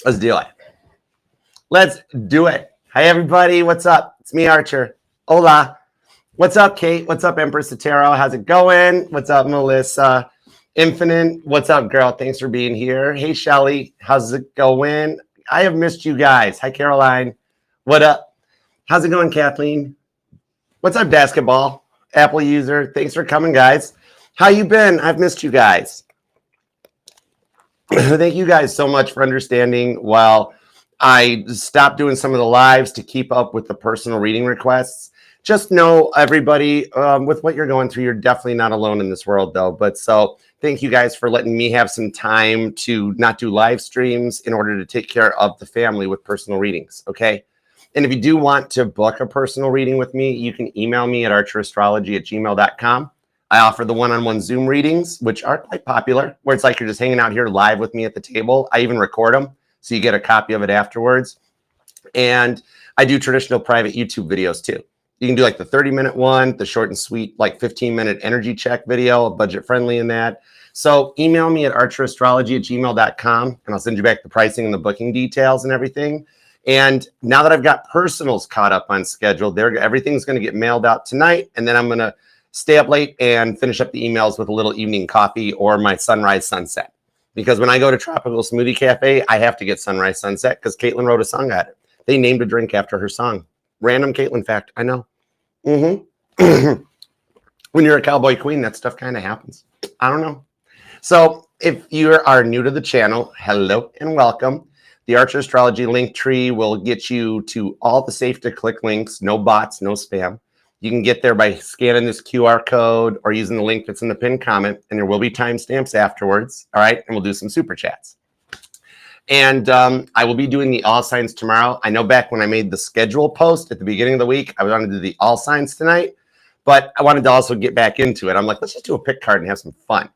Let's do it. Let's do it. Hi, everybody. What's up? It's me, Archer. Hola. What's up, Kate? What's up, Empress Sotero? How's it going? What's up, Melissa? Infinite. What's up, girl? Thanks for being here. Hey, Shelly. How's it going? I have missed you guys. Hi, Caroline. What up? How's it going, Kathleen? What's up, basketball? Apple user. Thanks for coming, guys. How you been? I've missed you guys. Thank you guys so much for understanding while I stopped doing some of the lives to keep up with the personal reading requests. Just know, everybody, with what you're going through, you're definitely not alone in this world, though. But so thank you guys for letting me have some time to not do live streams in order to take care of the family with personal readings, okay? And if you do want to book a personal reading with me, you can email me at archerastrology@gmail.com. I offer the one-on-one Zoom readings, which are quite popular, where it's like you're just hanging out here live with me at the table. I even record them, so you get a copy of it afterwards. And I do traditional private YouTube videos, too. You can do like the 30-minute one, the short and sweet, like 15-minute energy check video, budget-friendly in that. So email me at archerastrology@gmail.com, and I'll send you back the pricing and the booking details and everything. And now that I've got personals caught up on schedule, everything's going to get mailed out tonight, and then I'm going to stay up late and finish up the emails with a little evening coffee or my sunrise sunset. Because when I go to Tropical Smoothie Cafe, I have to get sunrise sunset because Caitlin wrote a song at it. They named a drink after her song. Random Caitlin fact, I know. When you're a cowboy queen, that stuff kind of happens. I don't know. So if you are new to the channel, hello and welcome. The Archer Astrology link tree will get you to all the safe to click links, no bots, no spam. You can get there by scanning this QR code or using the link that's in the pinned comment, and there will be timestamps afterwards, all right? And we'll do some super chats. And I will be doing the all signs tomorrow. I know back when I made the schedule post at the beginning of the week, I wanted to do the all signs tonight, but I wanted to also get back into it. I'm like, let's just do a pick card and have some fun.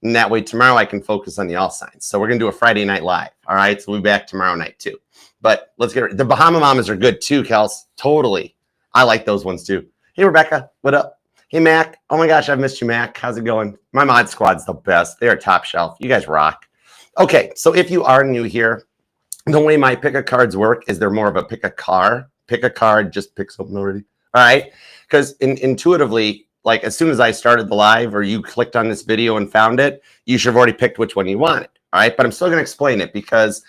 And that way tomorrow I can focus on the all signs. So we're going to do a Friday night live, all right? So we'll be back tomorrow night too. But let's get it. The Bahama Mamas are good too, Kels. Totally. I like those ones too. Hey, Rebecca, what up? Hey, Mac. Oh, my gosh, I've missed you, Mac. How's it going? My mod squad's the best. They are top shelf. You guys rock. Okay, so if you are new here, the way my pick-a-cards work is they're more of a pick-a-car. Pick a card, just pick something already. All right? Because intuitively, like as soon as I started the live or you clicked on this video and found it, you should have already picked which one you wanted. All right? But I'm still going to explain it because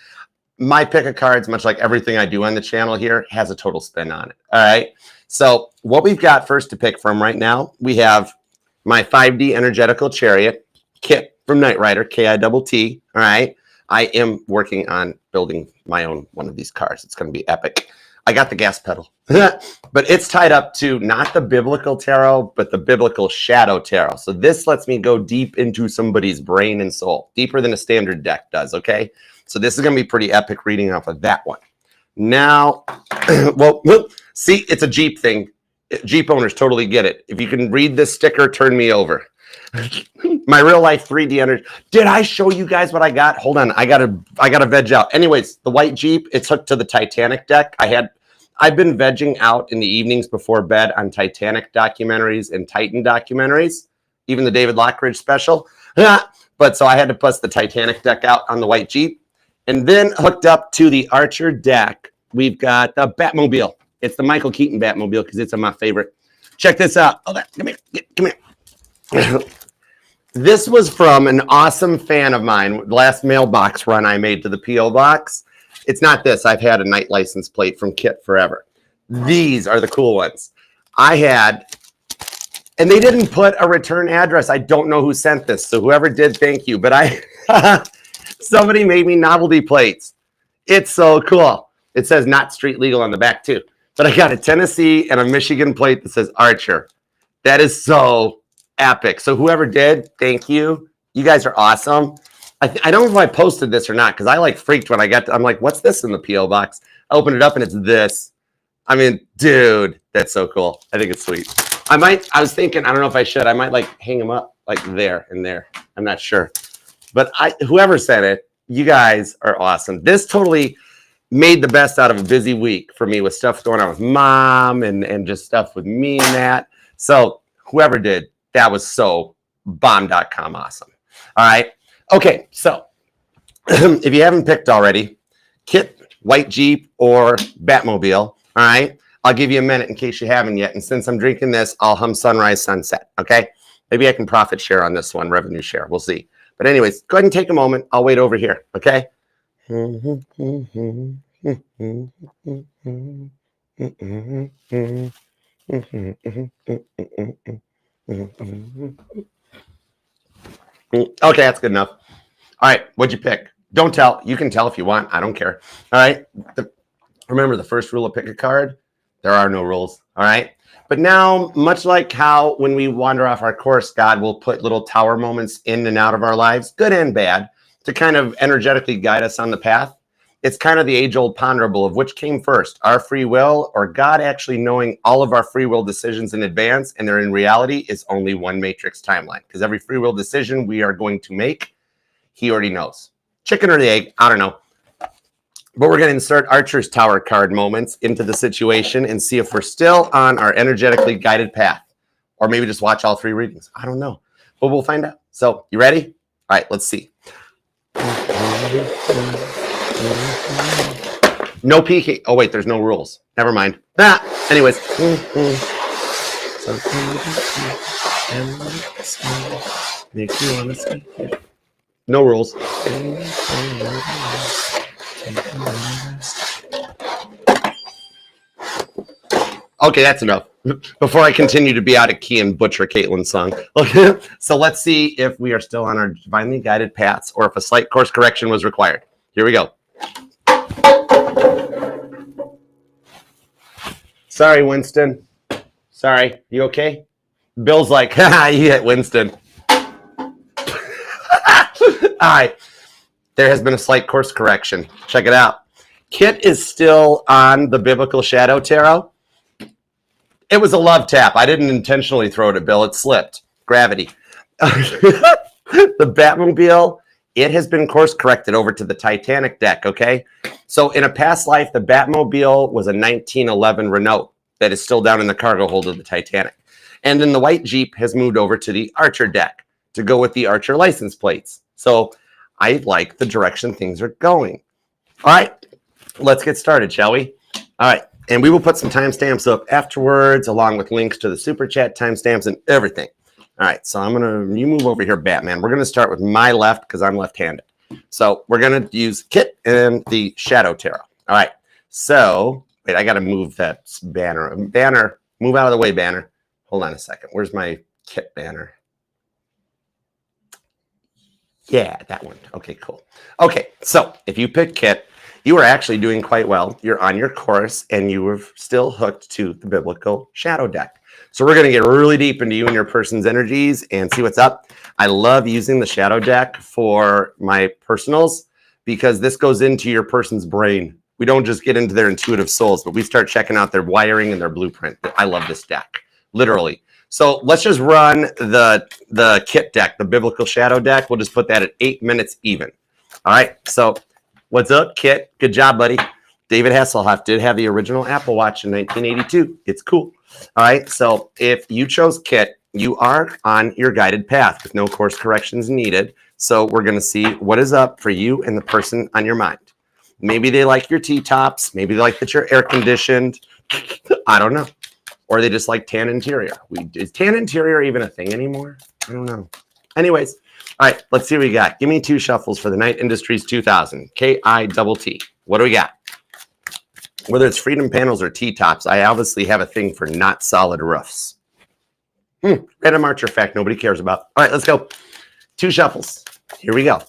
my pick-a-cards, much like everything I do on the channel here, has a total spin on it. All right? So what we've got first to pick from right now, we have my 5D Energetical Chariot, Kit from Knight Rider, K-I-T-T, all right? I am working on building my own one of these cars. It's going to be epic. I got the gas pedal, but it's tied up to not the biblical tarot, but the biblical shadow tarot. So this lets me go deep into somebody's brain and soul, deeper than a standard deck does, okay? So this is going to be pretty epic reading off of that one. Now, well, see, it's a Jeep thing. Jeep owners totally get it. If you can read this sticker, turn me over. My real life 3D energy. Did I show you guys what I got? Hold on, I gotta veg out. Anyways, the white Jeep, it's hooked to the Titanic deck. I've been vegging out in the evenings before bed on Titanic documentaries and Titan documentaries, even the David Lockridge special. But so I had to bust the Titanic deck out on the white Jeep. And then hooked up to the Archer deck, we've got the Batmobile. It's the Michael Keaton Batmobile because it's my favorite. Check this out. Oh, come here. This was from an awesome fan of mine. Last mailbox run I made to the P.O. box. It's not this. I've had a night license plate from Kit forever. These are the cool ones. I had, and they didn't put a return address. I don't know who sent this. So whoever did, thank you. But somebody made me novelty plates. It's so cool. It says not street legal on the back too. But I got a Tennessee and a Michigan plate that says Archer. That is so epic. So whoever did, thank you. You guys are awesome. I don't know if I posted this or not because I like freaked when I got to, I'm like, what's this in the P.O. box? I opened it up and it's this. I mean, dude, that's so cool. I think it's sweet. I was thinking, I don't know if I should. I might like hang them up like there and there. I'm not sure. But whoever said it, you guys are awesome. This totally made the best out of a busy week for me with stuff going on with mom and just stuff with me and that. So whoever did, that was so bomb.com awesome. All right. Okay. So if you haven't picked already, Kit, white Jeep, or Batmobile. All right. I'll give you a minute in case you haven't yet. And since I'm drinking this, I'll hum Sunrise Sunset. Okay. Maybe I can profit share on this one, revenue share. We'll see. But anyways, go ahead and take a moment. I'll wait over here. Okay. Okay, that's good enough. All right, what'd you pick? Don't tell. You can tell if you want. I don't care. All right. Remember the first rule of pick a card? There are no rules. All right. But now, much like how when we wander off our course, God will put little tower moments in and out of our lives, good and bad, to kind of energetically guide us on the path. It's kind of the age-old ponderable of which came first, our free will or God actually knowing all of our free will decisions in advance, and there in reality is only one matrix timeline, because every free will decision we are going to make, he already knows. Chicken or the egg, I don't know. But we're going to insert Archer's Tower card moments into the situation and see if we're still on our energetically guided path. Or maybe just watch all three readings. I don't know. But we'll find out. So, you ready? All right, let's see. No peeking. Oh, wait, there's no rules. Never mind. Anyways. No rules. Okay, that's enough. Before I continue to be out of key and butcher Caitlin's song. Okay, so let's see if we are still on our divinely guided paths or if a slight course correction was required. Here we go. Sorry, Winston. Sorry, you okay? Bill's like, haha, you hit Winston. All right. There has been a slight course correction. Check it out. Kit is still on the Biblical Shadow Tarot. It was a love tap. I didn't intentionally throw it at Bill. It slipped. Gravity. The Batmobile, it has been course corrected over to the Titanic deck, okay? So in a past life, the Batmobile was a 1911 Renault that is still down in the cargo hold of the Titanic. And then the white Jeep has moved over to the Archer deck to go with the Archer license plates. So I like the direction things are going. All right, let's get started, shall we? All right, and we will put some timestamps up afterwards, along with links to the super chat timestamps and everything. All right, so you move over here, Batman. We're gonna start with my left because I'm left-handed. So we're gonna use Kit and the Shadow Tarot. All right, so wait, I gotta move that banner. Banner, move out of the way, banner. Hold on a second. Where's my Kit banner? Yeah, that one. Okay, cool. Okay, so if you pick Kit, you are actually doing quite well. You're on your course, and you are still hooked to the Biblical Shadow deck. So we're going to get really deep into you and your person's energies and see what's up. I love using the Shadow deck for my personals because this goes into your person's brain. We don't just get into their intuitive souls, but we start checking out their wiring and their blueprint. I love this deck, literally. So let's just run the Kit deck, the Biblical Shadow deck. We'll just put that at 8 minutes even. All right, so what's up, Kit? Good job, buddy. David Hasselhoff did have the original Apple Watch in 1982. It's cool. All right, so if you chose Kit, you are on your guided path with no course corrections needed. So we're going to see what is up for you and the person on your mind. Maybe they like your T-tops. Maybe they like that you're air-conditioned. I don't know. Or they just like tan interior. Is tan interior even a thing anymore? I don't know. Anyways, all right, let's see what we got. Give me 2 shuffles for the Night Industries 2000. KITT. What do we got? Whether it's Freedom Panels or T-tops, I obviously have a thing for not solid roofs. Random Archer fact nobody cares about. All right, let's go. 2 shuffles. Here we go.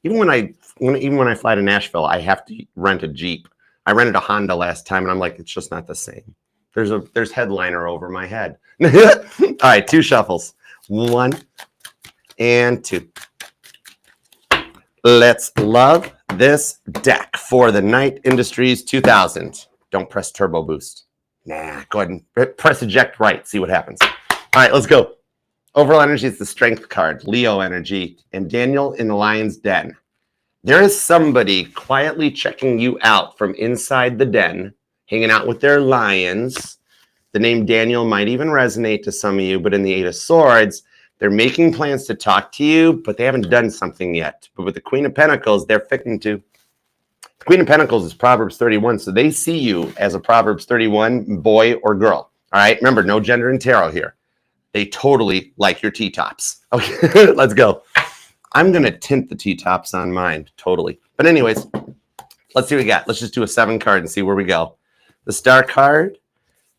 Even when I fly to Nashville, I have to rent a Jeep. I rented a Honda last time, and I'm like, it's just not the same. There's headliner over my head. All right, 2 shuffles. 1 and 2. Let's love this deck for the Night Industries 2000. Don't press turbo boost. Nah, go ahead and press eject right. See what happens. All right, let's go. Overall energy is the Strength card, Leo energy, and Daniel in the Lion's Den. There is somebody quietly checking you out from inside the den, hanging out with their lions. The name Daniel might even resonate to some of you, but in the 8 of Swords, they're making plans to talk to you, but they haven't done something yet. But with the Queen of Pentacles, they're fixing to. Queen of Pentacles is Proverbs 31, so they see you as a Proverbs 31 boy or girl. All right, remember, no gender in tarot here. They totally like your T-tops. Okay, let's go. I'm going to tint the T-tops on mine, totally. But anyways, let's see what we got. Let's just do a 7 card and see where we go. The Star card,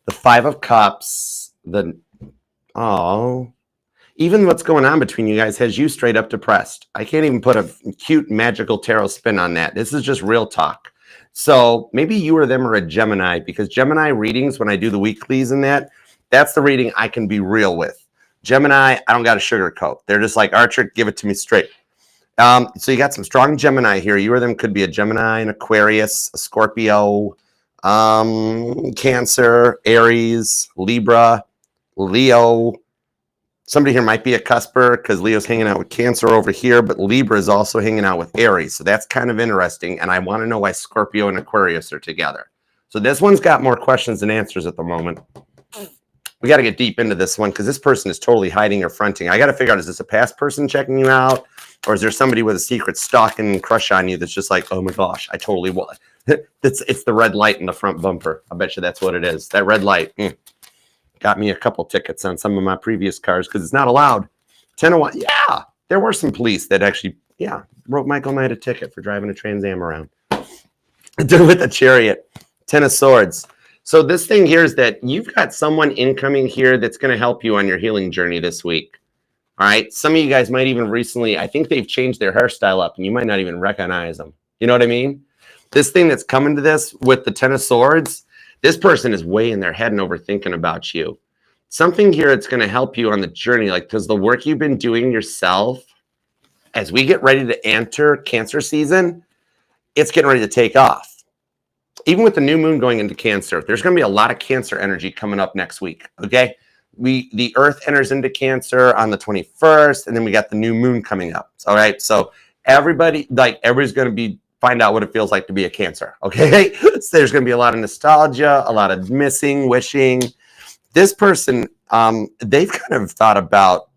the 5 of Cups, even what's going on between you guys has you straight up depressed. I can't even put a cute magical tarot spin on that. This is just real talk. So maybe you or them are a Gemini, because Gemini readings, when I do the weeklies and that's the reading I can be real with. Gemini, I don't got a sugarcoat. They're just like, Archer, give it to me straight. So you got some strong Gemini here. You or them could be a Gemini, an Aquarius, a Scorpio, Cancer, Aries, Libra, Leo. Somebody here might be a cusper because Leo's hanging out with Cancer over here, but Libra is also hanging out with Aries. So that's kind of interesting. And I want to know why Scorpio and Aquarius are together. So this one's got more questions than answers at the moment. We got to get deep into this one because this person is totally hiding or fronting. I got to figure out, is this a past person checking you out? Or is there somebody with a secret stalking crush on you that's just like, oh my gosh, I totally want it. It's the red light in the front bumper. I bet you that's what it is. That red light. Got me a couple tickets on some of my previous cars because it's not allowed. 10 of 1. Yeah, there were some police that actually, wrote Michael Knight a ticket for driving a Trans Am around. With a Chariot. 10 of Swords. So this thing here is that you've got someone incoming here that's going to help you on your healing journey this week. All right. Some of you guys might even recently, I think they've changed their hairstyle up and you might not even recognize them. You know what I mean? This thing that's coming to this with the 10 of Swords, this person is way in their head and overthinking about you. Something here that's going to help you on the journey, like, because the work you've been doing yourself, as we get ready to enter Cancer season, it's getting ready to take off. Even with the new moon going into Cancer, there's going to be a lot of Cancer energy coming up next week. Okay. The Earth enters into Cancer on the 21st, and then we got the new moon coming up. All right. So everybody's going to find out what it feels like to be a Cancer. Okay. So there's going to be a lot of nostalgia, a lot of missing, wishing. This person, they've thought about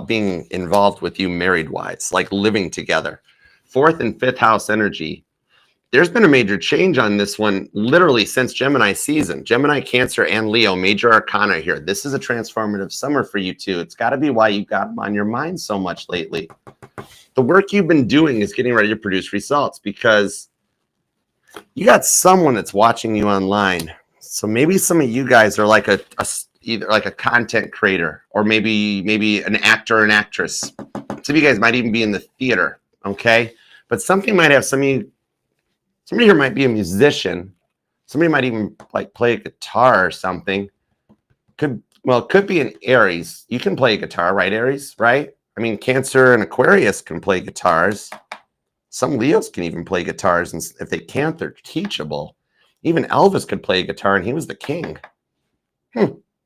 being involved with you married wise, like living together. 4th and 5th house energy. There's been a major change on this one literally since Gemini season. Gemini, Cancer, and Leo, major arcana here. This is a transformative summer for you too. It's got to be why you've got them on your mind so much lately. The work you've been doing is getting ready to produce results because you got someone that's watching you online. So maybe some of you guys are like either like a content creator or maybe an actor or an actress. Some of you guys might even be in the theater, okay? But something might have somebody here might be a musician. Somebody might even like play a guitar or something. Could be an Aries. You can play a guitar, right, Aries? Right? I mean, Cancer and Aquarius can play guitars. Some Leos can even play guitars, and if they can't, they're teachable. Even Elvis could play a guitar, and he was the king.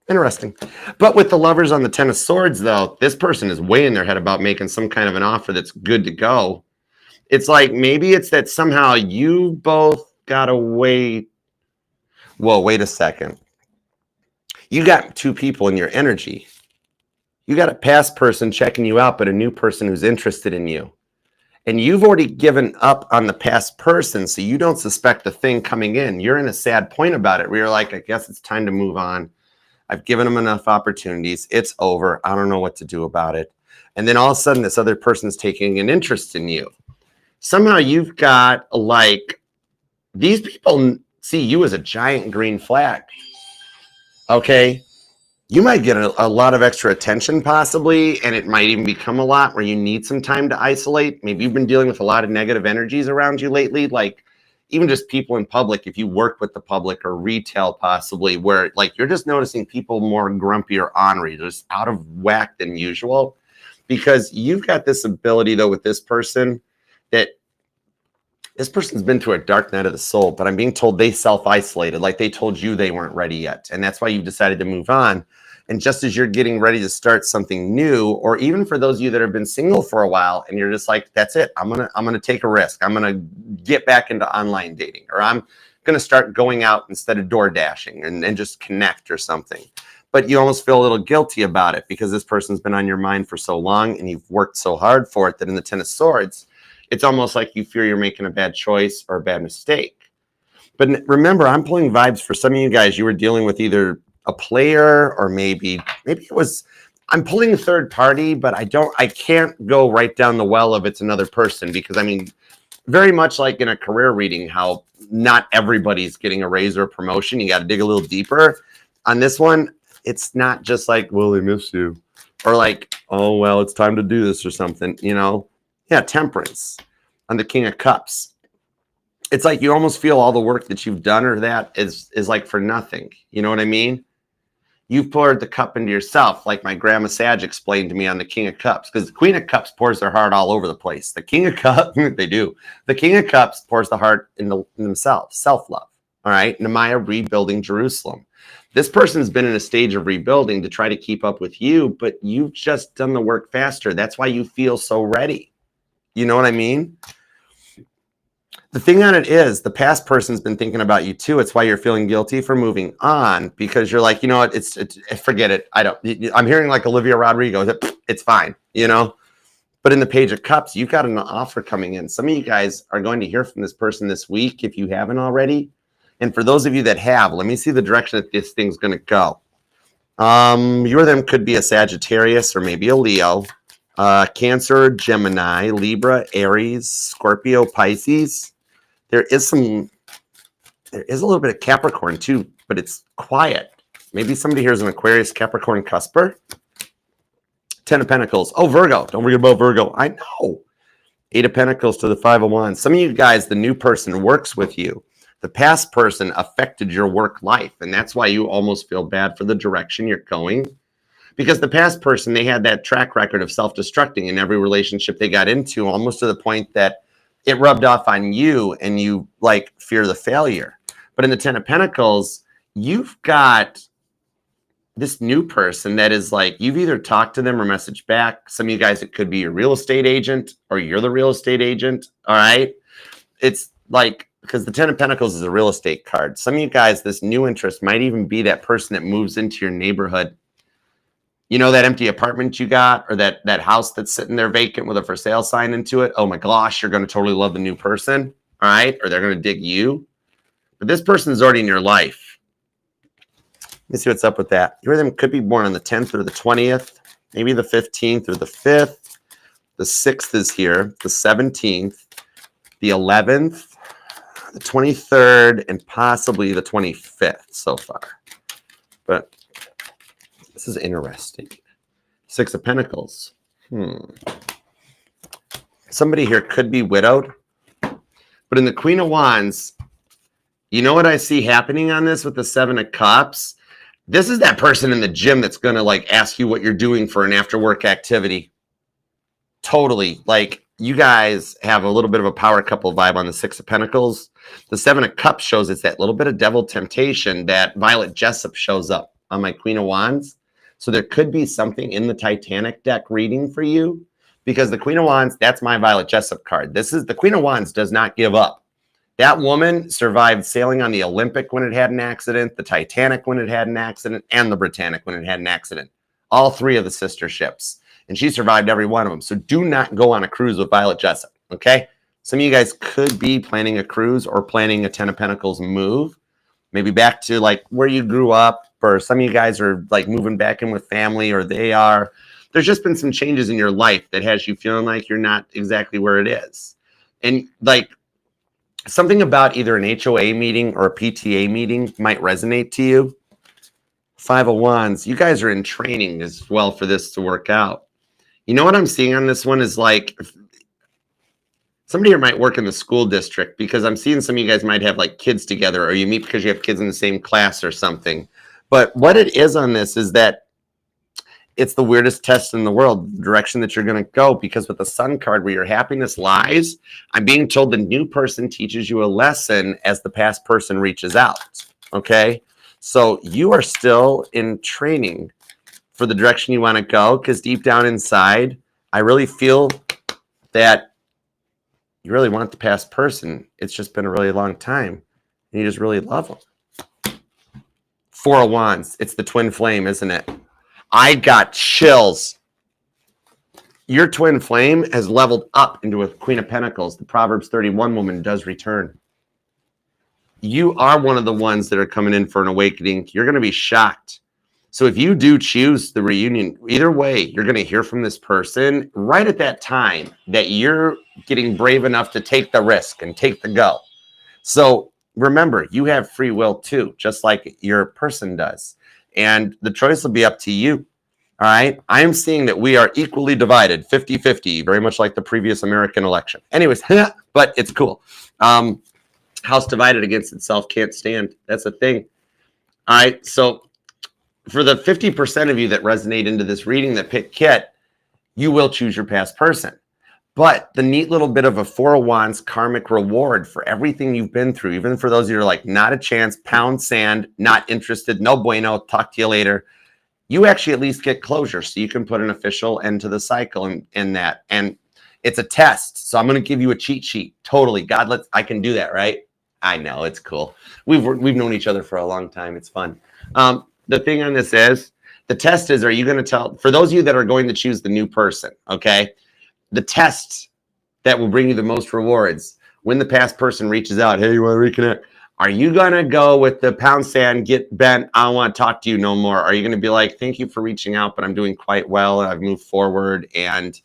Interesting. But with the Lovers on the 10 of Swords, though, this person is way in their head about making some kind of an offer that's good to go. It's like maybe it's that somehow you both got to wait. Well, wait a second. You got two people in your energy. You got a past person checking you out, but a new person who's interested in you. And you've already given up on the past person, so you don't suspect the thing coming in. You're in a sad point about it where you're like, I guess it's time to move on. I've given them enough opportunities. It's over. I don't know what to do about it. And then all of a sudden, this other person's taking an interest in you. Somehow you've got like, these people see you as a giant green flag. Okay. You might get a lot of extra attention possibly, and it might even become a lot where you need some time to isolate. Maybe you've been dealing with a lot of negative energies around you lately, like even just people in public, if you work with the public or retail possibly, where like you're just noticing people more grumpy or ornery, just out of whack than usual, because you've got this ability though with this person that this person's been through a dark night of the soul, but I'm being told they self-isolated, like they told you they weren't ready yet. And that's why you've decided to move on. And just as you're getting ready to start something new, or even for those of you that have been single for a while and you're just like, that's it, I'm gonna take a risk. I'm gonna get back into online dating, or I'm gonna start going out instead of door dashing and just connect or something. But you almost feel a little guilty about it because this person's been on your mind for so long and you've worked so hard for it that in the 10 of Swords, It's almost like you fear you're making a bad choice or a bad mistake. But remember, I'm pulling vibes for some of you guys. You were dealing with either a player or maybe it was, I'm pulling a third party, but I can't go right down the well of it's another person, because I mean, very much like in a career reading, how not everybody's getting a raise or a promotion. You got to dig a little deeper. On this one, it's not just like, well, they miss you, or like, oh, well, it's time to do this or something, you know? Yeah, temperance on the King of Cups. It's like you almost feel all the work that you've done or that is like for nothing. You know what I mean? You've poured the cup into yourself, like my grandma Sag explained to me on the King of Cups, because the Queen of Cups pours their heart all over the place. The King of Cups, they do. The King of Cups pours the heart in themselves, self-love. All right? Nehemiah rebuilding Jerusalem. This person's been in a stage of rebuilding to try to keep up with you, but you've just done the work faster. That's why you feel so ready. You know what I mean? The thing on it is, the past person's been thinking about you too. It's why you're feeling guilty for moving on, because you're like, you know what, it's forget it. I'm hearing like Olivia Rodrigo, it's fine, you know? But in the Page of Cups, you've got an offer coming in. Some of you guys are going to hear from this person this week if you haven't already. And for those of you that have, let me see the direction that this thing's going to go. You or them could be a Sagittarius or maybe a Leo, Cancer, Gemini, Libra, Aries, Scorpio, Pisces. There is a little bit of Capricorn too, but it's quiet. Maybe somebody here is an Aquarius, Capricorn, cusper. 10 of Pentacles. Oh, Virgo. Don't forget about Virgo. I know. 8 of Pentacles to the 5 of Wands. Some of you guys, the new person works with you. The past person affected your work life, and that's why you almost feel bad for the direction you're going. Because the past person, they had that track record of self-destructing in every relationship they got into, almost to the point that it rubbed off on you and you like fear the failure. But in the 10 of Pentacles, you've got this new person that is like, you've either talked to them or messaged back. Some of you guys, it could be your real estate agent or you're the real estate agent. All right. It's like, because the 10 of Pentacles is a real estate card. Some of you guys, this new interest might even be that person that moves into your neighborhood. You know, that empty apartment you got, or that house that's sitting there vacant with a for sale sign into it. Oh my gosh, you're going to totally love the new person. All right. Or they're going to dig you. But this person's already in your life. Let me see what's up with that. You or them could be born on the 10th or the 20th, maybe the 15th or the 5th. The 6th is here, the 17th, the 11th, the 23rd, and possibly the 25th so far. But this is interesting. 6 of Pentacles. Somebody here could be widowed. But in the Queen of Wands, you know what I see happening on this with the 7 of Cups? This is that person in the gym that's going to like ask you what you're doing for an after work activity. Totally. Like, you guys have a little bit of a power couple vibe on the 6 of Pentacles. The 7 of Cups shows it's that little bit of devil temptation that Violet Jessup shows up on my Queen of Wands. So there could be something in the Titanic deck reading for you, because the Queen of Wands, that's my Violet Jessup card. This is the Queen of Wands does not give up. That woman survived sailing on the Olympic when it had an accident, the Titanic when it had an accident, and the Britannic when it had an accident. All 3 of the sister ships. And she survived every one of them. So do not go on a cruise with Violet Jessup, okay? Some of you guys could be planning a cruise or planning a 10 of Pentacles move. Maybe back to like where you grew up, or some of you guys are like moving back in with family, or they are. There's just been some changes in your life that has you feeling like you're not exactly where it is. And like something about either an HOA meeting or a PTA meeting might resonate to you. 5 of Wands, you guys are in training as well for this to work out. You know what I'm seeing on this one is like somebody here might work in the school district, because I'm seeing some of you guys might have like kids together, or you meet because you have kids in the same class or something. But what it is on this is that it's the weirdest test in the world, the direction that you're going to go, because with the Sun card where your happiness lies, I'm being told the new person teaches you a lesson as the past person reaches out. Okay. So you are still in training for the direction you want to go, because deep down inside, I really feel that you really want the past person. It's just been a really long time, and you just really love them. 4 of Wands. It's the twin flame, isn't it? I got chills. Your twin flame has leveled up into a Queen of Pentacles. The Proverbs 31 woman does return. You are one of the ones that are coming in for an awakening. You're going to be shocked. So if you do choose the reunion, either way, you're going to hear from this person right at that time that you're getting brave enough to take the risk and take the go. So remember, you have free will too, just like your person does. And the choice will be up to you. All right. I am seeing that we are equally divided, 50-50, very much like the previous American election. Anyways, but it's cool. House divided against itself can't stand. That's a thing. All right. So for the 50% of you that resonate into this reading that pick Kit, you will choose your past person. But the neat little bit of a Four of Wands karmic reward for everything you've been through, even for those of you who are like, not a chance, pound sand, not interested, no bueno, talk to you later. You actually at least get closure, so you can put an official end to the cycle in that. And it's a test. So I'm going to give you a cheat sheet. Totally. God, I can do that, right? I know, it's cool. We've known each other for a long time. It's fun. The thing on this is, the test is, are you going to tell, for those of you that are going to choose the new person, okay? The test that will bring you the most rewards, when the past person reaches out, hey, you want to reconnect? Are you going to go with the pound sand, get bent, I don't want to talk to you no more? Are you going to be like, thank you for reaching out, but I'm doing quite well, and I've moved forward, and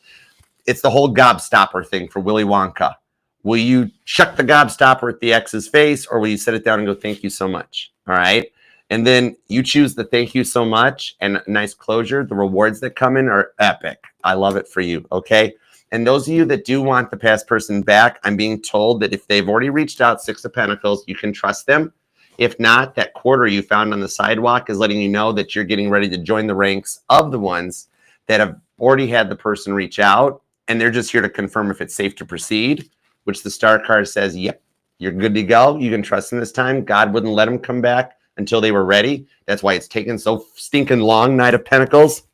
it's the whole gobstopper thing for Willy Wonka. Will you chuck the gobstopper at the ex's face, or will you sit it down and go, thank you so much? All right. And then you choose the thank you so much and nice closure. The rewards that come in are epic. I love it for you. Okay. And those of you that do want the past person back, I'm being told that if they've already reached out, Six of Pentacles, you can trust them. If not, that quarter you found on the sidewalk is letting you know that you're getting ready to join the ranks of the ones that have already had the person reach out. And they're just here to confirm if it's safe to proceed, which the star card says, yep, you're good to go. You can trust them this time. God wouldn't let them come back until they were ready. That's why it's taken so stinking long. Knight of Pentacles,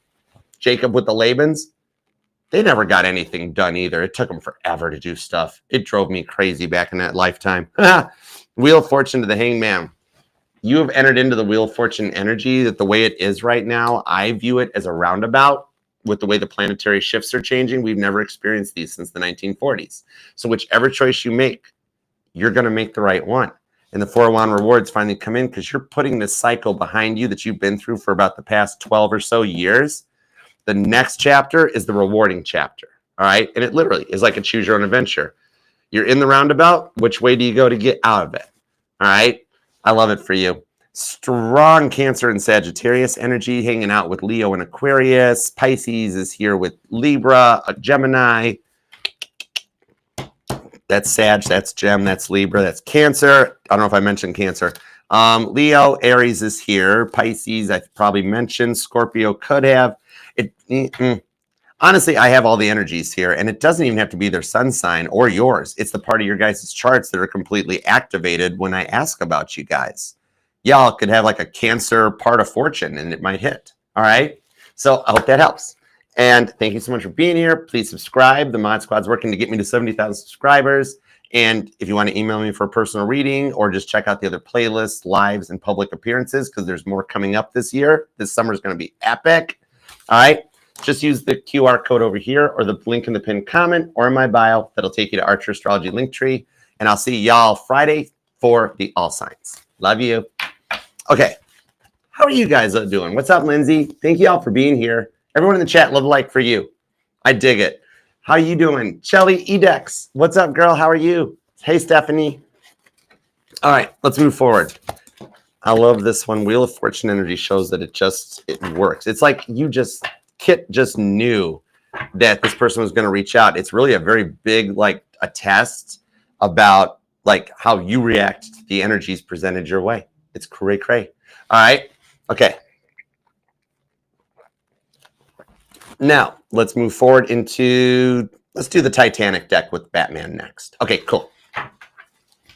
Jacob with the Labans. They never got anything done either. It took them forever to do stuff. It drove me crazy back in that lifetime. Wheel of Fortune to the Hangman. You have entered into the Wheel of Fortune energy that the way it is right now, I view it as a roundabout with the way the planetary shifts are changing. We've never experienced these since the 1940s. So whichever choice you make, you're going to make the right one. And the 4 of Wands rewards finally come in because you're putting this cycle behind you that you've been through for about the past 12 or so years. The next chapter is the rewarding chapter. All right. And it literally is like a choose your own adventure. You're in the roundabout. Which way do you go to get out of it? All right. I love it for you. Strong Cancer and Sagittarius energy hanging out with Leo and Aquarius. Pisces is here with Libra, Gemini. That's Sag, that's Gem, that's Libra, that's Cancer. I don't know if I mentioned Cancer. Leo, Aries is here. Pisces, I probably mentioned. Scorpio could have. Honestly, I have all the energies here, and it doesn't even have to be their sun sign or yours. It's the part of your guys' charts that are completely activated when I ask about you guys. Y'all could have like a Cancer part of fortune, and it might hit. All right? So I hope that helps. And thank you so much for being here. Please subscribe. The Mod Squad's working to get me to 70,000 subscribers. And if you want to email me for a personal reading or just check out the other playlists, lives, and public appearances, because there's more coming up this year. This summer is going to be epic. All right. Just use the QR code over here or the link in the pinned comment or in my bio. That'll take you to Archer Astrology Linktree. And I'll see y'all Friday for the All Signs. Love you. Okay. How are you guys doing? What's up, Lindsay? Thank you all for being here. Everyone in the chat, love like for you. I dig it. How you doing? Shelly Edex. What's up, girl? How are you? Hey, Stephanie. All right, let's move forward. I love this one. Wheel of Fortune energy shows that it works. It's like Kit just knew that this person was going to reach out. It's really a very big, like a test about like how you react to the energies presented your way. It's cray cray. All right. Okay. Now, let's move forward let's do the Titanic deck with Batman next. Okay, cool.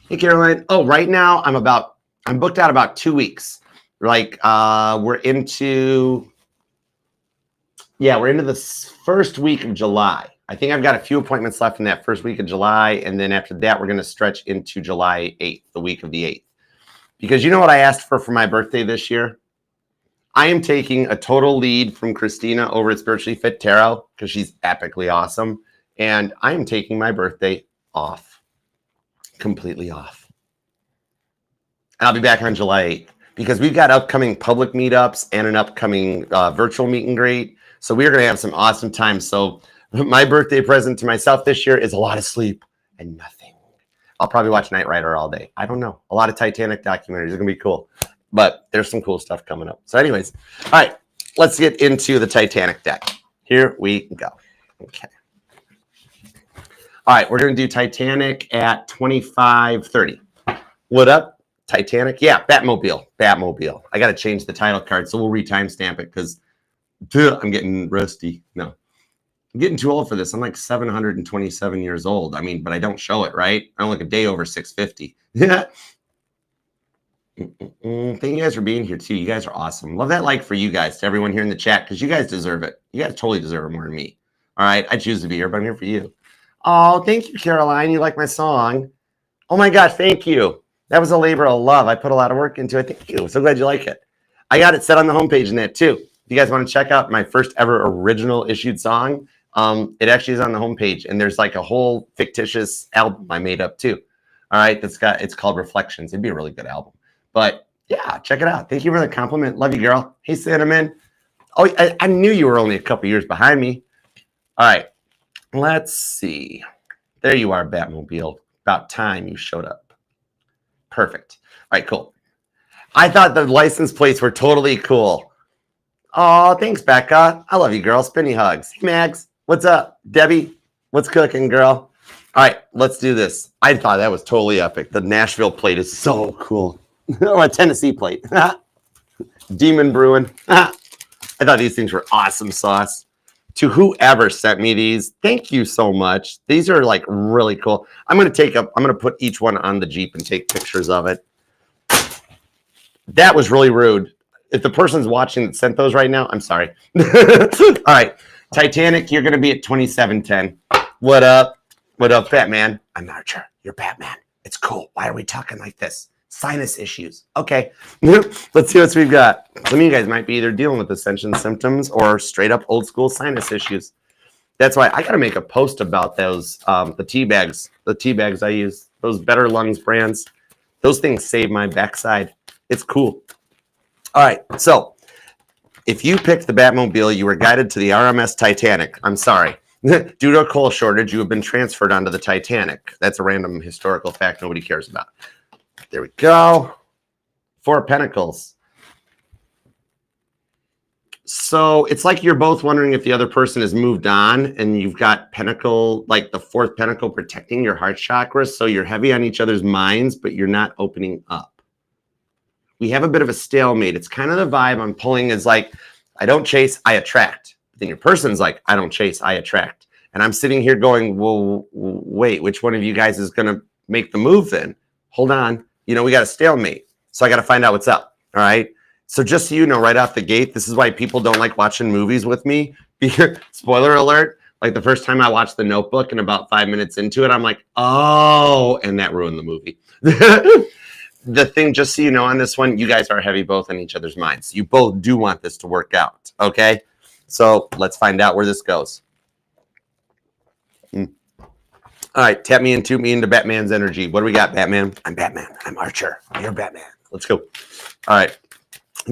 Hey, Caroline. Oh, right now I'm booked out about 2 weeks. Like, we're into the first week of July. I think I've got a few appointments left in that first week of July. And then after that, we're going to stretch into July 8th, the week of the 8th. Because you know what I asked for my birthday this year? I am taking a total lead from Christina over at Spiritually Fit Tarot because she's epically awesome. And I am taking my birthday off, completely off. And I'll be back on July 8th because we've got upcoming public meetups and an upcoming virtual meet and greet. So we're going to have some awesome time. So my birthday present to myself this year is a lot of sleep and nothing. I'll probably watch Knight Rider all day. I don't know. A lot of Titanic documentaries are going to be cool. But there's some cool stuff coming up. So anyways, all right, let's get into the Titanic deck. Here we go. Okay. All right, we're going to do Titanic at 25:30. What up, Titanic? Yeah, Batmobile. Batmobile. I got to change the title card, so we'll re-timestamp it because I'm getting rusty. No, I'm getting too old for this. I'm like 727 years old. I mean, but I don't show it, right? I'm like a day over 650. Yeah. Thank you guys for being here too. You guys are awesome. Love that like for you guys, to everyone here in the chat, because you guys deserve it. You guys totally deserve it more than me. All right, I choose to be here, but I'm here for you. Oh, thank you, Caroline. You like my song? Oh my gosh, thank you. That was a labor of love. I put a lot of work into it. Thank you. So glad you like it. I got it set on the homepage in that too. If you guys want to check out my first ever original issued song, it actually is on the homepage, and there's like a whole fictitious album I made up too. All right, it's called Reflections. It'd be a really good album. But yeah, check it out. Thank you for the compliment. Love you, girl. Hey, Cinnamon. Oh, I knew you were only a couple years behind me. All right, let's see. There you are, Batmobile. About time you showed up. Perfect. All right, cool. I thought the license plates were totally cool. Oh, thanks, Becca. I love you, girl. Spinny hugs. Hey, Mags. What's up? Debbie, what's cooking, girl? All right, let's do this. I thought that was totally epic. The Nashville plate is so cool. Or a Tennessee plate. Demon Brewing. I thought these things were awesome sauce. To whoever sent me these, thank you so much. These are like really cool. I'm gonna put each one on the Jeep and take pictures of it. That was really rude. If the person's watching that sent those right now, I'm sorry. All right. Titanic, you're gonna be at 2710. What up? What up, Batman? I'm Archer. You're Batman. It's cool. Why are we talking like this? Sinus issues. Okay, let's see what we've got. Some of you guys might be either dealing with ascension symptoms or straight up old school sinus issues. That's why I got to make a post about those, the tea bags I use, those Better Lungs brands. Those things save my backside. It's cool. All right, so if you picked the Batmobile, you were guided to the RMS Titanic. I'm sorry. Due to a coal shortage, you have been transferred onto the Titanic. That's a random historical fact nobody cares about. There we go. 4 of Pentacles. So it's like you're both wondering if the other person has moved on, and you've got Pentacle, like the 4th Pentacle protecting your heart chakra. So you're heavy on each other's minds, but you're not opening up. We have a bit of a stalemate. It's kind of the vibe I'm pulling is like, I don't chase, I attract. But then your person's like, I don't chase, I attract. And I'm sitting here going, well, wait, which one of you guys is going to make the move then? Hold on. You know, we got a stalemate. So I got to find out what's up. All right. So just so you know, right off the gate, this is why people don't like watching movies with me. Spoiler alert. Like the first time I watched The Notebook and about 5 minutes into it, I'm like, oh, and that ruined the movie. The thing, just so you know, on this one, you guys are heavy both on each other's minds. You both do want this to work out. Okay. So let's find out where this goes. All right, tap me into Batman's energy. What do we got, Batman? I'm Batman. I'm Archer. You're Batman. Let's go. All right,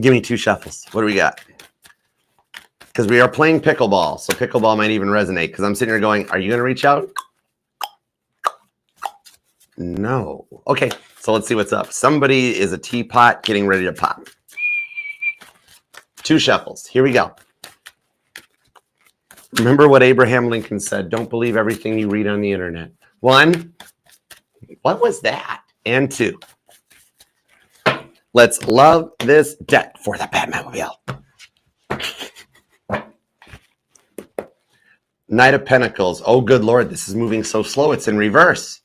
give me 2 shuffles. What do we got? Because we are playing pickleball, so pickleball might even resonate. Because I'm sitting here going, are you going to reach out? No. Okay, so let's see what's up. Somebody is a teapot getting ready to pop. 2 shuffles. Here we go. Remember what Abraham Lincoln said, don't believe everything you read on the internet. 1, what was that? And 2, let's love this deck for the Batmobile. Knight of Pentacles. Oh, good Lord, this is moving so slow. It's in reverse.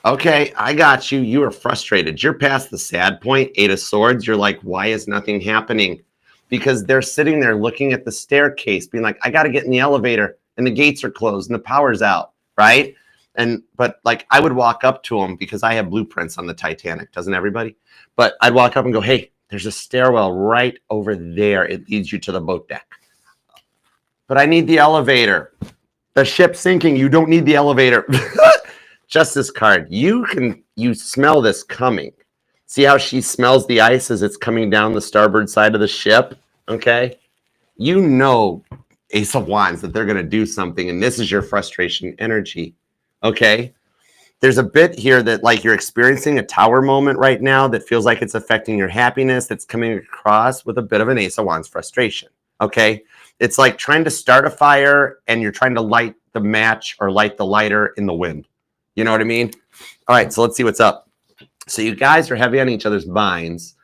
Okay, I got you. You are frustrated. You're past the sad point. 8 of Swords. You're like, why is nothing happening? Because they're sitting there looking at the staircase, being like, I got to get in the elevator, and the gates are closed, and the power's out, right? But like, I would walk up to them because I have blueprints on the Titanic, doesn't everybody? But I'd walk up and go, hey, There's a stairwell right over there. It leads you to the boat deck. But I need the elevator. The ship's sinking. You don't need the elevator. Justice card. You smell this coming. See how she smells the ice as it's coming down the starboard side of the ship? Okay. You know, Ace of Wands, that they're going to do something. And this is your frustration energy. Okay. There's a bit here that like you're experiencing a tower moment right now that feels like it's affecting your happiness. That's coming across with a bit of an Ace of Wands frustration. Okay. It's like trying to start a fire and you're trying to light the match or light the lighter in the wind. You know what I mean? All right, so let's see what's up. So you guys are heavy on each other's minds,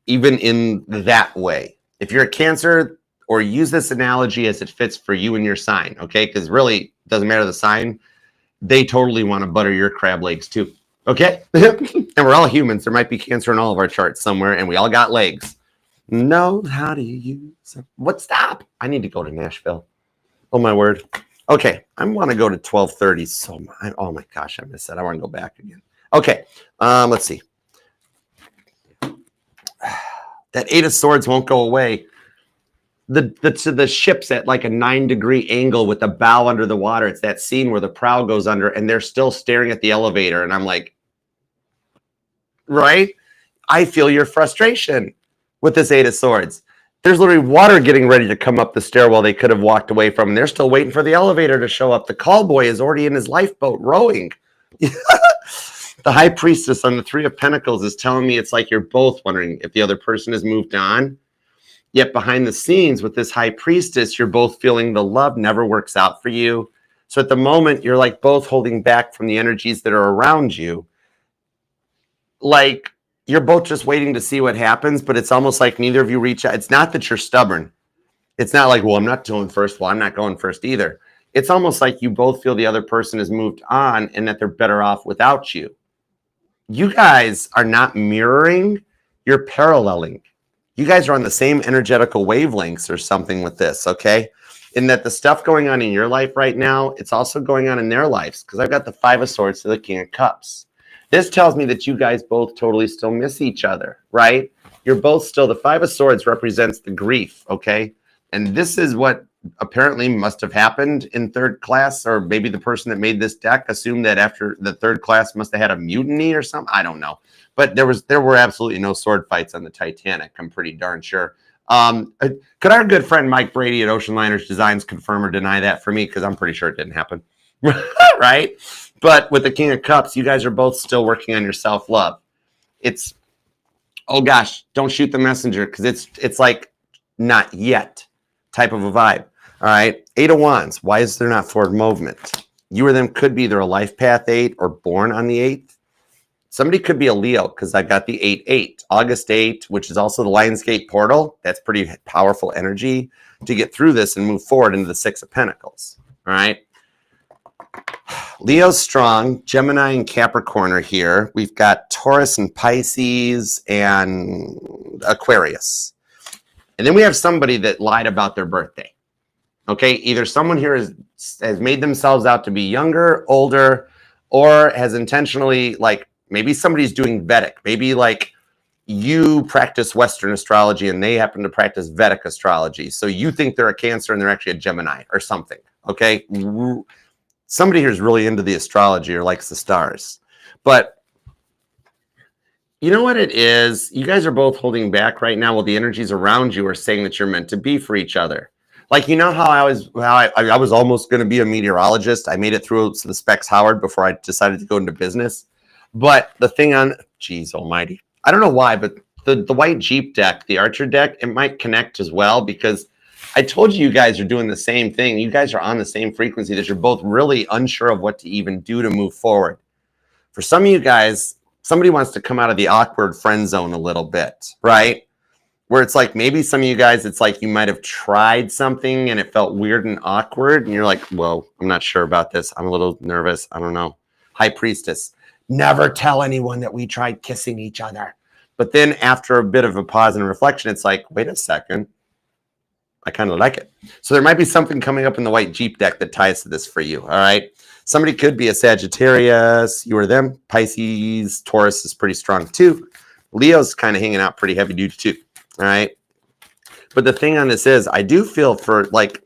even in that way. If you're a Cancer, or use this analogy as it fits for you and your sign, okay? Because really, it doesn't matter the sign. They totally want to butter your crab legs too, okay? And we're all humans. There might be Cancer in all of our charts somewhere, and we all got legs. Know how to use what? Stop. I need to go to Nashville. Oh, my word. Okay, I want to go to 12:30. So, oh my gosh, I missed that. I want to go back again. Okay, let's see. That Eight of Swords won't go away. The ship's at like a 9-degree angle with the bow under the water. It's that scene where the prow goes under, and they're still staring at the elevator. And I'm like, right? I feel your frustration with this Eight of Swords. There's literally water getting ready to come up the stairwell they could have walked away from. And they're still waiting for the elevator to show up. The call boy is already in his lifeboat rowing. The High Priestess on the Three of Pentacles is telling me it's like you're both wondering if the other person has moved on. Yet behind the scenes with this High Priestess, you're both feeling the love never works out for you. So at the moment, you're like both holding back from the energies that are around you. Like, you're both just waiting to see what happens, but it's almost like neither of you reach out. It's not that you're stubborn. It's not like, well, I'm not going first. Well, I'm not going first either. It's almost like you both feel the other person has moved on and that they're better off without you. You guys are not mirroring. You're paralleling. You guys are on the same energetical wavelengths or something with this, okay? In that the stuff going on in your life right now, it's also going on in their lives, because I've got the Five of Swords to the King of Cups. This tells me that you guys both totally still miss each other, right? You're both still, the Five of Swords represents the grief, okay? And this is what apparently must have happened in third class, or maybe the person that made this deck assumed that after the third class must have had a mutiny or something. I don't know. But there were absolutely no sword fights on the Titanic, I'm pretty darn sure. Could our good friend Mike Brady at Ocean Liners Designs confirm or deny that for me? Because I'm pretty sure it didn't happen, right? But with the King of Cups, you guys are both still working on your self-love. It's, oh gosh, don't shoot the messenger, because it's like not yet type of a vibe. All right. Eight of Wands. Why is there not forward movement? You or them could be either a life path 8 or born on the 8th. Somebody could be a Leo, because I got the 8-8. August 8, which is also the Lionsgate portal. That's pretty powerful energy to get through this and move forward into the Six of Pentacles. All right. Leo's strong. Gemini and Capricorn are here. We've got Taurus and Pisces and Aquarius. And then we have somebody that lied about their birthday. Okay, either someone here has made themselves out to be younger, older, or has intentionally, like, maybe somebody's doing Vedic. Maybe like you practice Western astrology and they happen to practice Vedic astrology. So you think they're a Cancer and they're actually a Gemini or something. Okay, somebody here is really into the astrology or likes the stars. But you know what it is? You guys are both holding back right now while the energies around you are saying that you're meant to be for each other. Like, you know how I was almost going to be a meteorologist. I made it through the Specs Howard before I decided to go into business. But the thing on, geez almighty, I don't know why, but the white Jeep deck, the Archer deck, it might connect as well, because I told you guys are doing the same thing. You guys are on the same frequency, that you're both really unsure of what to even do to move forward. For some of you guys, somebody wants to come out of the awkward friend zone a little bit, right? Where it's like, maybe some of you guys, it's like you might have tried something and it felt weird and awkward. And you're like, well, I'm not sure about this. I'm a little nervous. I don't know. High Priestess. Never tell anyone that we tried kissing each other. But then after a bit of a pause and reflection, it's like, wait a second. I kind of like it. So there might be something coming up in the white Jeep deck that ties to this for you. All right. Somebody could be a Sagittarius. You or them. Pisces. Taurus is pretty strong too. Leo's kind of hanging out pretty heavy duty too. All right. But the thing on this is, I do feel for like,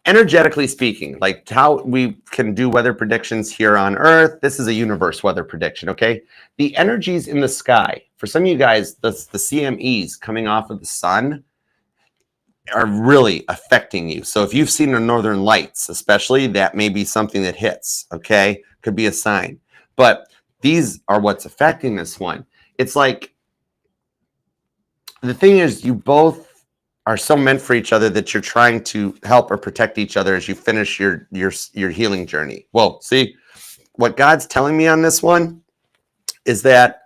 energetically speaking, like how we can do weather predictions here on Earth. This is a universe weather prediction, okay? The energies in the sky, for some of you guys, the CMEs coming off of the sun are really affecting you. So if you've seen the northern lights, especially, that may be something that hits, okay? Could be a sign. But these are what's affecting this one. It's like, the thing is, you both are so meant for each other that you're trying to help or protect each other as you finish your healing journey. Well, see, what God's telling me on this one is that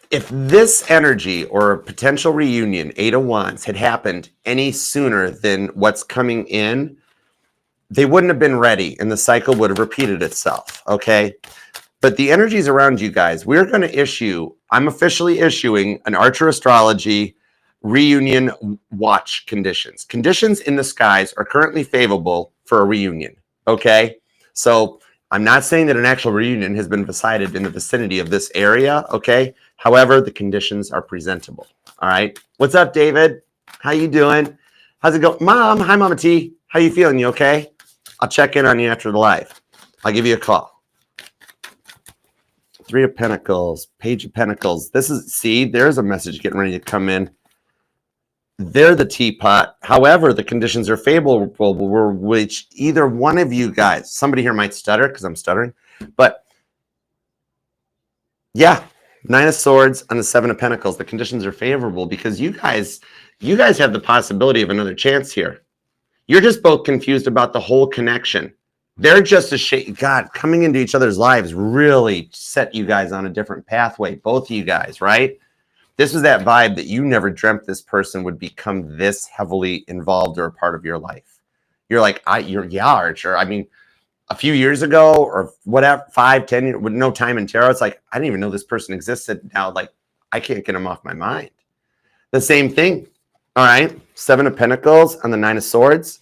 if this energy or a potential reunion, Eight of Wands, had happened any sooner than what's coming in, they wouldn't have been ready and the cycle would have repeated itself, okay? But the energies around you guys, we're going to issue, I'm officially issuing an Archer Astrology reunion watch conditions. Conditions in the skies are currently favorable for a reunion, okay? So I'm not saying that an actual reunion has been decided in the vicinity of this area, okay? However, the conditions are presentable, all right? What's up, David? How you doing? How's it going? Mom, hi, Mama T. How you feeling? You okay? I'll check in on you after the live. I'll give you a call. Three of Pentacles, Page of Pentacles. This is, see, there's a message getting ready to come in. They're the teapot. However, the conditions are favorable, which either one of you guys, somebody here might stutter because I'm stuttering, but yeah, Nine of Swords and the Seven of Pentacles. The conditions are favorable because you guys have the possibility of another chance here. You're just both confused about the whole connection. They're just a shade. God, coming into each other's lives really set you guys on a different pathway. Both of you guys, right? This was that vibe that you never dreamt this person would become this heavily involved or a part of your life. You're like, yeah, Archer. I mean, a few years ago or whatever, 5, 10 years with no time in tarot, it's like, I didn't even know this person existed. Now, like, I can't get them off my mind. The same thing. All right. Seven of Pentacles and the Nine of Swords.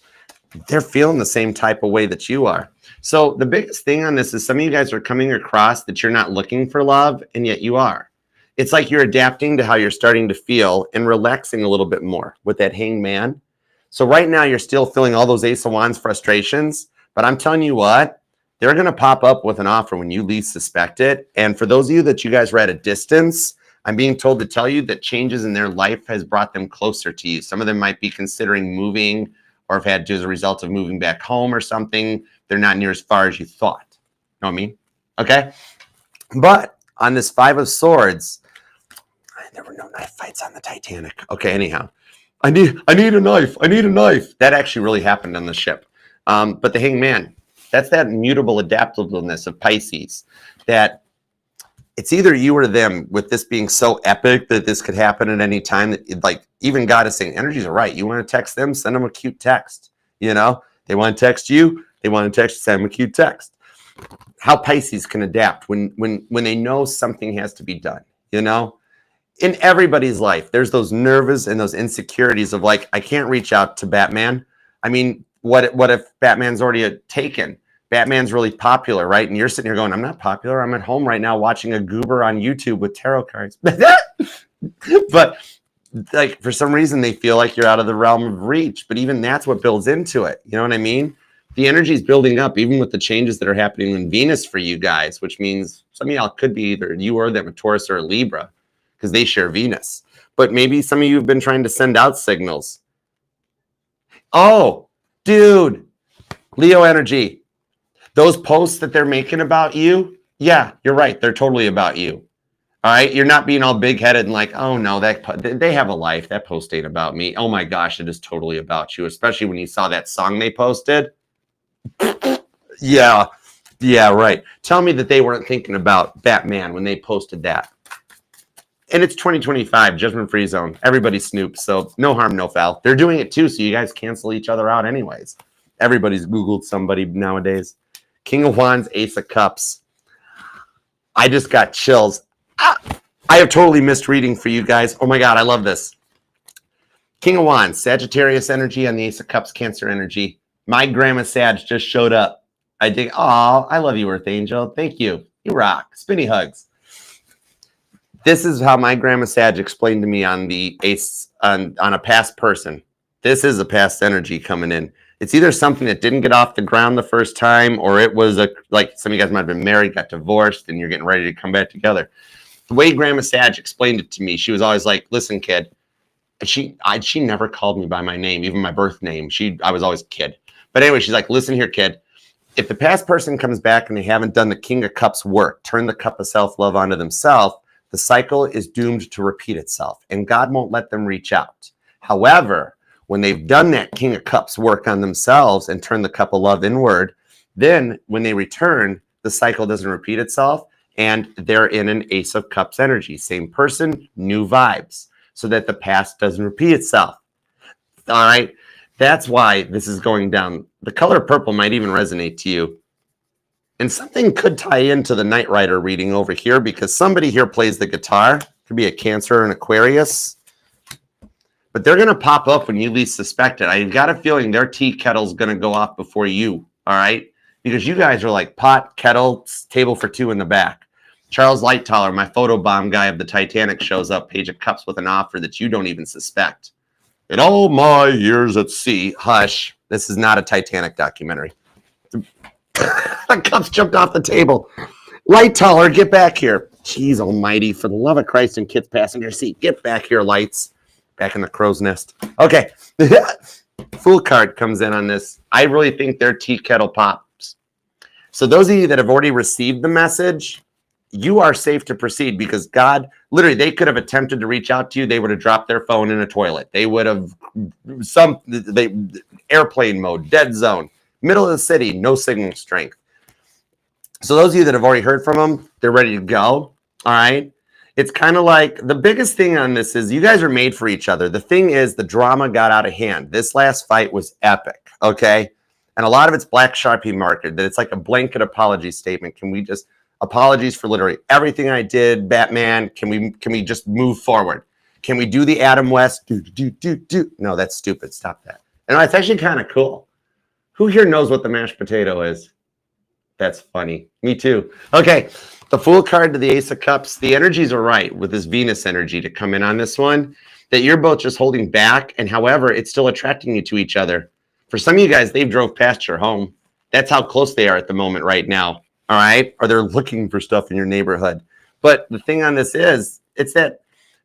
They're feeling the same type of way that you are. So the biggest thing on this is some of you guys are coming across that you're not looking for love, and yet you are. It's like you're adapting to how you're starting to feel and relaxing a little bit more with that Hangman. So right now you're still feeling all those Ace of Wands frustrations, but I'm telling you what, they're going to pop up with an offer when you least suspect it. And for those of you that you guys are at a distance, I'm being told to tell you that changes in their life has brought them closer to you. Some of them might be considering moving or have had as a result of moving back home or something. They're not near as far as you thought. Know what I mean? Okay. But on this Five of Swords, there were no knife fights on the Titanic. Okay, anyhow. I need a knife. I need a knife. That actually really happened on the ship. But the Hangman, that's that mutable adaptableness of Pisces, that it's either you or them, with this being so epic that this could happen at any time. That, like, even God is saying, energies are right. You want to text them, send them a cute text. You know, they want to text you. They want to text, send them a cute text. How Pisces can adapt when they know something has to be done, you know? In everybody's life, there's those nerves and those insecurities of like, I can't reach out to Batman. I mean, what if Batman's already taken? Batman's really popular, right? And you're sitting here going, I'm not popular. I'm at home right now watching a goober on YouTube with tarot cards. But like, for some reason, they feel like you're out of the realm of reach. But even that's what builds into it. You know what I mean? The energy is building up, even with the changes that are happening in Venus for you guys, which means some of y'all could be either you or them, a Taurus or a Libra, because they share Venus. But maybe some of you have been trying to send out signals. Oh, dude, Leo energy. Those posts that they're making about you, yeah, you're right. They're totally about you. All right? You're not being all big-headed and like, oh, no, they have a life. That post ain't about me. Oh, my gosh, it is totally about you, especially when you saw that song they posted. Yeah, right. Tell me that they weren't thinking about Batman when they posted that. And it's 2025, judgment-free zone. Everybody's Snoop, so no harm, no foul. They're doing it too, so you guys cancel each other out anyways. Everybody's Googled somebody nowadays. King of Wands, Ace of Cups. I just got chills. I have totally missed reading for you guys. Oh my God, I love this. King of Wands, Sagittarius energy on the Ace of Cups, Cancer energy. My grandma Sag just showed up. I think, oh, I love you, Earth Angel. Thank you. You rock. Spinny hugs. This is how my grandma Sag explained to me on the ace on a past person. This is a past energy coming in. It's either something that didn't get off the ground the first time, or it was like some of you guys might have been married, got divorced, and you're getting ready to come back together. The way Grandma Sag explained it to me, she was always like, "Listen, kid." She never called me by my name, even my birth name. I was always kid. But anyway, she's like, "Listen here, kid. If the past person comes back and they haven't done the King of Cups work, turn the cup of self-love onto themselves, the cycle is doomed to repeat itself, and God won't let them reach out. However, when they've done that King of Cups work on themselves and turn the cup of love inward, then when they return, the cycle doesn't repeat itself, and they're in an Ace of Cups energy. Same person, new vibes, so that the past doesn't repeat itself. All right? That's why this is going down. The color purple might even resonate to you. And something could tie into the Knight Rider reading over here, because somebody here plays the guitar. Could be a Cancer or an Aquarius. But they're going to pop up when you least suspect it. I've got a feeling their tea kettle's going to go off before you, all right? Because you guys are like pot, kettle, table for two in the back. Charles Lightoller, my photobomb guy of the Titanic, shows up, Page of Cups, with an offer that you don't even suspect. In all my years at sea, hush, this is not a Titanic documentary. The cups jumped off the table. Lightoller, get back here. Jeez almighty, for the love of Christ and Kit's passenger seat. Get back here, Lights. Back in the crow's nest. Okay. Fool card comes in on this. I really think their tea kettle pops. So those of you that have already received the message, you are safe to proceed, because God, literally, they could have attempted to reach out to you. They would have dropped their phone in a toilet. They would have airplane mode, dead zone, middle of the city, no signal strength. So those of you that have already heard from them, they're ready to go. All right. It's kind of like the biggest thing on this is you guys are made for each other. The thing is, the drama got out of hand. This last fight was epic. Okay. And a lot of it's black Sharpie markered, that it's like a blanket apology statement. Can we just apologies for literally everything I did, Batman? Can we just move forward? Can we do the Adam West? Do. No, that's stupid. Stop that. And it's actually kind of cool. Who here knows what the mashed potato is? That's funny. Me too. Okay. The Fool card to the Ace of Cups. The energies are right with this Venus energy to come in on this one, that you're both just holding back. And however, it's still attracting you to each other. For some of you guys, they've drove past your home. That's how close they are at the moment right now. All right. Or they're looking for stuff in your neighborhood. But the thing on this is, it's that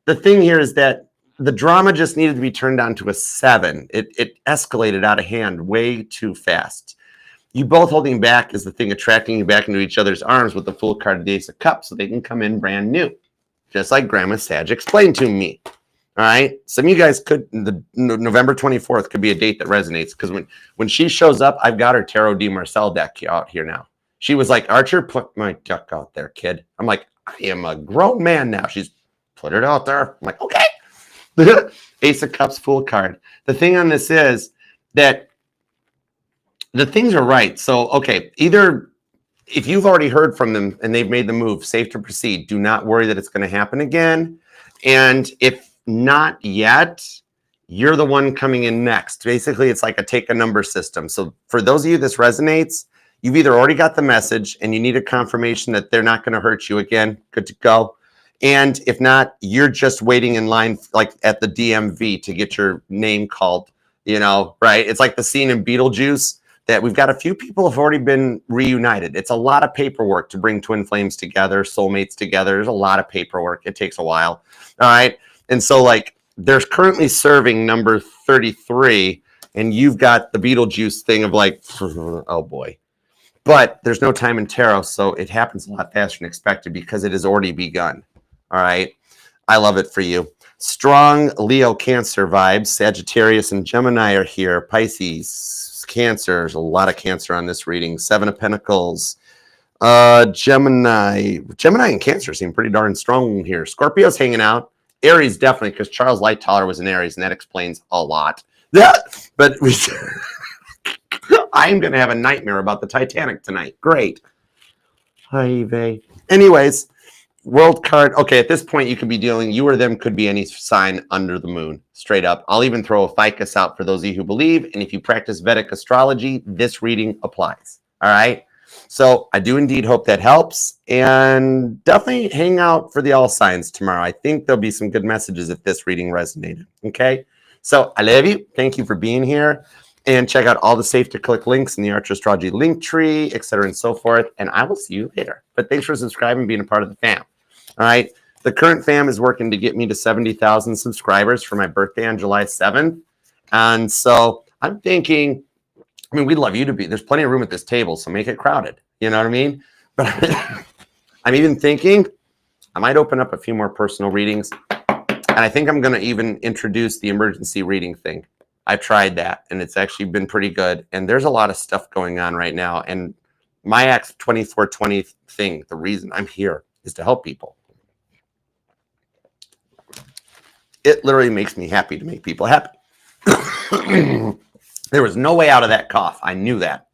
the thing here is that the drama just needed to be turned down to a 7. It escalated out of hand way too fast. You both holding back is the thing attracting you back into each other's arms with the Fool card of the Ace of Cups, so they can come in brand new. Just like Grandma Sag explained to me. All right. Some of you guys could, the November 24th could be a date that resonates, because when she shows up, I've got her Tarot de Marcel deck out here now. She was like, Archer, put my duck out there, kid. I'm like, I am a grown man now. She's put it out there. I'm like, okay. Ace of Cups, Fool card. The thing on this is that the things are right. So, okay, either if you've already heard from them and they've made the move, safe to proceed. Do not worry that it's going to happen again. And if not yet, you're the one coming in next. Basically, it's like a take a number system. So for those of you this resonates, you've either already got the message and you need a confirmation that they're not going to hurt you again. Good to go. And if not, you're just waiting in line, like at the DMV, to get your name called, right? It's like the scene in Beetlejuice, that we've got a few people have already been reunited. It's a lot of paperwork to bring twin flames together, soulmates together. There's a lot of paperwork. It takes a while. All right. And so like there's currently serving number 33, and you've got the Beetlejuice thing of like, oh boy. But there's no time in tarot, so it happens a lot faster than expected because it has already begun. All right. I love it for you. Strong Leo Cancer vibes. Sagittarius and Gemini are here. Pisces, Cancer. There's a lot of Cancer on this reading. 7 of Pentacles. Gemini and Cancer seem pretty darn strong here. Scorpio's hanging out. Aries definitely, because Charles Lightoller was in Aries, and that explains a lot. But I'm going to have a nightmare about the Titanic tonight. Great. Hi, vey. Anyways, World card. Okay, at this point, you could be dealing, you or them could be any sign under the moon. Straight up. I'll even throw a ficus out for those of you who believe. And if you practice Vedic astrology, this reading applies. All right. So I do indeed hope that helps, and definitely hang out for the all signs tomorrow. I think there'll be some good messages if this reading resonated. Okay. So I love you. Thank you for being here, and check out all the safe to click links in the Archer Astrology link tree, etc. and so forth. And I will see you later. But thanks for subscribing and being a part of the fam. All right. The current fam is working to get me to 70,000 subscribers for my birthday on July 7th. And so I'm thinking, I mean, we'd love you to be. There's plenty of room at this table, so make it crowded. You know what I mean? But I'm even thinking I might open up a few more personal readings. And I think I'm going to even introduce the emergency reading thing. I've tried that, and it's actually been pretty good. And there's a lot of stuff going on right now. And my Act 2420 thing, the reason I'm here is to help people. It literally makes me happy to make people happy. There was no way out of that cough. I knew that.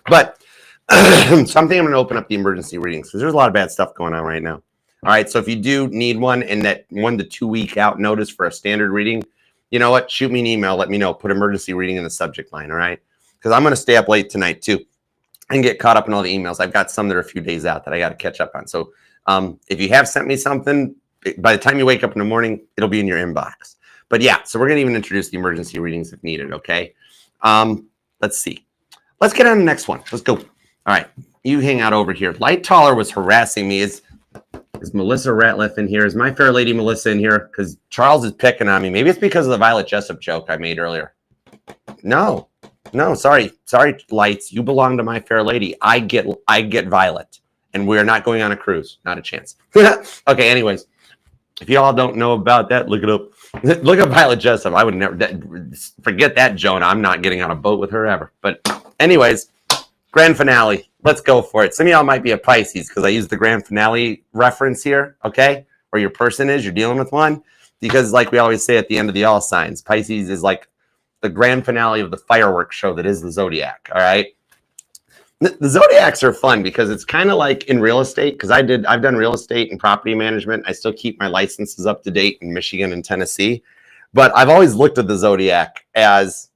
But so I'm thinking I'm going to open up the emergency readings because there's a lot of bad stuff going on right now. All right. So if you do need one and that 1 to 2 week out notice for a standard reading, you know what? Shoot me an email. Let me know. Put emergency reading in the subject line. All right. Because I'm going to stay up late tonight too and get caught up in all the emails. I've got some that are a few days out that I got to catch up on. So if you have sent me something, by the time you wake up in the morning, it'll be in your inbox. But yeah, so we're going to even introduce the emergency readings if needed, okay? Let's see. Let's get on the next one. Let's go. All right, you hang out over here. Light Taller was harassing me. Is Melissa Ratliff in here? Is my fair lady Melissa in here? Because Charles is picking on me. Maybe it's because of the Violet Jessup joke I made earlier. No, sorry, Lights. You belong to my fair lady. I get Violet, and we're not going on a cruise. Not a chance. Okay, anyways. If you all don't know about that, look it up. Look up Violet Jessup. I would never forget that, Jonah. I'm not getting on a boat with her ever. But anyways, grand finale. Let's go for it. Some of y'all might be a Pisces because I use the grand finale reference here, okay? Or your person is, you're dealing with one. Because like we always say at the end of the all signs, Pisces is like the grand finale of the fireworks show that is the Zodiac, all right? The Zodiacs are fun because it's kind of like in real estate, because I've done real estate and property management. I still keep my licenses up to date in Michigan and Tennessee, but I've always looked at the Zodiac as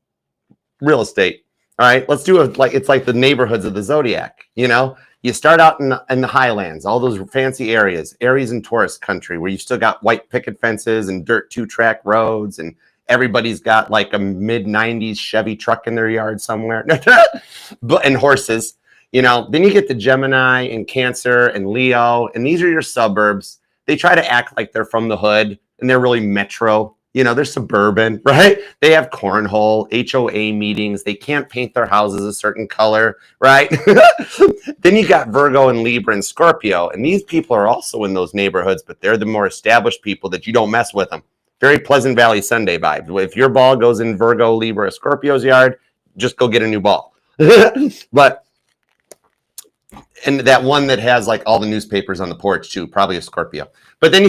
real estate. All right, let's do it like it's like the neighborhoods of the Zodiac. You know, you start out in the highlands, all those fancy areas, Aries and Taurus country, where you still got white picket fences and dirt 2-track roads, and everybody's got like a mid-90s Chevy truck in their yard somewhere, and horses, you know. Then you get the Gemini and Cancer and Leo, and these are your suburbs. They try to act like they're from the hood, and they're really metro. You know, they're suburban, right? They have cornhole, HOA meetings. They can't paint their houses a certain color, right? Then you got Virgo and Libra and Scorpio, and these people are also in those neighborhoods, but they're the more established people that you don't mess with them. Very Pleasant Valley Sunday vibe. If your ball goes in Virgo, Libra, or Scorpio's yard, just go get a new ball. But, and that one that has like all the newspapers on the porch too, probably a Scorpio. But then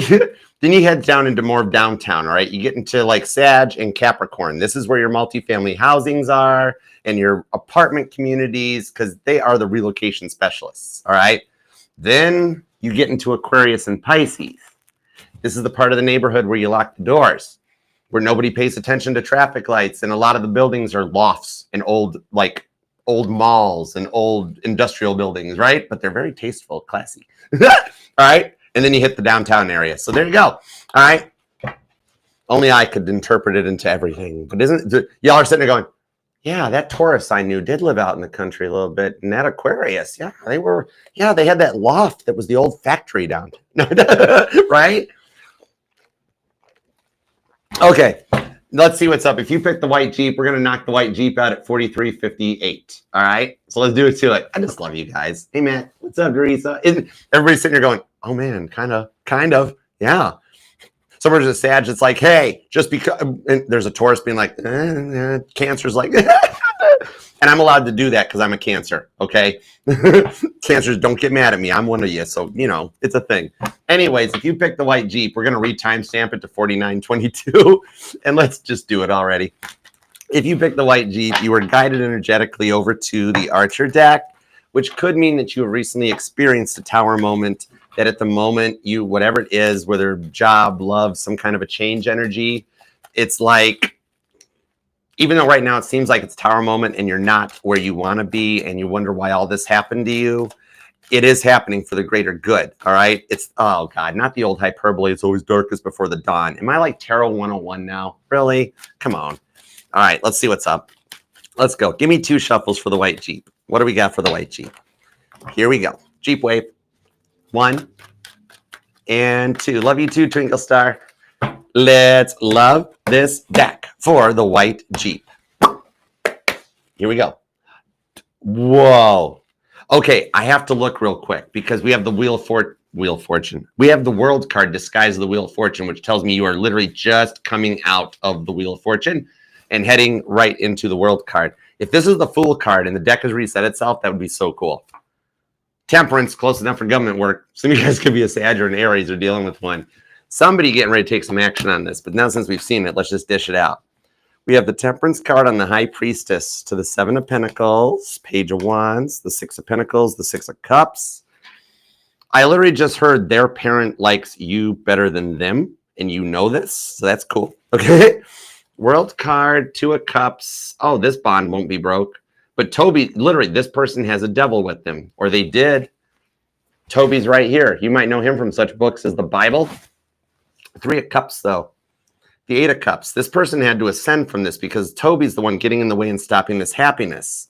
you head down into more of downtown, all right? You get into like Sag and Capricorn. This is where your multifamily housings are and your apartment communities, because they are the relocation specialists, all right? Then you get into Aquarius and Pisces. This is the part of the neighborhood where you lock the doors, where nobody pays attention to traffic lights. And a lot of the buildings are lofts and old malls and old industrial buildings, right? But they're very tasteful, classy. All right. And then you hit the downtown area. So there you go. All right. Only I could interpret it into everything. But y'all are sitting there going, yeah, that Taurus I knew did live out in the country a little bit. And that Aquarius, yeah, they had that loft that was the old factory downtown. Right? Okay, let's see what's up. If you pick the white Jeep, we're going to knock the white Jeep out at 43.58. All right, so let's do it to it. I just love you guys. Hey, man, what's up, Teresa? Everybody's sitting here going, oh, man, kind of, yeah. Somewhere's a Sag, it's like, hey, just because, and there's a Taurus being like, Cancer's like, and I'm allowed to do that because I'm a Cancer, okay? Cancers, don't get mad at me. I'm one of you, so, you know, it's a thing. Anyways, if you pick the white Jeep, we're going to re-timestamp it to 49:22, and let's just do it already. If you pick the white Jeep, you were guided energetically over to the Archer deck, which could mean that you have recently experienced a tower moment, that at the moment you, whatever it is, whether job, love, some kind of a change energy, it's like Even though right now it seems like it's Tower moment and you're not where you want to be and you wonder why all this happened to you, it is happening for the greater good, all right? It's, oh God, not the old hyperbole, it's always darkest before the dawn. Am I like Tarot 101 now? Really? Come on. All right, let's see what's up. Let's go. Give me 2 shuffles for the white Jeep. What do we got for the white Jeep? Here we go. Jeep wave. 1 and 2. Love you too, Twinkle Star. Let's love this deck for the white Jeep. Here we go. Whoa. Okay, I have to look real quick because we have the Wheel of Fortune. We have the World card disguised as the Wheel of Fortune, which tells me you are literally just coming out of the Wheel of Fortune and heading right into the World card. If this is the Fool card and the deck has reset itself, that would be so cool. Temperance, close enough for government work. Some of you guys could be a Sag or an Aries or dealing with one. Somebody getting ready to take some action on this, but now since we've seen it, let's just dish it out. We have the Temperance card on the High Priestess to the 7 of Pentacles, Page of Wands, the 6 of Pentacles, the 6 of Cups. I literally just heard their parent likes you better than them, and you know this, so that's cool. Okay. World card, 2 of Cups. Oh, this bond won't be broke. But Toby, literally, this person has a devil with them, or they did. Toby's right here. You might know him from such books as the Bible. 3 of Cups, though. The 8 of Cups. This person had to ascend from this because Toby's the one getting in the way and stopping this happiness.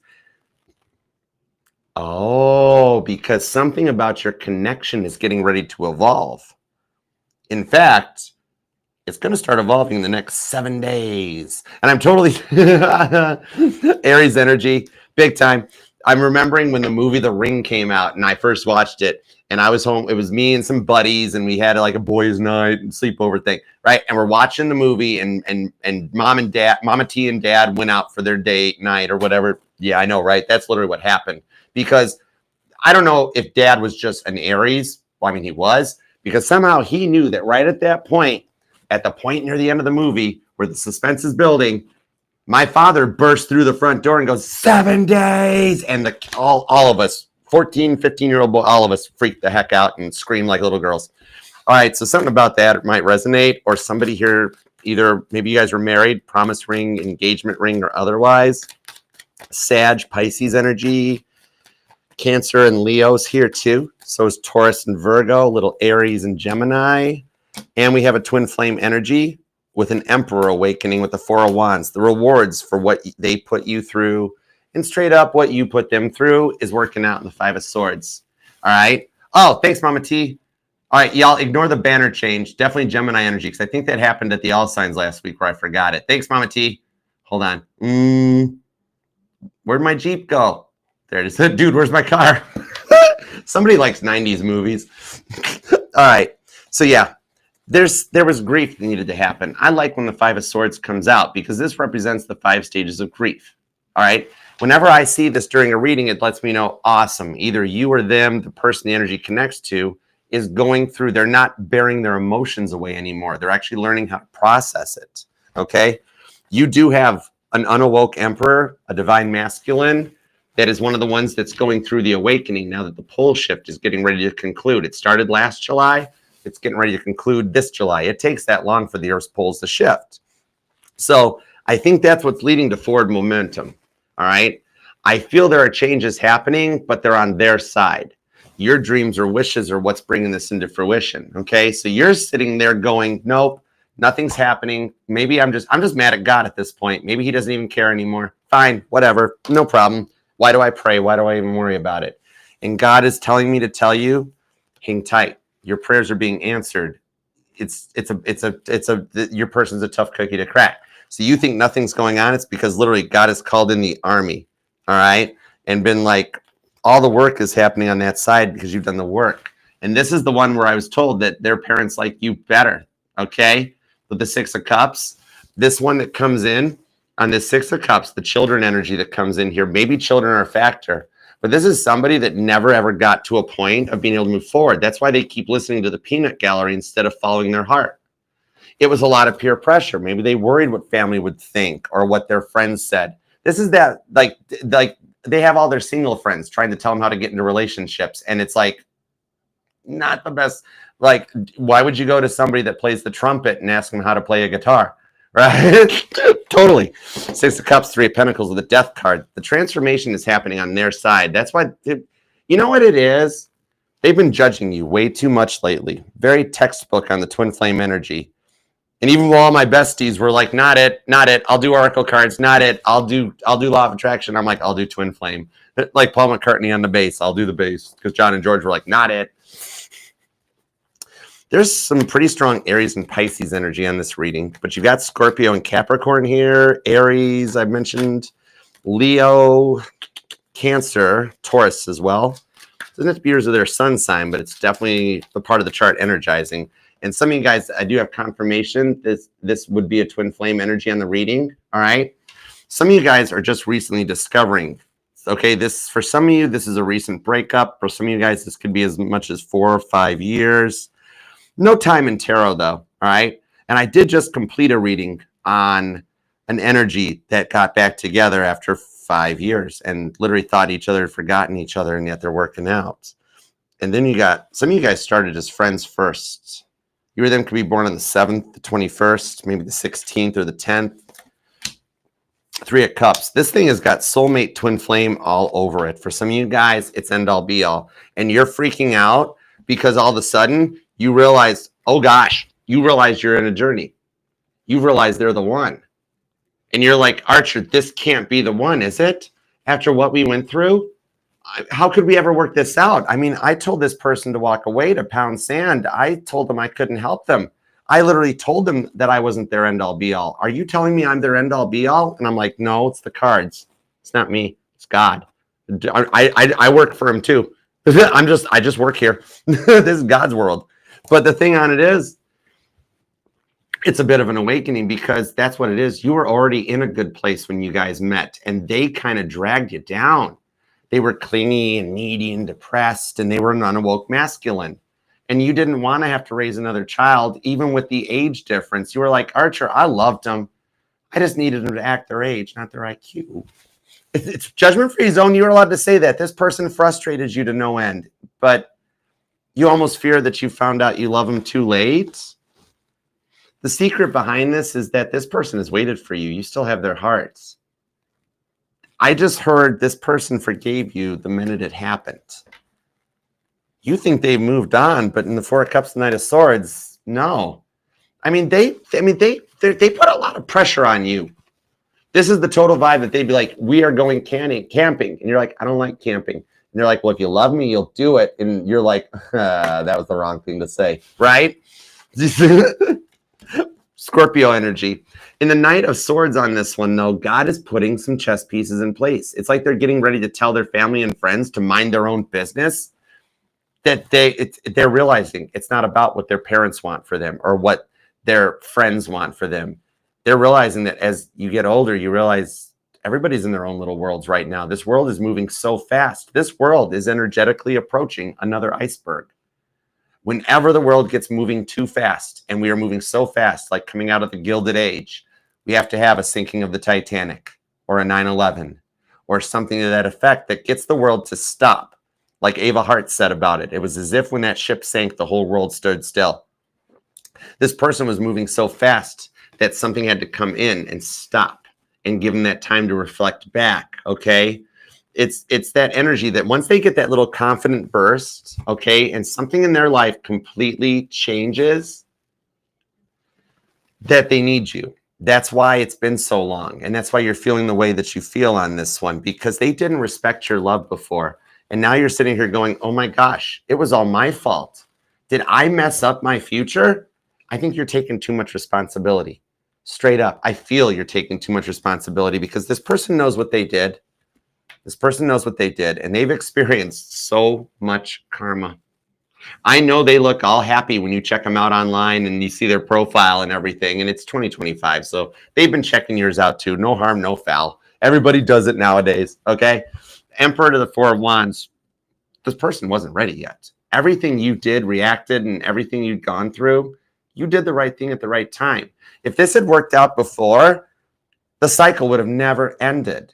Oh, because something about your connection is getting ready to evolve. In fact, it's going to start evolving in the next 7 days. And I'm totally Aries energy, big time. I'm remembering when the movie The Ring came out and I first watched it. And I was home. It was me and some buddies, and we had like a boys' night and sleepover thing, right? And we're watching the movie, and Mama T and Dad went out for their date night or whatever. Yeah, I know, right? That's literally what happened. Because I don't know if Dad was just an Aries. Well, I mean, he was, because somehow he knew that right at that point, at the point near the end of the movie where the suspense is building, my father burst through the front door and goes, 7 days, and all of us. 14, 15-year-old boy, all of us freaked the heck out and screamed like little girls. All right, so something about that might resonate, or somebody here, either maybe you guys were married, promise ring, engagement ring, or otherwise. Sag, Pisces energy, Cancer and Leo's here too. So is Taurus and Virgo, little Aries and Gemini. And we have a twin flame energy with an Emperor awakening with the 4 of Wands. The rewards for what they put you through and straight up what you put them through is working out in the 5 of Swords. All right. Oh, thanks, Mama T. All right, y'all, ignore the banner change. Definitely Gemini energy, because I think that happened at the All Signs last week where I forgot it. Thanks, Mama T. Hold on. Where'd my Jeep go? There it is. Dude, where's my car? Somebody likes 90s movies. All right. So, yeah, there was grief that needed to happen. I like when the 5 of Swords comes out because this represents the 5 stages of grief. All right. Whenever I see this during a reading, it lets me know, awesome. Either you or them, the person the energy connects to, is going through, they're not bearing their emotions away anymore. They're actually learning how to process it. Okay. You do have an unawoke Emperor, a divine masculine, that is one of the ones that's going through the awakening now that the pole shift is getting ready to conclude. It started last July. It's getting ready to conclude this July. It takes that long for the Earth's poles to shift. So I think that's what's leading to forward momentum. All right. I feel there are changes happening, but they're on their side. Your dreams or wishes are what's bringing this into fruition. Okay. So you're sitting there going, nope, nothing's happening. Maybe I'm just mad at God at this point. Maybe he doesn't even care anymore. Fine. Whatever. No problem. Why do I pray? Why do I even worry about it? And God is telling me to tell you, hang tight. Your prayers are being answered. Your person's a tough cookie to crack. So you think nothing's going on. It's because literally God has called in the army. All right. And been like, all the work is happening on that side because you've done the work. And this is the one where I was told that their parents like you better. Okay. With the 6 of Cups, this one that comes in on this 6 of Cups, the children energy that comes in here, maybe children are a factor, but this is somebody that never ever got to a point of being able to move forward. That's why they keep listening to the peanut gallery instead of following their heart. It was a lot of peer pressure. Maybe they worried what family would think or what their friends said. This is that, like they have all their single friends trying to tell them how to get into relationships. And it's like, not the best. Like, why would you go to somebody that plays the trumpet and ask them how to play a guitar? right? Totally. Six of Cups, Three of Pentacles with the Death card. The transformation is happening on their side. That's why, you know what it is? They've been judging you way too much lately. Very textbook on the twin flame energy. And even while all my besties were like, not it, not it. I'll do oracle cards, not it. I'll do law of attraction. I'm like, I'll do twin flame. Like Paul McCartney on the bass. I'll do the bass. Because John and George were like, not it. There's some pretty strong Aries and Pisces energy on this reading. But you've got Scorpio and Capricorn here. Aries, I mentioned. Leo, Cancer, Taurus as well. Doesn't have to be yours of their sun sign, but it's definitely the part of the chart energizing. And some of you guys, I do have confirmation this would be a twin flame energy on the reading, all right? Some of you guys are just recently discovering, okay, this, for some of you, this is a recent breakup. For some of you guys, this could be as much as 4 or 5 years. No time in tarot, though, all right? And I did just complete a reading on an energy that got back together after 5 years and literally thought each other had forgotten each other, and yet they're working out. And then you got, some of you guys started as friends first. You or them could be born on the 7th, the 21st, maybe the 16th or the 10th. Three of Cups. This thing has got soulmate twin flame all over it. For some of you guys, it's end all be all. And you're freaking out because all of a sudden you realize, oh gosh, you realize you're in a journey. You realize they're the one. And you're like, Archer, this can't be the one, is it? After what we went through? How could we ever work this out? I mean, I told this person to walk away, to pound sand. I told them I couldn't help them. I literally told them that I wasn't their end all be all. Are you telling me I'm their end all be all? And I'm like, no, it's the cards. It's not me. It's God. I work for him too. I just work here. This is God's world. But the thing on it is, it's a bit of an awakening because that's what it is. You were already in a good place when you guys met, and they kind of dragged you down. They were clingy and needy and depressed, and they were an unawoke masculine. And you didn't want to have to raise another child, even with the age difference. You were like, Archer, I loved them. I just needed them to act their age, not their IQ. It's judgment-free zone. You were allowed to say that. This person frustrated you to no end. But you almost fear that you found out you love them too late. The secret behind this is that this person has waited for you. You still have their hearts. I just heard this person forgave you the minute it happened. You think they've moved on, but in the Four of Cups, Knight of Swords, no. I mean, they put a lot of pressure on you. This is the total vibe that they'd be like, we are going camping. And you're like, I don't like camping. And they're like, well, if you love me, you'll do it. And you're like, that was the wrong thing to say, right? Scorpio energy. In the Knight of Swords on this one, though, God is putting some chess pieces in place. It's like they're getting ready to tell their family and friends to mind their own business. That they're realizing it's not about what their parents want for them or what their friends want for them. They're realizing that as you get older, you realize everybody's in their own little worlds right now. This world is moving so fast. This world is energetically approaching another iceberg. Whenever the world gets moving too fast, and we are moving so fast, like coming out of the Gilded Age, we have to have a sinking of the Titanic or a 9/11 or something to that effect that gets the world to stop. Like Ava Hart said about it. It was as if when that ship sank, the whole world stood still. This person was moving so fast that something had to come in and stop and give them that time to reflect back, okay? It's that energy that once they get that little confident burst, okay, and something in their life completely changes, that they need you. That's why it's been so long. And that's why you're feeling the way that you feel on this one, because they didn't respect your love before. And now you're sitting here going, oh my gosh, it was all my fault. Did I mess up my future? I think you're taking too much responsibility. Straight up, I feel you're taking too much responsibility because this person knows what they did. This person knows what they did, and they've experienced so much karma. I know they look all happy when you check them out online and you see their profile and everything, and it's 2025, so they've been checking yours out too. No harm, no foul. Everybody does it nowadays, okay? Emperor to the Four of Wands. This person wasn't ready yet. Everything you did, reacted, and everything you'd gone through, you did the right thing at the right time. If this had worked out before, the cycle would have never ended.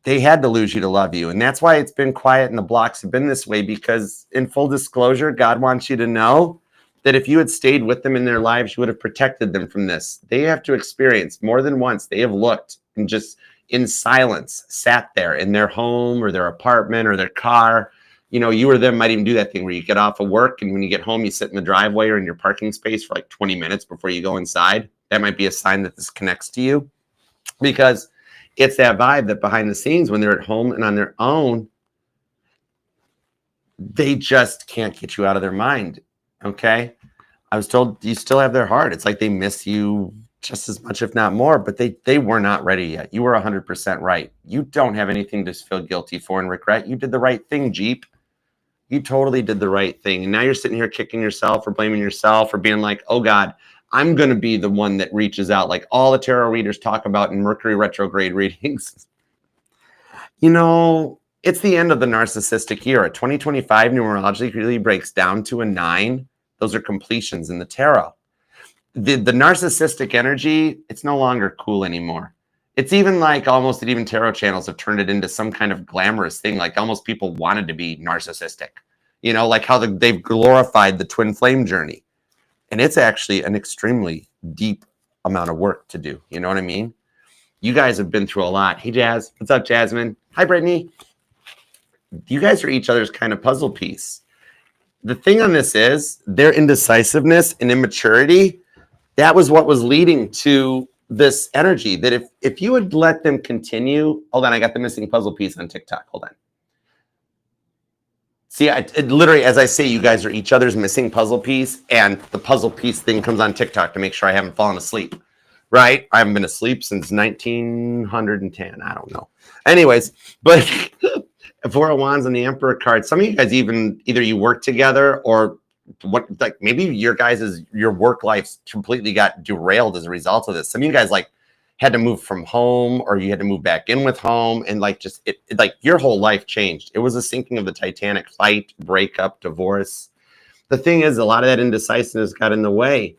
They had to lose you to love you. And that's why it's been quiet and the blocks have been this way, because in full disclosure, God wants you to know that if you had stayed with them in their lives, you would have protected them from this. They have to experience more than once. They have looked and just in silence sat there in their home or their apartment or their car. You know, you or them might even do that thing where you get off of work and when you get home, you sit in the driveway or in your parking space for like 20 minutes before you go inside. That might be a sign that this connects to you, because it's that vibe that behind the scenes, when they're at home and on their own, they just can't get you out of their mind. Okay. I was told you still have their heart. It's like they miss you just as much, if not more, but they were not ready yet. You were 100% right. You don't have anything to feel guilty for and regret. You did the right thing, Jeep. You totally did the right thing. And now you're sitting here kicking yourself or blaming yourself or being like, oh God, I'm going to be the one that reaches out like all the tarot readers talk about in Mercury retrograde readings. You know, it's the end of the narcissistic era. 2025 numerologically really breaks down to a 9. Those are completions in the tarot. The narcissistic energy, it's no longer cool anymore. It's even like almost that even tarot channels have turned it into some kind of glamorous thing. Like almost people wanted to be narcissistic, you know, like how they've glorified the twin flame journey. And it's actually an extremely deep amount of work to do. You know what I mean? You guys have been through a lot. Hey, Jazz. What's up, Jasmine? Hi, Brittany. You guys are each other's kind of puzzle piece. The thing on this is their indecisiveness and immaturity. That was what was leading to this energy, that if you would let them continue. Hold on, I got the missing puzzle piece on TikTok. Hold on. See, it literally, as I say, you guys are each other's missing puzzle piece, and the puzzle piece thing comes on TikTok to make sure I haven't fallen asleep, right? I haven't been asleep since 1910. I don't know. Anyways, but Four of Wands and the Emperor card. Some of you guys either you work together or what, like maybe your work life completely got derailed as a result of this. Some of you guys like had to move from home, or you had to move back in with home, and like just it like your whole life changed. It was a sinking of the Titanic. Fight, breakup, divorce. The thing is, a lot of that indecisiveness got in the way.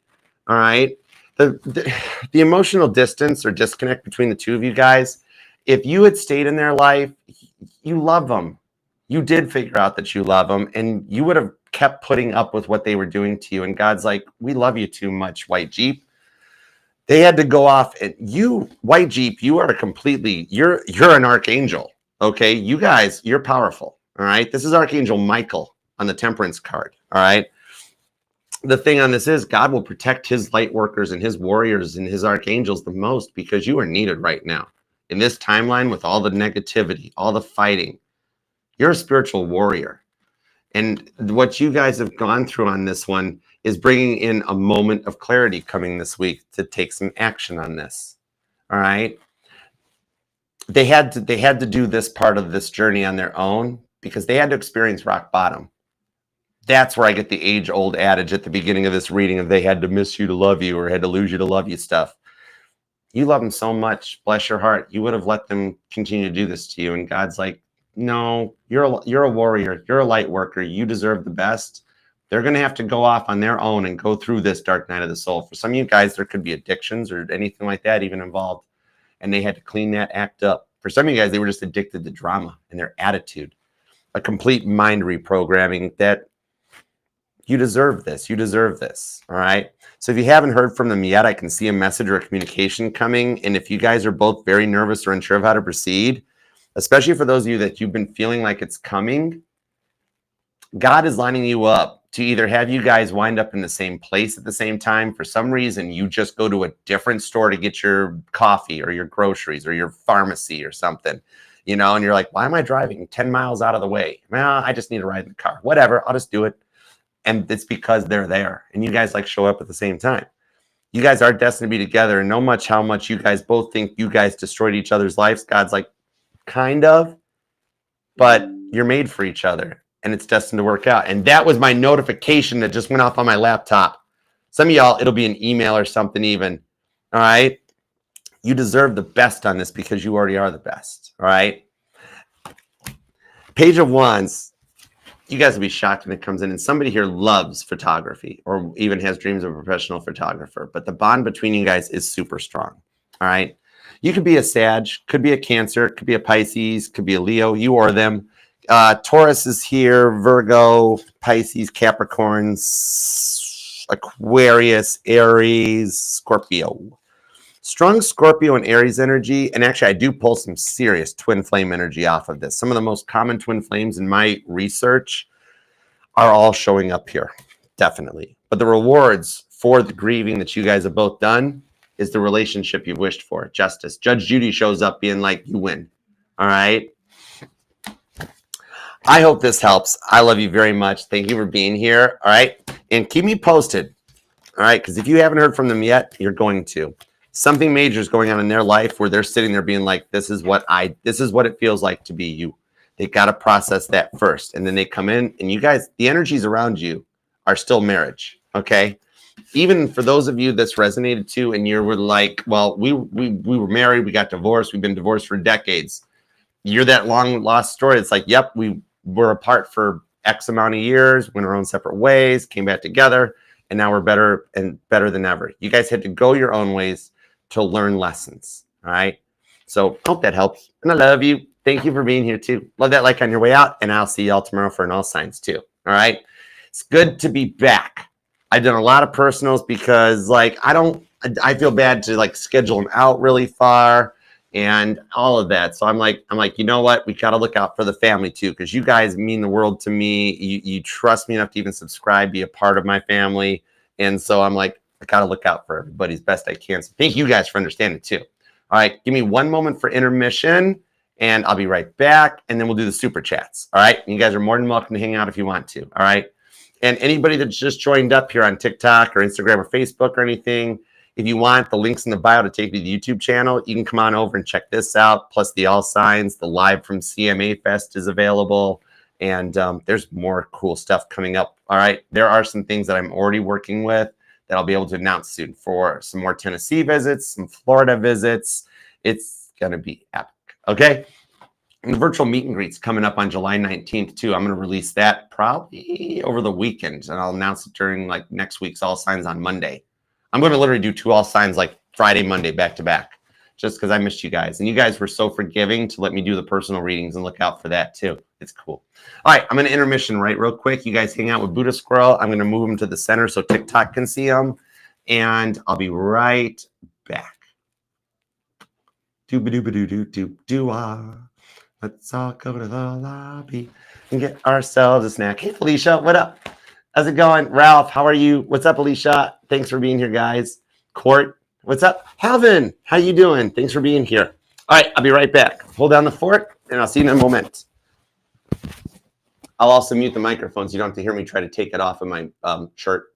All right, the emotional distance or disconnect between the two of you guys. If you had stayed in their life, you love them. You did figure out that you love them, and you would have kept putting up with what they were doing to you. And God's like, we love you too much, White Jeep. They had to go off, and you, White Jeep, you are you're an archangel. Okay. You guys, you're powerful. All right. This is Archangel Michael on the Temperance card. All right. The thing on this is God will protect his light workers and his warriors and his archangels the most, because you are needed right now in this timeline with all the negativity, all the fighting. You're a spiritual warrior. And what you guys have gone through on this one is bringing in a moment of clarity coming this week to take some action on this. All right. They had to do this part of this journey on their own because they had to experience rock bottom. That's where I get the age-old adage at the beginning of this reading of they had to miss you to love you or had to lose you to love you stuff. You love them so much, bless your heart. You would have let them continue to do this to you. And God's like, no, you're a warrior. You're a light worker. You deserve the best. They're going to have to go off on their own and go through this dark night of the soul. For some of you guys, there could be addictions or anything like that even involved. And they had to clean that act up. For some of you guys, they were just addicted to drama and their attitude. A complete mind reprogramming that you deserve this. You deserve this. All right. So if you haven't heard from them yet, I can see a message or a communication coming. And if you guys are both very nervous or unsure of how to proceed, especially for those of you that you've been feeling like it's coming, God is lining you up to either have you guys wind up in the same place at the same time. For some reason, you just go to a different store to get your coffee or your groceries or your pharmacy or something, you know, and you're like, why am I driving 10 miles out of the way? Well, I just need to ride in the car. Whatever, I'll just do it. And it's because they're there and you guys like show up at the same time. You guys are destined to be together, and no much how much you guys both think you guys destroyed each other's lives. God's like, kind of, but you're made for each other and it's destined to work out. And that was my notification that just went off on my laptop. Some of y'all, it'll be an email or something even. All right. You deserve the best on this because you already are the best. All right. Page of Wands. You guys will be shocked when it comes in. And somebody here loves photography or even has dreams of a professional photographer. But the bond between you guys is super strong. All right. You could be a Sag, could be a Cancer, could be a Pisces, could be a Leo, you or them. Taurus is here, Virgo, Pisces, Capricorns, Aquarius, Aries, Scorpio. Strong Scorpio and Aries energy. And actually, I do pull some serious twin flame energy off of this. Some of the most common twin flames in my research are all showing up here. Definitely. But the rewards for the grieving that you guys have both done is the relationship you've wished for. Justice. Judge Judy shows up being like, you win. All right. I hope this helps. I love you very much. Thank you for being here. All right. And keep me posted. All right. Because if you haven't heard from them yet, you're going to. Something major is going on in their life where they're sitting there being like, this is what it feels like to be you. They got to process that first. And then they come in and you guys, the energies around you are still marriage. Okay. Even for those of you that's resonated to, and you were like, well, we were married, we got divorced, we've been divorced for decades. You're that long lost story. It's like, yep, we were apart for X amount of years, went our own separate ways, came back together, and now we're better than ever. You guys had to go your own ways to learn lessons. All right. So hope that helps. And I love you. Thank you for being here too. Love that like on your way out. And I'll see y'all tomorrow for an all signs too. All right. It's good to be back. I've done a lot of personals because like I feel bad to like schedule them out really far and all of that. So I'm like, you know what? We got to look out for the family too, because you guys mean the world to me. You trust me enough to even subscribe, be a part of my family. And so I'm like, I got to look out for everybody as best I can. So thank you guys for understanding too. All right. Give me one moment for intermission and I'll be right back. And then we'll do the super chats. All right. And you guys are more than welcome to hang out if you want to. All right. And anybody that's just joined up here on TikTok or Instagram or Facebook or anything, if you want the links in the bio to take you to the YouTube channel, you can come on over and check this out. Plus the all signs, the live from CMA Fest is available. And there's more cool stuff coming up. All right. There are some things that I'm already working with that I'll be able to announce soon for some more Tennessee visits, some Florida visits. It's going to be epic. Okay. And the virtual meet and greet's coming up on July 19th too. I'm going to release that probably over the weekend and I'll announce it during like next week's all signs on Monday. I'm going to literally do 2 all signs like Friday, Monday, back to back, just because I missed you guys. And you guys were so forgiving to let me do the personal readings and look out for that too. It's cool. All right. I'm going to intermission right real quick. You guys hang out with Buddha Squirrel. I'm going to move him to the center so TikTok can see him. And I'll be right back. Doo-ba-doo-ba-doo-doo-doo-doo-ah. Let's all go to the lobby and get ourselves a snack. Hey, Felicia, what up? How's it going? Ralph, how are you? What's up, Alicia? Thanks for being here, guys. Court, what's up? Halvin, how you doing? Thanks for being here. All right, I'll be right back. Hold down the fort, and I'll see you in a moment. I'll also mute the microphone so you don't have to hear me try to take it off of my shirt.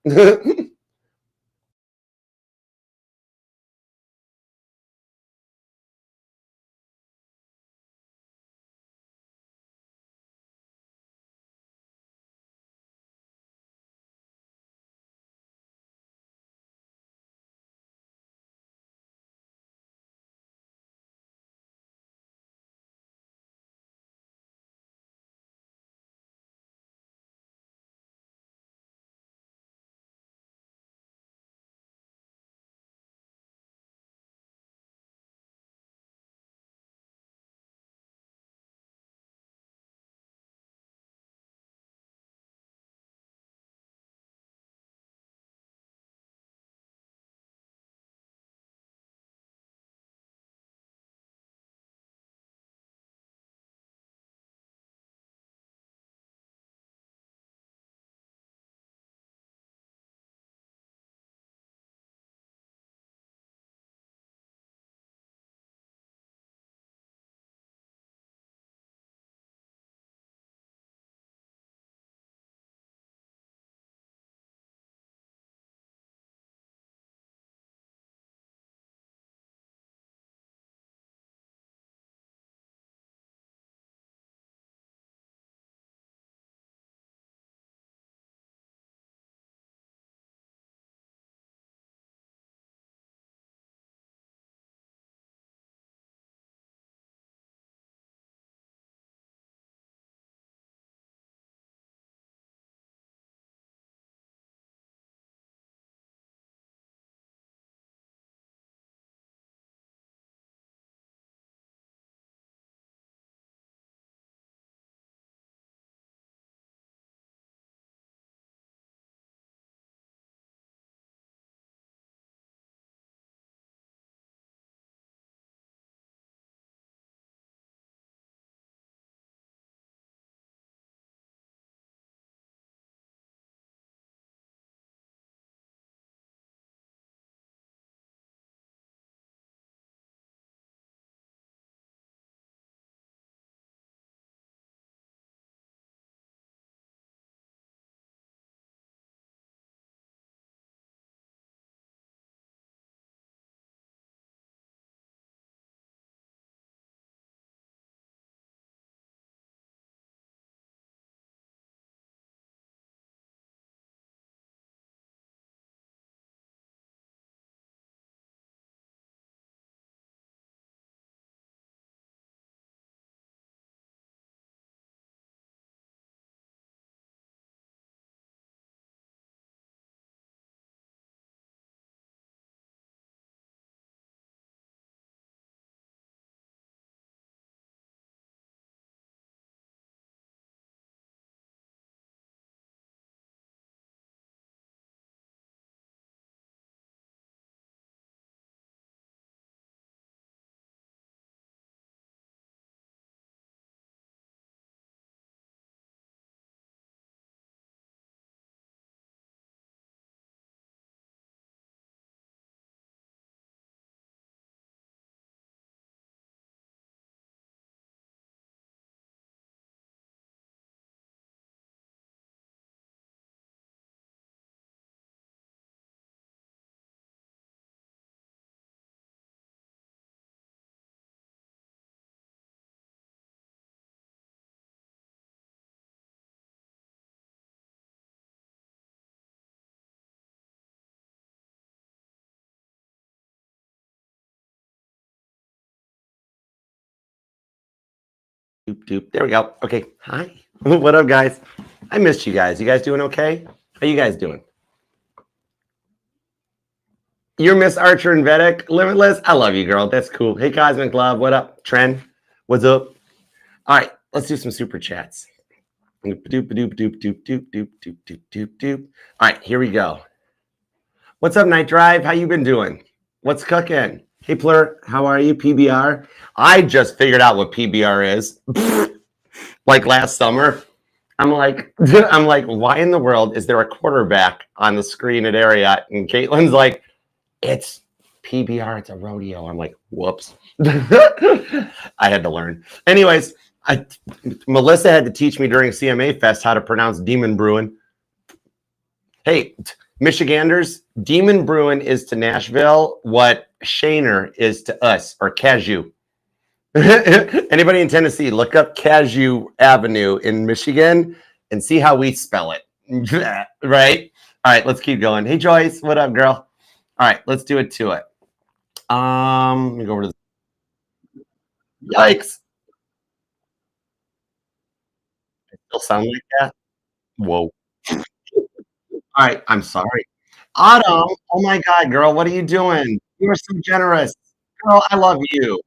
Doop, doop. There we go. Okay. Hi. What up, guys? I missed you guys. You guys doing okay? How you guys doing? You're Miss Archer and Vedic. Limitless. I love you, girl. That's cool. Hey, Cosmic Love. What up? Trend. What's up? All right. Let's do some super chats. Doop, doop, doop, doop, doop, doop, doop, doop, doop, doop, doop. All right. Here we go. What's up, Night Drive? How you been doing? What's cooking? Hey, Plur. How are you? PBR. I just figured out what PBR is. Like last summer. I'm like, why in the world is there a quarterback on the screen at Ariat? And Caitlin's like, it's PBR, it's a rodeo. I'm like, whoops. I had to learn. Anyways, Melissa had to teach me during CMA Fest how to pronounce Demon Bruin. Hey, Michiganders, Demon Bruin is to Nashville what Shaner is to us, or Cashew. Anybody in Tennessee, look up Cashew Avenue in Michigan and see how we spell it. Right? All right, let's keep going. Hey, Joyce, what up, girl? All right, let's do it to it. Let me go over to the... Yikes. I still sound like that? Whoa. All right, I'm sorry. Autumn, oh my God, girl, what are you doing? You are so generous. Girl, I love you.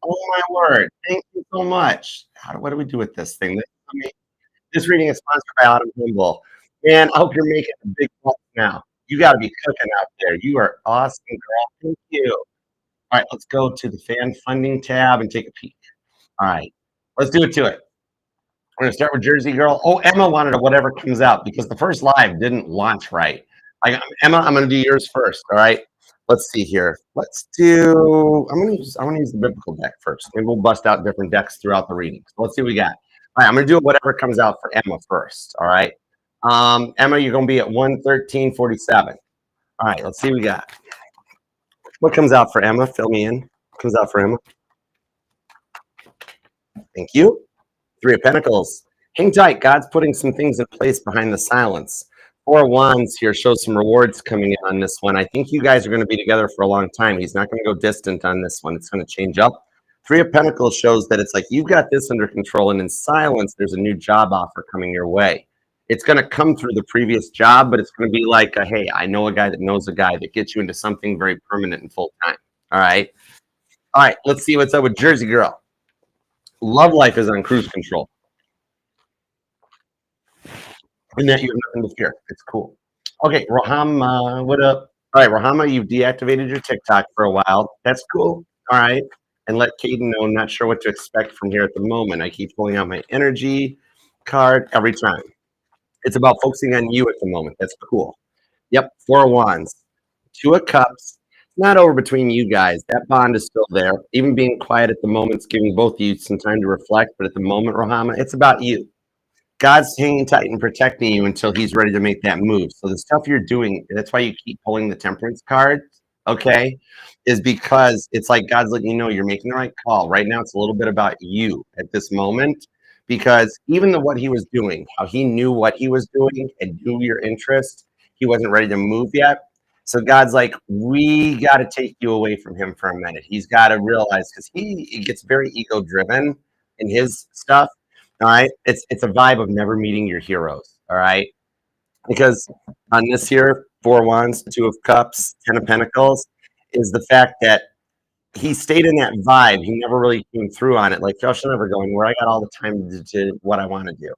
Oh my word. Thank you so much. What do we do with this thing? This reading is sponsored by Autumn Humble. Man, I hope you're making a big buck now. You got to be cooking out there. You are awesome, girl. Thank you. All right, let's go to the fan funding tab and take a peek. All right, let's do it to it. We're going to start with Jersey Girl. Oh, Emma wanted a whatever comes out because the first live didn't launch right. Emma, I'm going to do yours first. All right. Let's see here. Let's do. I want to use the biblical deck first. Maybe we'll bust out different decks throughout the reading. So let's see what we got. All right, I'm going to do whatever comes out for Emma first. All right. Emma, you're going to be at 113.47. All right, let's see what we got. What comes out for Emma? Fill me in. What comes out for Emma? Thank you. Three of Pentacles. Hang tight. God's putting some things in place behind the silence. Four of Wands here shows some rewards coming in on this one. I think you guys are going to be together for a long time. He's not going to go distant on this one. It's going to change up. Three of Pentacles shows that it's like you've got this under control, and in silence, there's a new job offer coming your way. It's going to come through the previous job, but it's going to be like, hey, I know a guy that knows a guy that gets you into something very permanent and full time. All right. All right. Let's see what's up with Jersey Girl. Love life is on cruise control. And that you have nothing to fear. It's cool. Okay, Rohama, what up? All right, Rohama, you've deactivated your TikTok for a while. That's cool. All right. And let Caden know I'm not sure what to expect from here at the moment. I keep pulling out my energy card every time. It's about focusing on you at the moment. That's cool. Yep, Four of Wands. Two of Cups. It's not over between you guys. That bond is still there. Even being quiet at the moment is giving both of you some time to reflect. But at the moment, Rohama, it's about you. God's hanging tight and protecting you until he's ready to make that move. So the stuff you're doing, that's why you keep pulling the Temperance card, okay, is because it's like God's letting you know you're making the right call. Right now, it's a little bit about you at this moment, because even though what he was doing, how he knew what he was doing and knew your interest, he wasn't ready to move yet. So God's like, we got to take you away from him for a minute. He's got to realize, because he gets very ego driven in his stuff. All right. It's a vibe of never meeting your heroes. All right. Because on this here, Four of Wands, Two of Cups, Ten of Pentacles, is the fact that he stayed in that vibe. He never really came through on it. Like Josh never going where I got all the time to what I want to do.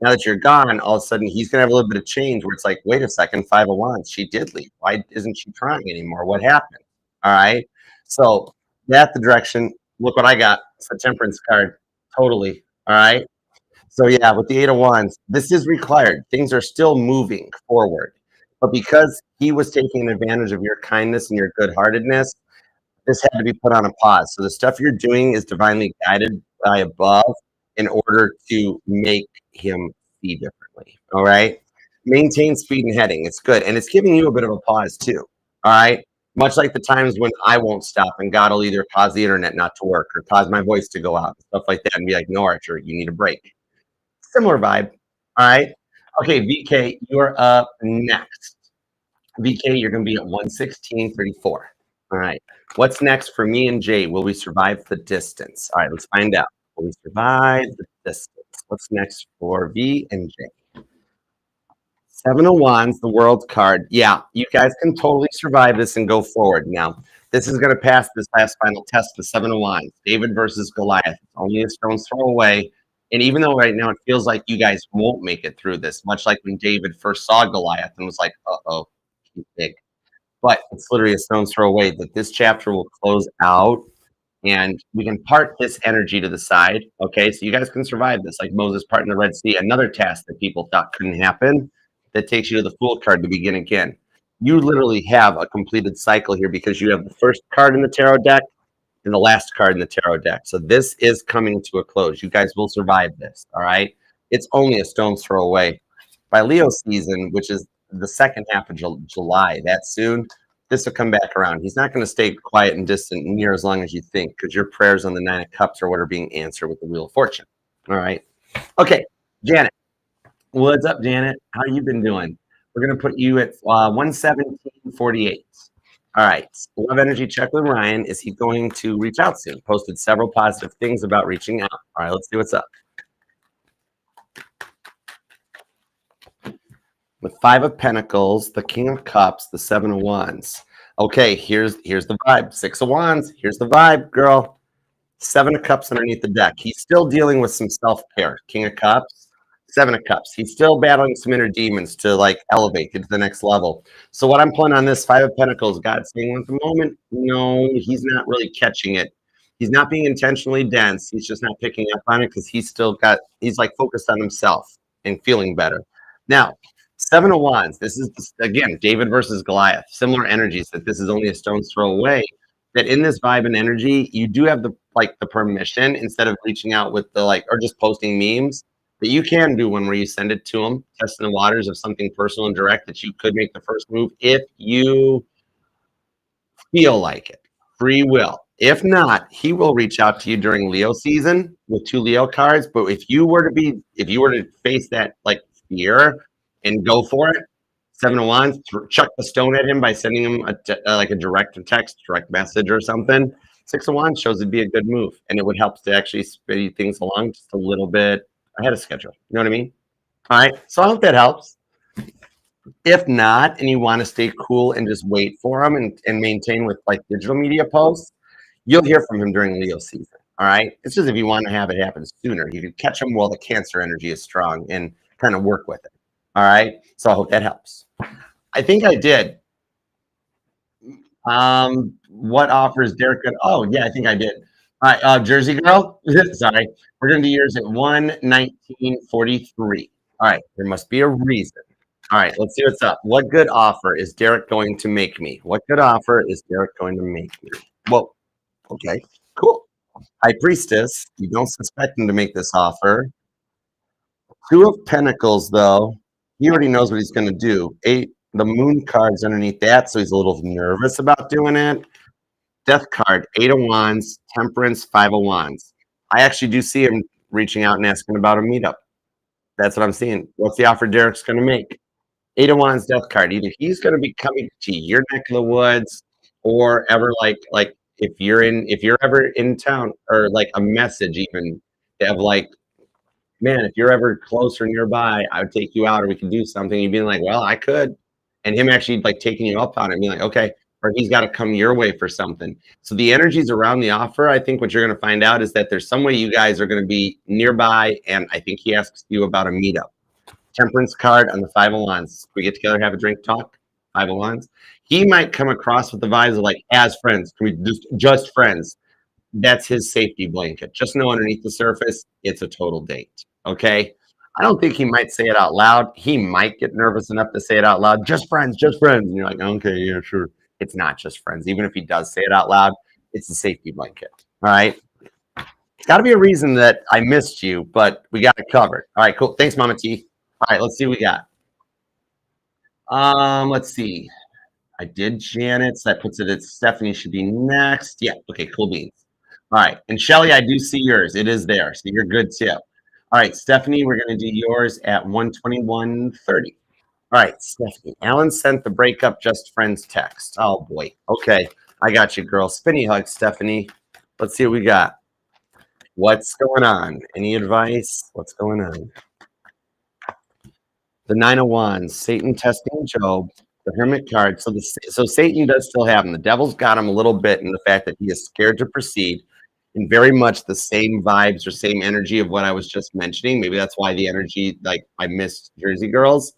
Now that you're gone, all of a sudden he's gonna have a little bit of change where it's like, wait a second, Five of Wands, she did leave. Why isn't she trying anymore? What happened? All right. So that's the direction. Look what I got. It's a Temperance card. Totally. All right. So yeah, with the Eight of Wands, this is required. Things are still moving forward. But because he was taking advantage of your kindness and your good-heartedness, this had to be put on a pause. So the stuff you're doing is divinely guided by above in order to make him see differently. All right. Maintain speed and heading. It's good. And it's giving you a bit of a pause too. All right. Much like the times when I won't stop and God will either cause the internet not to work or cause my voice to go out, stuff like that, and be like, no, Archer, you need a break. Similar vibe. All right. Okay, VK, you're up next. VK, you're going to be at 116.34. All right. What's next for me and Jay? Will we survive the distance? All right, let's find out. We survived the distance. What's next for V and J? Seven of Wands, the World card. Yeah, you guys can totally survive this and go forward. Now, this is going to pass this last final test, the Seven of Wands. David versus Goliath. It's only a stone's throw away. And even though right now it feels like you guys won't make it through this, much like when David first saw Goliath and was like, uh-oh, he's big. But it's literally a stone's throw away that this chapter will close out and we can part this energy to the side. Okay, so you guys can survive this, like Moses parting the Red Sea. Another task that people thought couldn't happen that takes you to the Fool card to begin again. You literally have a completed cycle here because you have the first card in the tarot deck and the last card in the tarot deck. So this is coming to a close. You guys will survive this. All right, it's only a stone's throw away. By Leo season, which is the second half of July, that soon, this will come back around. He's not going to stay quiet and distant near as long as you think, because your prayers on the Nine of Cups are what are being answered with the Wheel of Fortune. All right. Okay, Janet. What's up, Janet? How you been doing? We're going to put you at 117.48. All right. Love energy check with Ryan. Is he going to reach out soon? Posted several positive things about reaching out. All right, let's see what's up. The Five of Pentacles, the King of Cups, the Seven of Wands. Okay, here's the vibe. Six of Wands. Here's the vibe, girl. Seven of Cups underneath the deck. He's still dealing with some self-care. King of Cups, Seven of Cups. He's still battling some inner demons to like elevate, get to the next level. So what I'm pulling on this Five of Pentacles, God saying at the moment, no, he's not really catching it. He's not being intentionally dense. He's just not picking up on it because he's like focused on himself and feeling better. Now, Seven of Wands. This is, again, David versus Goliath. Similar energies that this is only a stone's throw away. That in this vibe and energy, you do have the permission, instead of reaching out with the or just posting memes, that you can do one where you send it to him, testing the waters of something personal and direct, that you could make the first move if you feel like it. Free will. If not, he will reach out to you during Leo season with two Leo cards. But if you were to face that fear and go for it, Seven of Wands, chuck the stone at him by sending him a direct text, direct message or something. Six of Wands shows it'd be a good move, and it would help to actually speed things along just a little bit ahead of schedule. You know what I mean? All right, so I hope that helps. If not, and you want to stay cool and just wait for him and maintain with digital media posts, you'll hear from him during Leo season. All right, it's just if you want to have it happen sooner, you can catch him while the Cancer energy is strong and kind of work with it. All right, so I hope that helps. I think I did. What offers Derek? Oh, yeah, I think I did. All right, Jersey girl. Sorry, we're gonna do yours at 119.43. All right, there must be a reason. All right, let's see what's up. What good offer is Derek going to make me? What good offer is Derek going to make me? Well, okay, cool. High Priestess, you don't suspect him to make this offer. Two of Pentacles, though. He already knows what he's going to do. Eight, the Moon card's underneath that, so he's a little nervous about doing it. Death card, Eight of Wands, Temperance, Five of Wands. I actually do see him reaching out and asking about a meetup. That's what I'm seeing. What's the offer Derek's going to make? Eight of Wands, Death card. Either he's going to be coming to your neck of the woods, or ever if you're ever in town, or a message even to have man, if you're ever close or nearby, I would take you out, or we could do something. You'd be like, well, I could. And him actually taking you up on it and being like, okay, or he's got to come your way for something. So the energies around the offer, I think what you're going to find out is that there's some way you guys are going to be nearby. And I think he asks you about a meetup. Temperance card on the Five of Wands. We get together, have a drink, talk. Five of Wands. He might come across with the vibes of as friends. Can we just friends? That's his safety blanket. Just know underneath the surface, it's a total date. Okay. I don't think he might say it out loud. He might get nervous enough to say it out loud. Just friends, just friends. And you're like, okay, yeah, sure. It's not just friends. Even if he does say it out loud, it's a safety blanket. All right. It's got to be a reason that I missed you, but we got it covered. All right, cool. Thanks, Mama T. All right, let's see what we got. Let's see. I did Janet's. That puts it at Stephanie should be next. Yeah. Okay, cool beans. All right. And Shelly, I do see yours. It is there. So you're good too. All right, Stephanie, we're going to do yours at 121.30. All right, Stephanie. Alan sent the breakup just friends text. Oh, boy. Okay. I got you, girl. Spinny hug, Stephanie. Let's see what we got. What's going on? Any advice? What's going on? The Nine of Wands, Satan testing Job, the Hermit card. So Satan does still have him. The devil's got him a little bit in the fact that he is scared to proceed, in very much the same vibes or same energy of what I was just mentioning. Maybe that's why the energy, like I miss Jersey Girls,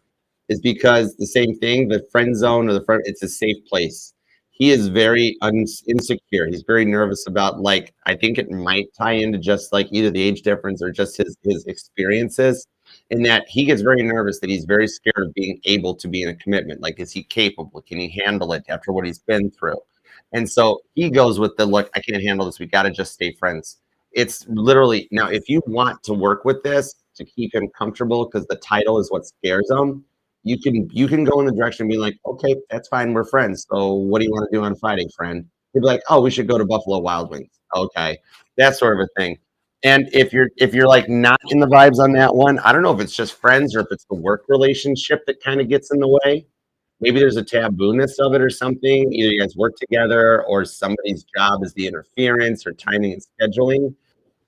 is because the same thing, the friend zone or the friend, it's a safe place. He is very insecure. He's very nervous about, like, I think it might tie into just like either the age difference or just his experiences, in that he gets very nervous that he's very scared of being able to be in a commitment. Like, is he capable? Can he handle it after what he's been through? And so he goes with the look, I can't handle this. We got to just stay friends. It's literally now, if you want to work with this to keep him comfortable, because the title is what scares him, you can go in the direction of being like, okay, that's fine, we're friends. So what do you want to do on Friday, friend? He'd be like, oh, we should go to Buffalo Wild Wings. Okay, that sort of a thing. And if you're like not in the vibes on that one, I don't know if it's just friends or if it's the work relationship that kind of gets in the way. Maybe there's a tabooness of it or something. Either you guys work together or somebody's job is the interference or timing and scheduling.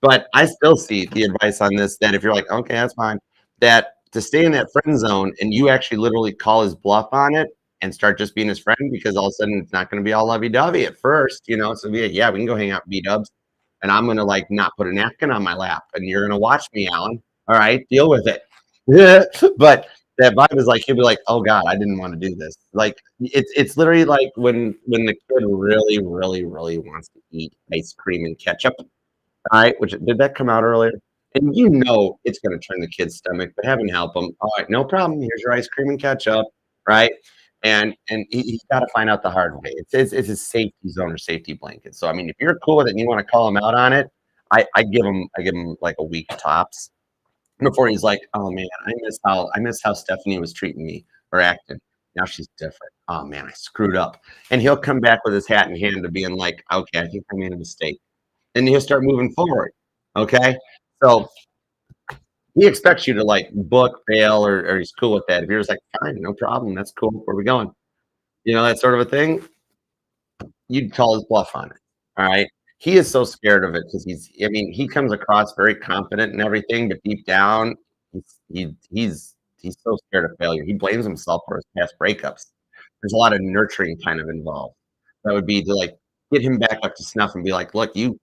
But I still see the advice on this, that if you're like, okay, that's fine, that to stay in that friend zone and you actually literally call his bluff on it and start just being his friend, because all of a sudden it's not going to be all lovey-dovey at first, So be yeah, we can go hang out B-dubs, and I'm going to like not put a napkin on my lap, and you're going to watch me, Alan. All right, deal with it. But that vibe is like, he'll be like, oh God, I didn't want to do this. Like, it's literally like when the kid really, really, really wants to eat ice cream and ketchup. All right, which did that come out earlier? And it's going to turn the kid's stomach, but heaven help him. All right, no problem. Here's your ice cream and ketchup, right? And he's got to find out the hard way. It's his safety zone or safety blanket. So I mean, if you're cool with it and you want to call him out on it, I give him like a week tops before he's like, oh man, I miss how Stephanie was treating me or acting. Now she's different. Oh man, I screwed up. And he'll come back with his hat in hand to being like, okay, I think I made a mistake. And he'll start moving forward. Okay. So he expects you to like book, bail, or he's cool with that. If you're just like, fine, no problem, that's cool. Where are we going? That sort of a thing. You'd call his bluff on it. All right. He is so scared of it because he comes across very confident and everything, but deep down, he's so scared of failure. He blames himself for his past breakups. There's a lot of nurturing kind of involved. That would be to like get him back up to snuff and be like, look, you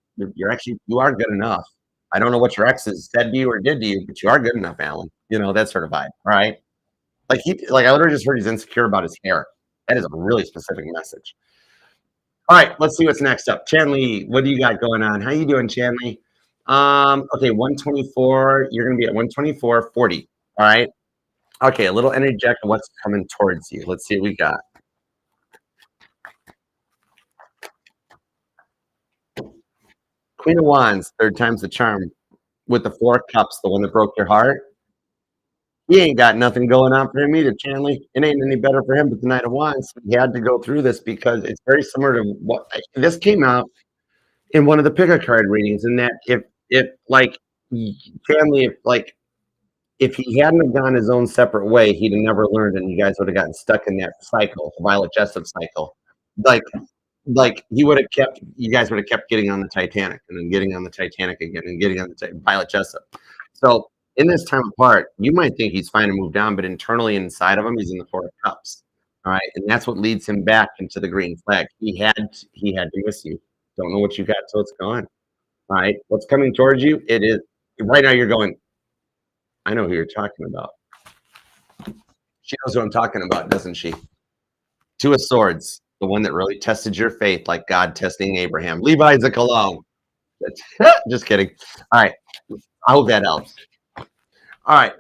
are good enough. I don't know what your exes said to you or did to you, but you are good enough, Alan. That sort of vibe. All right. Like I literally just heard he's insecure about his hair. That is a really specific message. All right, let's see what's next up. Chanley, what do you got going on? How you doing, Chanley? Okay, 124. You're gonna be at 124.40. All right. Okay, a little energy check of what's coming towards you. Let's see what we got. Queen of Wands, third time's the charm. With the Four of Cups, the one that broke your heart. He ain't got nothing going on for him either, Chanley. It ain't any better for him, but the Knight of Wands, he had to go through this because it's very similar to what this came out in one of the pick-a card readings. In that, if like Chanley, if he hadn't have gone his own separate way, he'd have never learned, and you guys would have gotten stuck in that cycle, the Violet Jessup cycle. Like he would have kept, you guys would have kept getting on the Titanic and then getting on the Titanic again and getting on the Violet Jessup. So in this time apart, you might think he's fine to move down, but internally inside of him, he's in the Four of Cups. All right, and that's what leads him back into the green flag. He had to miss you. Don't know what you got till it's gone. All right, what's coming towards you? It is right now. You're going, I know who you're talking about. She knows who I'm talking about, doesn't she? Two of Swords, the one that really tested your faith, like God testing Abraham. Levi's a cologne. Just kidding. All right, I hope that helps. All right,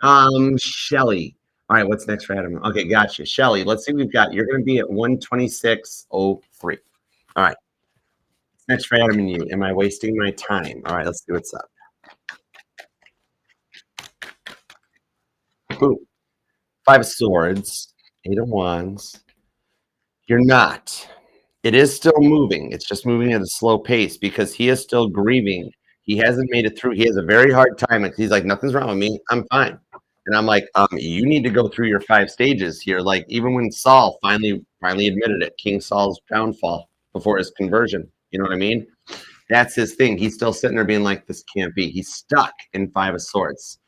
Shelly. All right, what's next for Adam? Okay, gotcha. Shelly, let's see what we've got. You're going to be at 126.03. All right. Next for Adam and you. Am I wasting my time? All right, let's see what's up. Ooh. Five of Swords, Eight of Wands. You're not. It is still moving. It's just moving at a slow pace because he is still grieving. He hasn't made it through. He has a very hard time. He's like, nothing's wrong with me. I'm fine. And I'm like, you need to go through your 5 stages here. Like even when Saul finally admitted it, King Saul's downfall before his conversion. You know what I mean? That's his thing. He's still sitting there being like, this can't be. He's stuck in Five of Swords.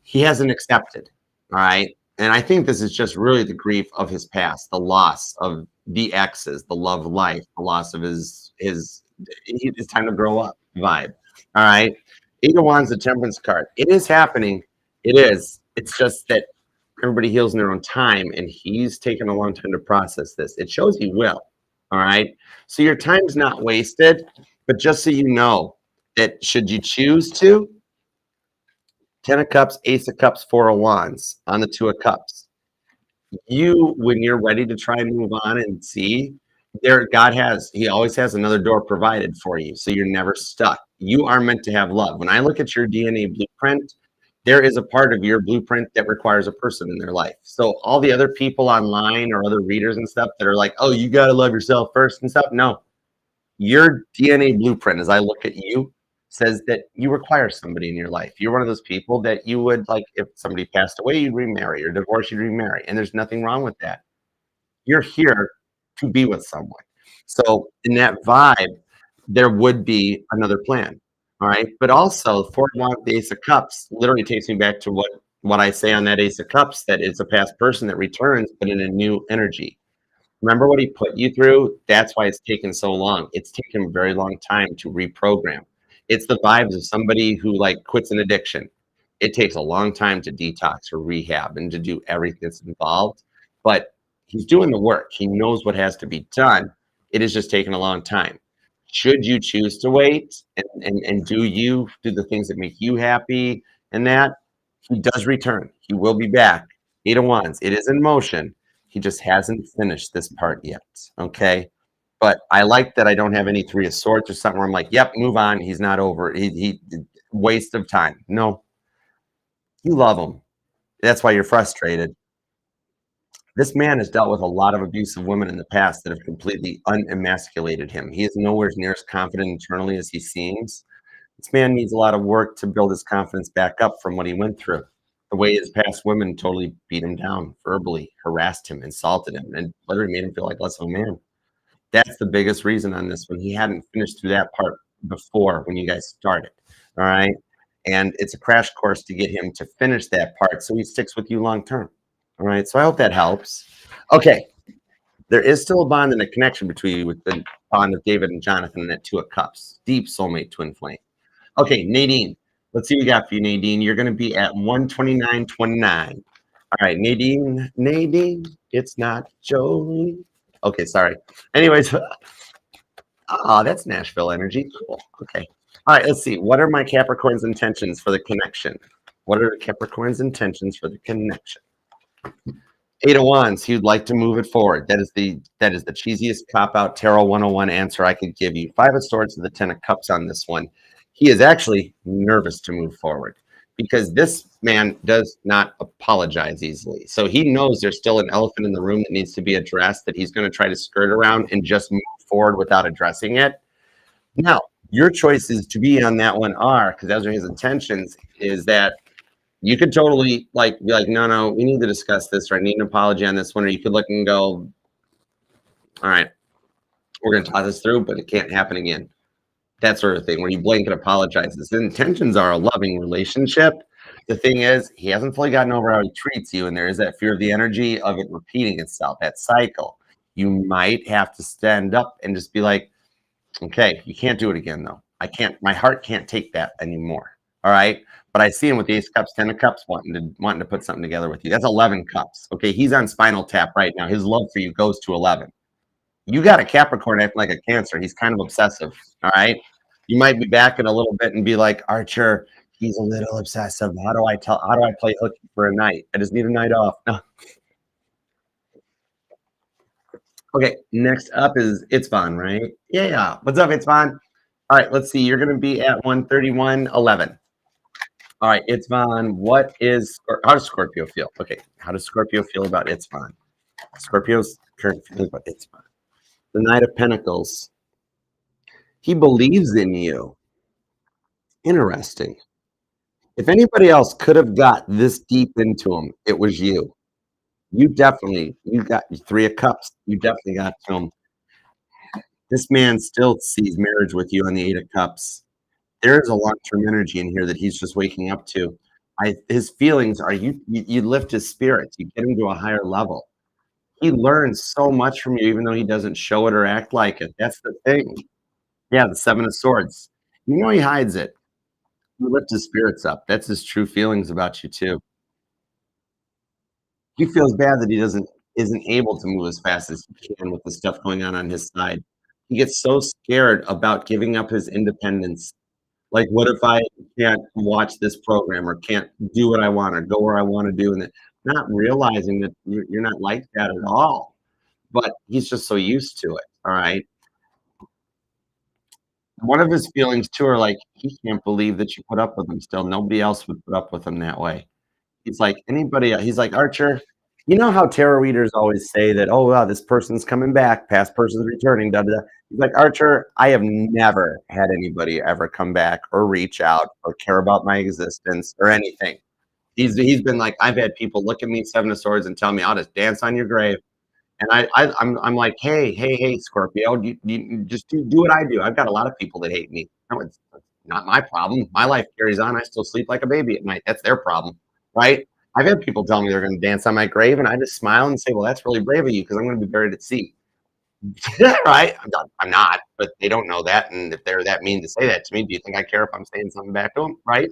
He hasn't accepted. All right. And I think this is just really the grief of his past, the loss of the exes, the love life, the loss of his it's time to grow up vibe. All right. Eight of Wands, the Temperance card. It is happening. It is. It's just that everybody heals in their own time, and he's taken a long time to process this. It shows he will. All right. So your time's not wasted, but just so you know that should you choose to, 10 of Cups, Ace of Cups, 4 of Wands on the 2 of Cups. You, when you're ready to try and move on and see, there, He always has another door provided for you. So you're never stuck. You are meant to have love. When I look at your DNA blueprint, there is a part of your blueprint that requires a person in their life. So all the other people online or other readers and stuff that are like, oh, you got to love yourself first and stuff. No, your DNA blueprint, as I look at you, says that you require somebody in your life. You're one of those people that you would like, if somebody passed away, you'd remarry, or divorce, you'd remarry. And there's nothing wrong with that. You're here to be with someone. So in that vibe, there would be another plan. All right. But also, for the Ace of Cups literally takes me back to what I say on that Ace of Cups, that it's a past person that returns, but in a new energy. Remember what he put you through? That's why it's taken so long. It's taken a very long time to reprogram. It's the vibes of somebody who like quits an addiction. It takes a long time to detox or rehab and to do everything that's involved. But he's doing the work. He knows what has to be done. It is just taking a long time. Should you choose to wait and do the things that make you happy and that, he does return. He will be back. 8 of Wands. It is in motion. He just hasn't finished this part yet. Okay. But I like that I don't have any 3 of Swords or something where I'm like, yep, move on. He's not over. He waste of time. No, you love him. That's why you're frustrated. This man has dealt with a lot of abusive women in the past that have completely unemasculated him. He is nowhere near as confident internally as he seems. This man needs a lot of work to build his confidence back up from what he went through. The way his past women totally beat him down, verbally harassed him, insulted him, and literally made him feel like less of a man. That's the biggest reason on this one. He hadn't finished through that part before when you guys started. All right. And it's a crash course to get him to finish that part so he sticks with you long term. All right. So I hope that helps. Okay. There is still a bond and a connection between you with the bond of David and Jonathan and that 2 of Cups. Deep soulmate twin flame. Okay, Nadine. Let's see what we got for you, Nadine. You're going to be at 129.29. All right, Nadine, it's not Jolie. Okay, sorry. Anyways, that's Nashville energy. Cool. Okay. All right, let's see. What are my Capricorn's intentions for the connection? What are Capricorn's intentions for the connection? 8 of Wands. He'd like to move it forward. That is the cheesiest cop-out Tarot 101 answer I could give you. 5 of Swords and the 10 of Cups on this one. He is actually nervous to move forward because this man does not apologize easily. So he knows there's still an elephant in the room that needs to be addressed, that he's going to try to skirt around and just move forward without addressing it. Now, your choices to be on that one are, because those are his intentions, is that you could totally like be like, no, we need to discuss this, or I need an apology on this one. Or you could look and go, all right, we're going to talk this through, but it can't happen again. That sort of thing, where you blanket apologizes. The intentions are a loving relationship. The thing is, he hasn't fully gotten over how he treats you, and there is that fear of the energy of it repeating itself, that cycle. You might have to stand up and just be like, okay, you can't do it again, though. I can't, my heart can't take that anymore. All right. But I see him with the Ace of Cups, 10 of Cups, wanting to put something together with you. That's 11 Cups. Okay. He's on spinal tap right now. His love for you goes to 11. You got a Capricorn acting like a Cancer. He's kind of obsessive. All right. You might be back in a little bit and be like, Archer, he's a little obsessive. How do I play hooky for a night? I just need a night off. No. Okay. Next up is Itzvan, right? Yeah. What's up, Itzvan? All right. Let's see. You're going to be at 131.11. All right. Itzvan, how does Scorpio feel? Okay. How does Scorpio feel about Itzvan? Scorpio's current feeling about Itzvan. The Knight of Pentacles. He believes in you. Interesting. If anybody else could have got this deep into him, it was you. You got 3 of Cups. You definitely got to him. This man still sees marriage with you on the 8 of cups. There's a long-term energy in here that he's just waking up to. His feelings are you lift his spirits, you get him to a higher level. He learns so much from you even though he doesn't show it or act like it. That's the thing. Yeah, the 7 of swords. You know he hides it. You lift his spirits up. That's his true feelings about you too. He feels bad that he isn't able to move as fast as he can with the stuff going on his side. He gets so scared about giving up his independence. Like, what if I can't watch this program or can't do what I want or go where I wanna do, and not realizing that you're not like that at all, but he's just so used to it, alright? One of his feelings too are like, he can't believe that you put up with him still. Nobody else would put up with him that way. He's like, he's like, "Archer, you know how tarot readers always say that, 'Oh, wow, this person's coming back, past person's returning, da, da, da.'" He's like, "Archer, I have never had anybody ever come back or reach out or care about my existence or anything." He's been like, "I've had people look at me, 7 of swords, and tell me, 'I'll just dance on your grave.'" And I'm like, "Hey, hey, hey, Scorpio, you just do what I do. I've got a lot of people that hate me. No, it's not my problem. My life carries on. I still sleep like a baby at night. That's their problem, right?" I've had people tell me they're gonna dance on my grave, and I just smile and say, "Well, that's really brave of you because I'm gonna be buried at sea." Right? I'm not, but they don't know that, and if they're that mean to say that to me, do you think I care if I'm saying something back to them, right?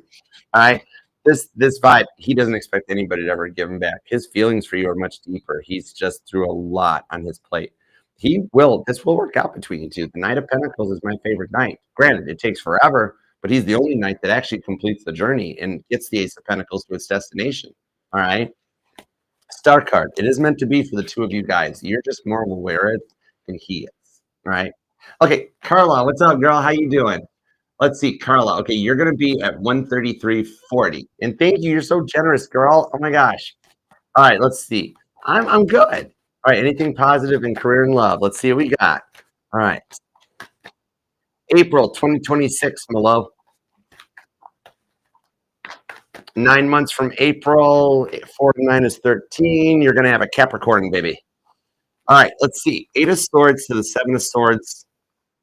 Alright? This vibe, he doesn't expect anybody to ever give him back. His feelings for you are much deeper. He's just through a lot on his plate. This will work out between you 2. The Knight of Pentacles is my favorite knight. Granted, it takes forever, but he's the only knight that actually completes the journey and gets the Ace of Pentacles to its destination. Alright? Star card. It is meant to be for the 2 of you guys. You're just more aware of it than he is, right? Okay, Carla, what's up, girl? How you doing? Let's see, Carla. Okay, you're gonna be at 133.40. And thank you. You're so generous, girl. Oh my gosh. All right, let's see. I'm good. All right, anything positive in career and love? Let's see what we got. All right. April 2026, my love. 9 months from April, 4 to 9 is 13. You're gonna have a Capricorn baby. All right, let's see. 8 of Swords to the 7 of Swords.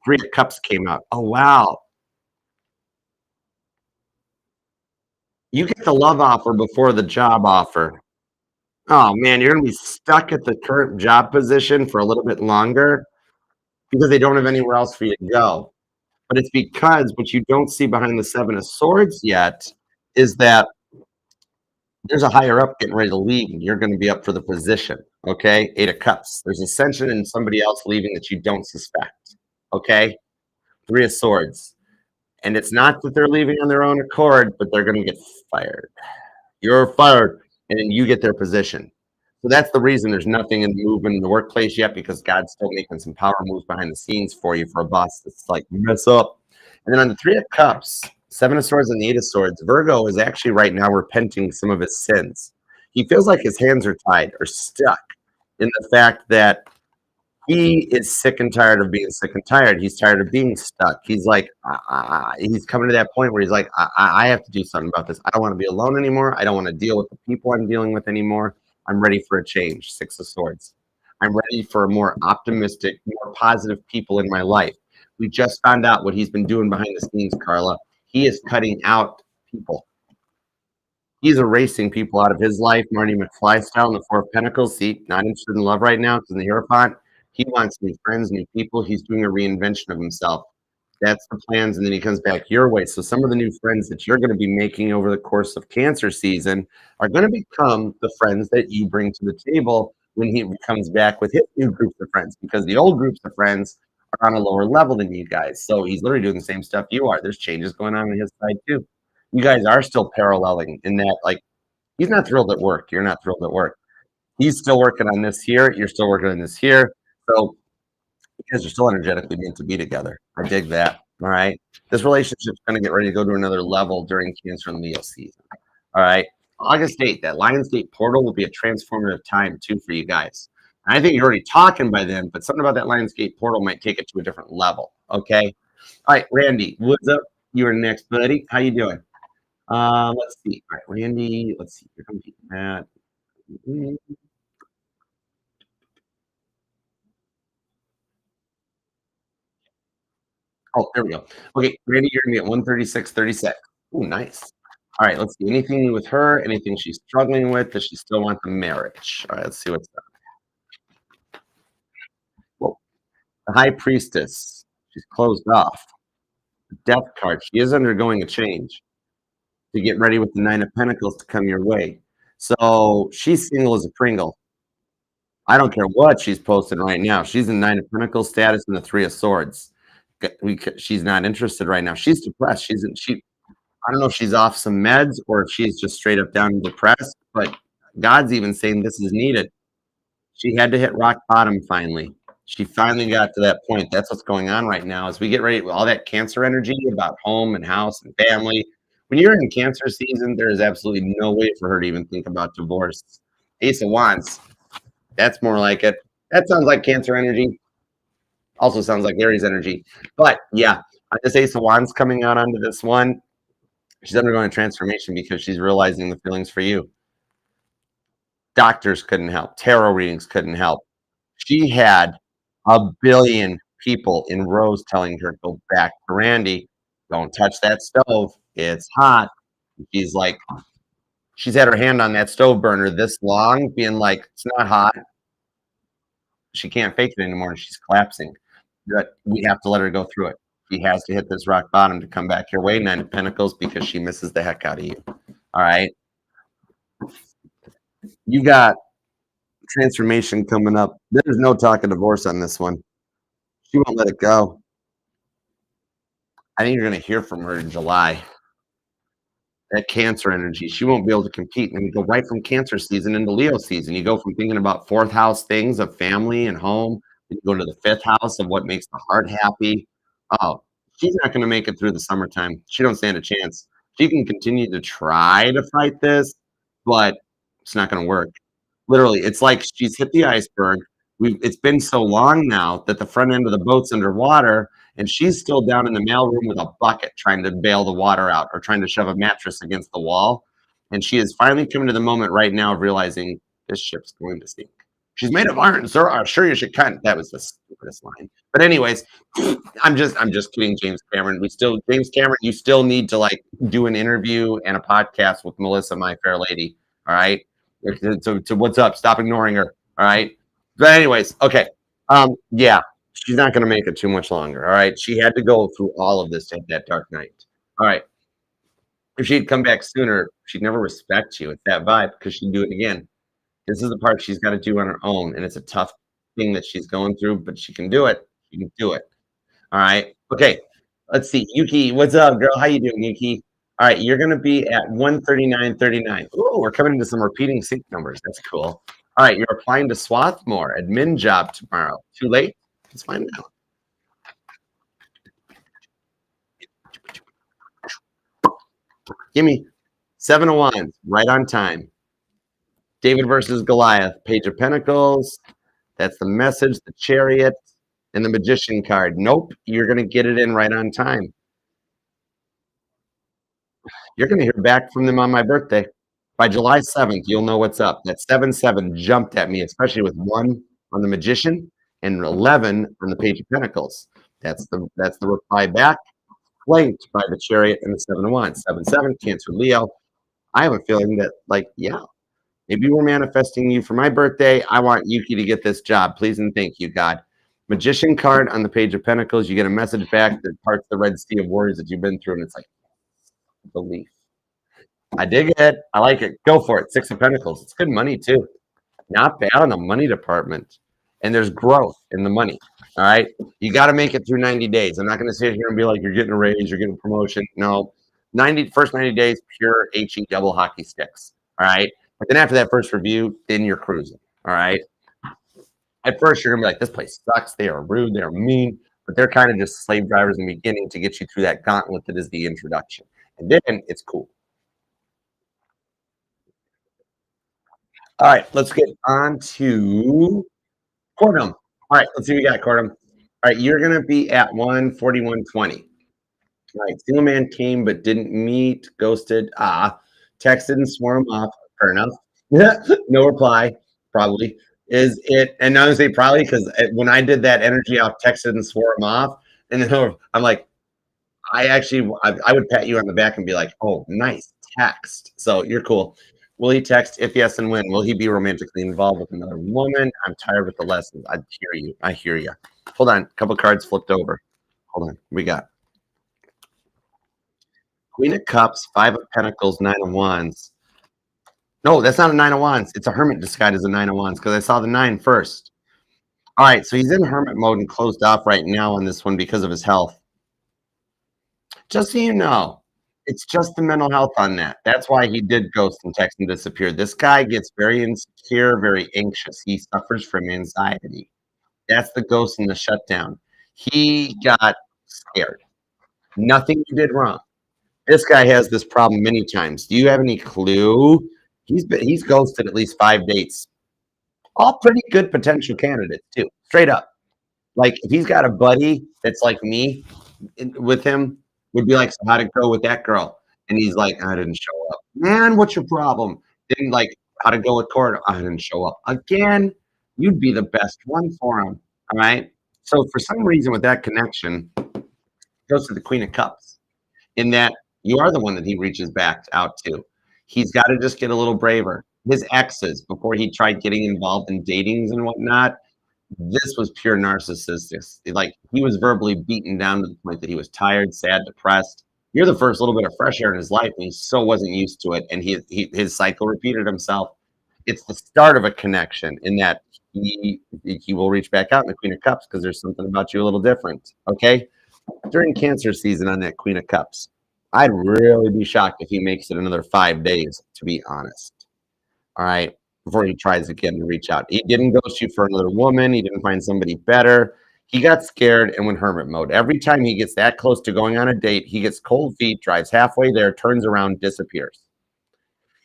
3 of Cups came out. Oh, wow. You get the love offer before the job offer. Oh, man, you're gonna be stuck at the current job position for a little bit longer because they don't have anywhere else for you to go. But it's because what you don't see behind the 7 of Swords yet is that there's a higher up getting ready to leave, and you're gonna be up for the position, okay? 8 of Cups. There's ascension and somebody else leaving that you don't suspect, okay? 3 of Swords. And it's not that they're leaving on their own accord, but they're gonna get fired. You're fired, and then you get their position. So that's the reason there's nothing in the movement in the workplace yet, because God's still making some power moves behind the scenes for you for a boss that's like, mess up. And then on the 3 of Cups, 7 of Swords and the 8 of Swords, Virgo is actually right now repenting some of his sins. He feels like his hands are tied or stuck in the fact that he is sick and tired of being sick and tired. He's tired of being stuck. He's like, he's coming to that point where he's like, I have to do something about this. I don't want to be alone anymore. I don't want to deal with the people I'm dealing with anymore. I'm ready for a change. 6 of Swords. I'm ready for more optimistic, more positive people in my life. We just found out what he's been doing behind the scenes, Carla. He is cutting out people. He's erasing people out of his life, Marty McFly style in the 4 of Pentacles. See, not interested in love right now because in the Hierophant, he wants new friends, new people. He's doing a reinvention of himself. That's the plans, and then he comes back your way. So some of the new friends that you're going to be making over the course of Cancer season are going to become the friends that you bring to the table when he comes back with his new groups of friends, because the old groups of friends are on a lower level than you guys. So he's literally doing the same stuff you are. There's changes going on his side too. You guys are still paralleling in that, like, he's not thrilled at work. You're not thrilled at work. He's still working on this here. You're still working on this here. So you guys are still energetically meant to be together. I dig that. All right. This relationship's going to get ready to go to another level during Cancer and Leo season. All right. August 8th, that Lionsgate portal will be a transformative time too for you guys. And I think you're already talking by then, but something about that Lionsgate portal might take it to a different level. Okay. All right, Randy, what's up? You're next, buddy. How you doing? Let's see. All right, Randy. Let's see. Here comes Matt. Mm, Oh, there we go. Okay, Randy, you're gonna be at 136.36. Ooh, nice. All right, let's see. Anything new with her? Anything she's struggling with? Does she still want the marriage? All right, let's see what's up. Whoa, the High Priestess. She's closed off. The Death card. She is undergoing a change to get ready with the Nine of Pentacles to come your way. So she's single as a Pringle. I don't care what she's posting right now. She's in Nine of Pentacles status and the Three of Swords. She's not interested right now. She's depressed. I don't know if she's off some meds or if she's just straight up down depressed, but God's even saying this is needed. She had to hit rock bottom finally. She finally got to that point. That's what's going on right now as we get ready with all that Cancer energy about home and house and family. When you're in Cancer season, there is absolutely no way for her to even think about divorce. Ace of Wands, that's more like it. That sounds like Cancer energy. Also sounds like Aries energy. But yeah, this Ace of Wands coming out onto this one. She's undergoing a transformation because she's realizing the feelings for you. Doctors couldn't help. Tarot readings couldn't help. She had a billion people in rows telling her, go back to Randy. Don't touch that stove. It's hot. She's like, she's had her hand on that stove burner this long, being like, it's not hot. She can't fake it anymore, and she's collapsing. But we have to let her go through it. She has to hit this rock bottom to come back your way, Nine of Pentacles, because she misses the heck out of you. All right. You got transformation coming up. There's no talk of divorce on this one. She won't let it go. I think you're going to hear from her in July. That Cancer energy, she won't be able to compete. And you go right from Cancer season into Leo season. You go from thinking about fourth house things of family and home, you go to the fifth house of what makes the heart happy. Oh, she's not going to make it through the summertime. She don't stand a chance. She can continue to try to fight this, but it's not going to work. Literally, it's like she's hit the iceberg. It's been so long now that the front end of the boat's underwater, and she's still down in the mailroom with a bucket trying to bail the water out or trying to shove a mattress against the wall. And she is finally coming to the moment right now of realizing this ship's going to sink. She's made of iron, sir. I'm sure you should cut. That was the stupidest line. But anyways, I'm just kidding, James Cameron. James Cameron, you still need to like do an interview and a podcast with Melissa, My Fair Lady. All right. So what's up? Stop ignoring her. All right. But anyways, okay. Yeah, she's not going to make it too much longer. All right. She had to go through all of this to hit that dark night. All right. If she'd come back sooner, she'd never respect you. It's that vibe because she'd do it again. This is the part she's got to do on her own, and it's a tough thing that she's going through, but she can do it. She can do it. All right. Okay. Let's see. Yuki, what's up, girl? How you doing, Yuki? All right, you're going to be at 139.39. Oh, we're coming into some repeating sync numbers. That's cool. All right, you're applying to Swarthmore, admin job tomorrow. Too late? Let's find out. Give me 7 of Wands, right on time. David versus Goliath, Page of Pentacles. That's the message, the Chariot, and the Magician card. Nope, you're going to get it in right on time. You're going to hear back from them on my birthday. By July 7th, you'll know what's up. That 7-7 jumped at me, especially with 1 on the Magician and 11 on the Page of Pentacles. That's the reply back, flanked by the Chariot and the 7 of Wands. 7-7, Cancer, Leo. I have a feeling that, like, yeah, maybe we're manifesting you for my birthday. I want Yuki to get this job. Please and thank you, God. Magician card on the Page of Pentacles. You get a message back that parts the Red Sea of worries that you've been through, and it's like belief. I dig it. I like it. Go for it. 6 of Pentacles. It's good money too. Not bad on the money department. And there's growth in the money. All right. You got to make it through 90 days. I'm not going to sit here and be like, you're getting a raise, you're getting a promotion. No. First 90 days, pure HE double hockey sticks. All right. But then after that first review, then you're cruising. All right. At first, you're going to be like, this place sucks. They are rude. They are mean. But they're kind of just slave drivers in the beginning to get you through that gauntlet that is the introduction. And then it's cool. All right, let's get on to Cordum. All right, let's see what we got, Cordum. All right, you're going to be at 141.20. All right, single man came but didn't meet, ghosted, texted and swore him off. Fair enough. No reply, probably. Is it, and I'm going to say probably because when I did that energy off, texted and swore him off, And then I'm like, I would pat you on the back and be like, "Oh, nice text." So you're cool. Will he text? If yes, and when? Will he be romantically involved with another woman? I'm tired with the lessons. I hear you. I hear you. Hold on. A couple cards flipped over. Hold on. We got Queen of Cups, Five of Pentacles, Nine of Wands. No, that's not a Nine of Wands. It's a Hermit disguised as a Nine of Wands because I saw the nine first. All right, so he's in hermit mode and closed off right now on this one because of his health. Just so you know, it's just the mental health on that. That's why he did ghost and text and disappear. This guy gets very insecure, very anxious. He suffers from anxiety. That's the ghost and the shutdown. He got scared. Nothing you did wrong. This guy has this problem many times. Do you have any clue? He's ghosted at least 5 dates. All pretty good potential candidates too. Straight up. Like if he's got a buddy that's like me with him, would be like, so how'd it go with that girl? And he's like, I didn't show up. Man, what's your problem? Didn't like how'd it go with Cord? I didn't show up. Again, you'd be the best one for him. All right. So for some reason with that connection, it goes to the Queen of Cups. In that you are the one that he reaches back out to. He's got to just get a little braver. His exes, before he tried getting involved in datings and whatnot, this was pure narcissistic. Like he was verbally beaten down to the point that he was tired, sad, depressed. You're the first little bit of fresh air in his life, and he so wasn't used to it. And his cycle repeated himself. It's the start of a connection in that he will reach back out in the Queen of Cups because there's something about you a little different. Okay, during Cancer season on that Queen of Cups, I'd really be shocked if he makes it another 5 days. To be honest, all right, before he tries again to reach out. He didn't ghost you for another woman. He didn't find somebody better. He got scared and went hermit mode. Every time he gets that close to going on a date, he gets cold feet, drives halfway there, turns around, disappears.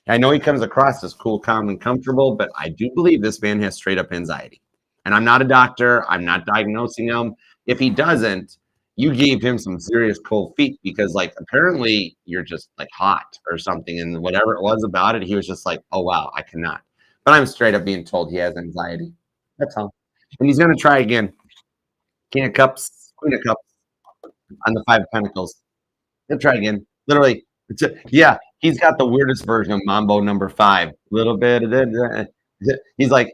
I know he comes across as cool, calm, and comfortable, but I do believe this man has straight up anxiety. And I'm not a doctor. I'm not diagnosing him. If he doesn't, you gave him some serious cold feet because, like, apparently you're just like hot or something. And whatever it was about it, he was just like, oh, wow, I cannot. But I'm straight up being told he has anxiety. That's all. And he's going to try again. King of Cups, Queen of Cups on the Five of Pentacles. He'll try again. Literally. Yeah, he's got the weirdest version of Mambo number 5. Little bit of it. He's like,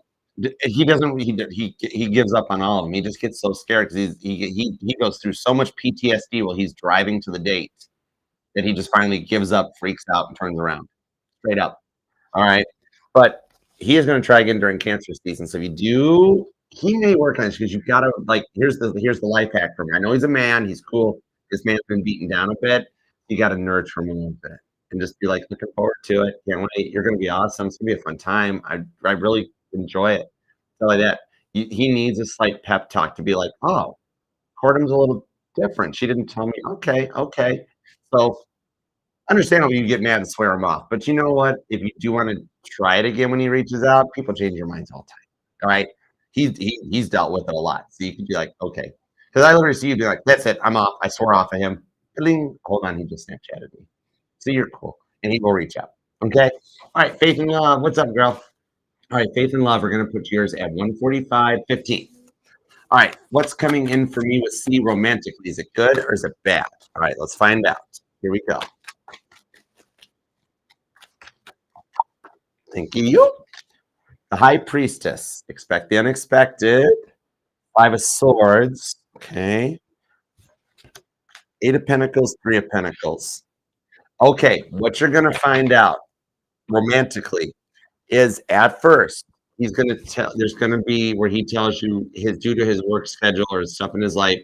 he doesn't, he gives up on all of them. He just gets so scared because he goes through so much PTSD while he's driving to the date that he just finally gives up, freaks out, and turns around. Straight up. All right. But he is going to try again during Cancer season. So if you do, he may work on this because you've got to like. Here's the life hack for me. I know he's a man. He's cool. This man's been beaten down a bit. You got to nurture him a little bit and just be like, looking forward to it. Can't wait. You're going to be awesome. It's going to be a fun time. I really enjoy it. So like that. He needs a slight pep talk to be like, oh, Cordham's a little different. She didn't tell me. Okay, okay. So understandable you get mad and swear him off. But you know what? If you do want to try it again when he reaches out, people change their minds all the time. All right. He's dealt with it a lot. So you can be like, okay. Because I literally see you be like, that's it. I'm off. I swore off of him. Hold on, he just Snapchatted me. So you're cool. And he will reach out. Okay. All right, Faith and Love. What's up, girl? All right, Faith and Love. We're gonna put yours at 145.15. All right, what's coming in for me with C romantically? Is it good or is it bad? All right, let's find out. Here we go. Thank you. The High Priestess. Expect the unexpected. Five of Swords. Okay. Eight of Pentacles, Three of Pentacles. Okay, what you're going to find out romantically is at first, he's going to tell, there's going to be where he tells you due to his work schedule or stuff in his life,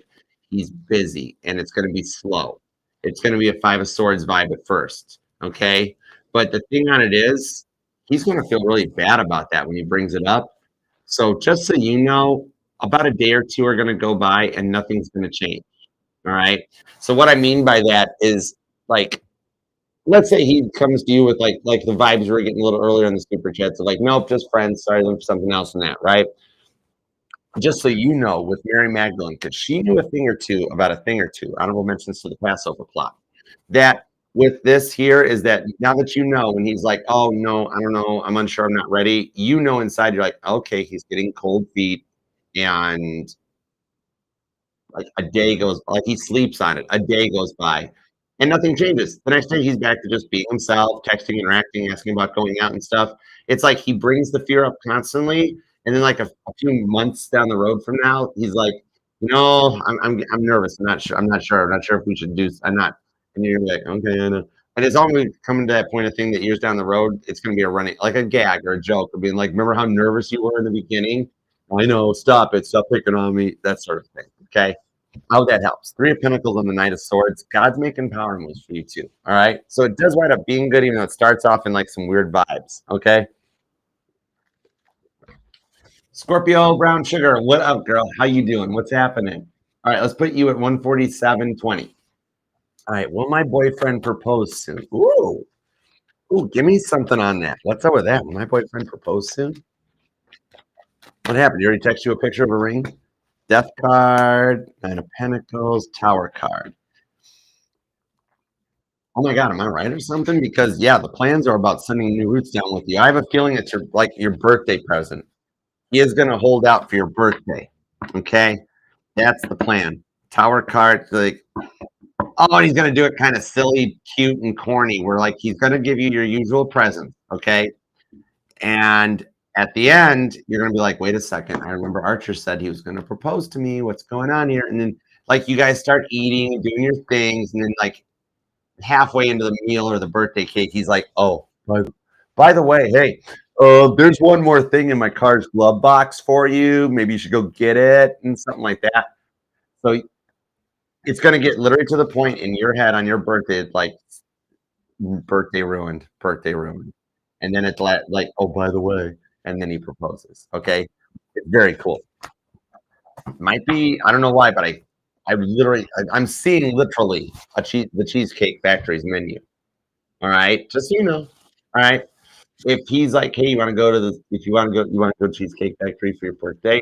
he's busy and it's going to be slow. It's going to be a Five of Swords vibe at first. Okay. But the thing on it is, he's going to feel really bad about that when he brings it up. So just so you know, about a day or two are going to go by and nothing's going to change. All right. So what I mean by that is like, let's say he comes to you with like the vibes we're getting a little earlier in the super chat. So like, nope, just friends. Sorry, look for something else in that. Right. Just so you know, with Mary Magdalene, because she knew a thing or two about a thing or two, honorable mentions to the Passover plot. That with this here is that now that you know, when he's like, oh no, I don't know, I'm unsure, I'm not ready. You know, inside you're like, okay, he's getting cold feet, and Like a day goes, like he sleeps on it. A day goes by, and nothing changes. The next day, he's back to just being himself, texting, interacting, asking about going out and stuff. It's like he brings the fear up constantly, and then like a few months down the road from now, he's like, I'm nervous. I'm not sure if we should do. I'm not. And you're like, okay, I know. And it's always coming to that point of thing that years down the road, it's going to be a running, like a gag or a joke of being like, remember how nervous you were in the beginning? I know, stop it, stop picking on me, that sort of thing. Okay. How that helps. Three of Pentacles on the Knight of Swords. God's making power moves for you too. All right. So it does wind up being good, even though it starts off in like some weird vibes. Okay. Scorpio, brown sugar. What up, girl? How you doing? What's happening? All right, let's put you at 147.20. All right, will my boyfriend propose soon? Ooh, give me something on that. What's up with that? Will my boyfriend propose soon? What happened? You already text you a picture of a ring? Death card, Nine of Pentacles, Tower card. Oh my God, am I right or something? Because yeah, the plans are about sending new roots down with you. I have a feeling it's your birthday present. He is going to hold out for your birthday. Okay, that's the plan. Tower card, like, oh, and he's going to do it kind of silly, cute, and corny. Where like he's going to give you your usual present. Okay, and at the end, you're going to be like, wait a second. I remember Archer said he was going to propose to me. What's going on here? And then like you guys start eating and doing your things, and then like halfway into the meal or the birthday cake, he's like, oh, by the way, hey, there's one more thing in my car's glove box for you. Maybe you should go get it and something like that. So it's going to get literally to the point in your head on your birthday, it's like birthday ruined. And then it's like, oh, by the way, and then he proposes. Okay. It's very cool. Might be, I don't know why, but I'm seeing literally the Cheesecake Factory's menu. All right. Just so you know. All right. If he's like, hey, you want to go to Cheesecake Factory for your birthday,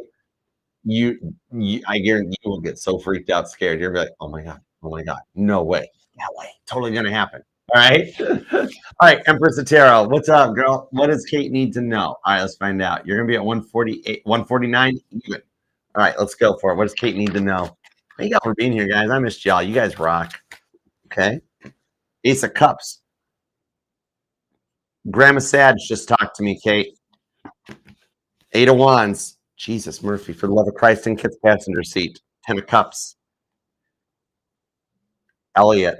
I guarantee you will get so freaked out, scared. You're gonna be like, oh my god, no way, totally gonna happen. All right, all right, Empress of Tarot, what's up, girl? What does Kate need to know? All right, let's find out. You're gonna be at 148, 149 even. All right, let's go for it. What does Kate need to know? Thank y'all for being here, guys. I missed y'all. You guys rock. Okay, Ace of Cups. Grandma Sadge just talked to me, Kate. Eight of Wands. Jesus, Murphy, for the love of Christ, in Kit's passenger seat. 10 of Cups. Elliot.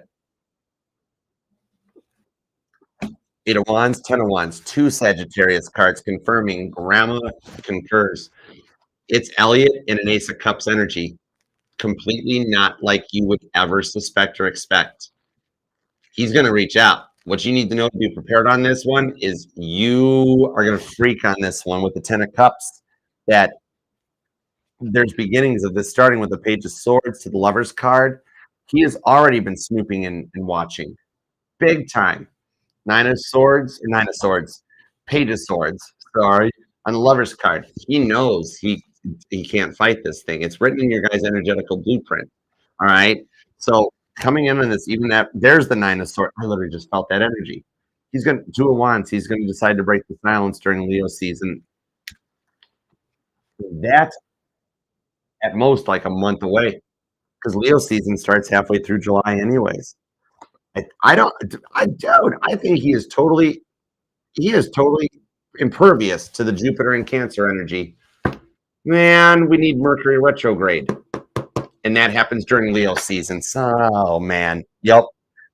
8 of Wands, 10 of Wands. Two Sagittarius cards confirming Grandma concurs. It's Elliot in an Ace of Cups energy. Completely not like you would ever suspect or expect. He's going to reach out. What you need to know to be prepared on this one is you are going to freak on this one with the 10 of Cups. That there's beginnings of this, starting with the Page of Swords to the Lover's card. He has already been snooping and watching. Big time. Nine of Swords, Page of Swords, sorry, on the Lover's card. He knows he can't fight this thing. It's written in your guys' energetical blueprint. All right. So coming in on this, even that, there's the Nine of Swords. I literally just felt that energy. He's going to, 2 of Wands, he's going to decide to break the silence during Leo season. That's at most like a month away, because Leo season starts halfway through July anyways. I think he is totally impervious to the Jupiter and Cancer energy. Man, we need Mercury retrograde, and that happens during Leo season. So, man, yep.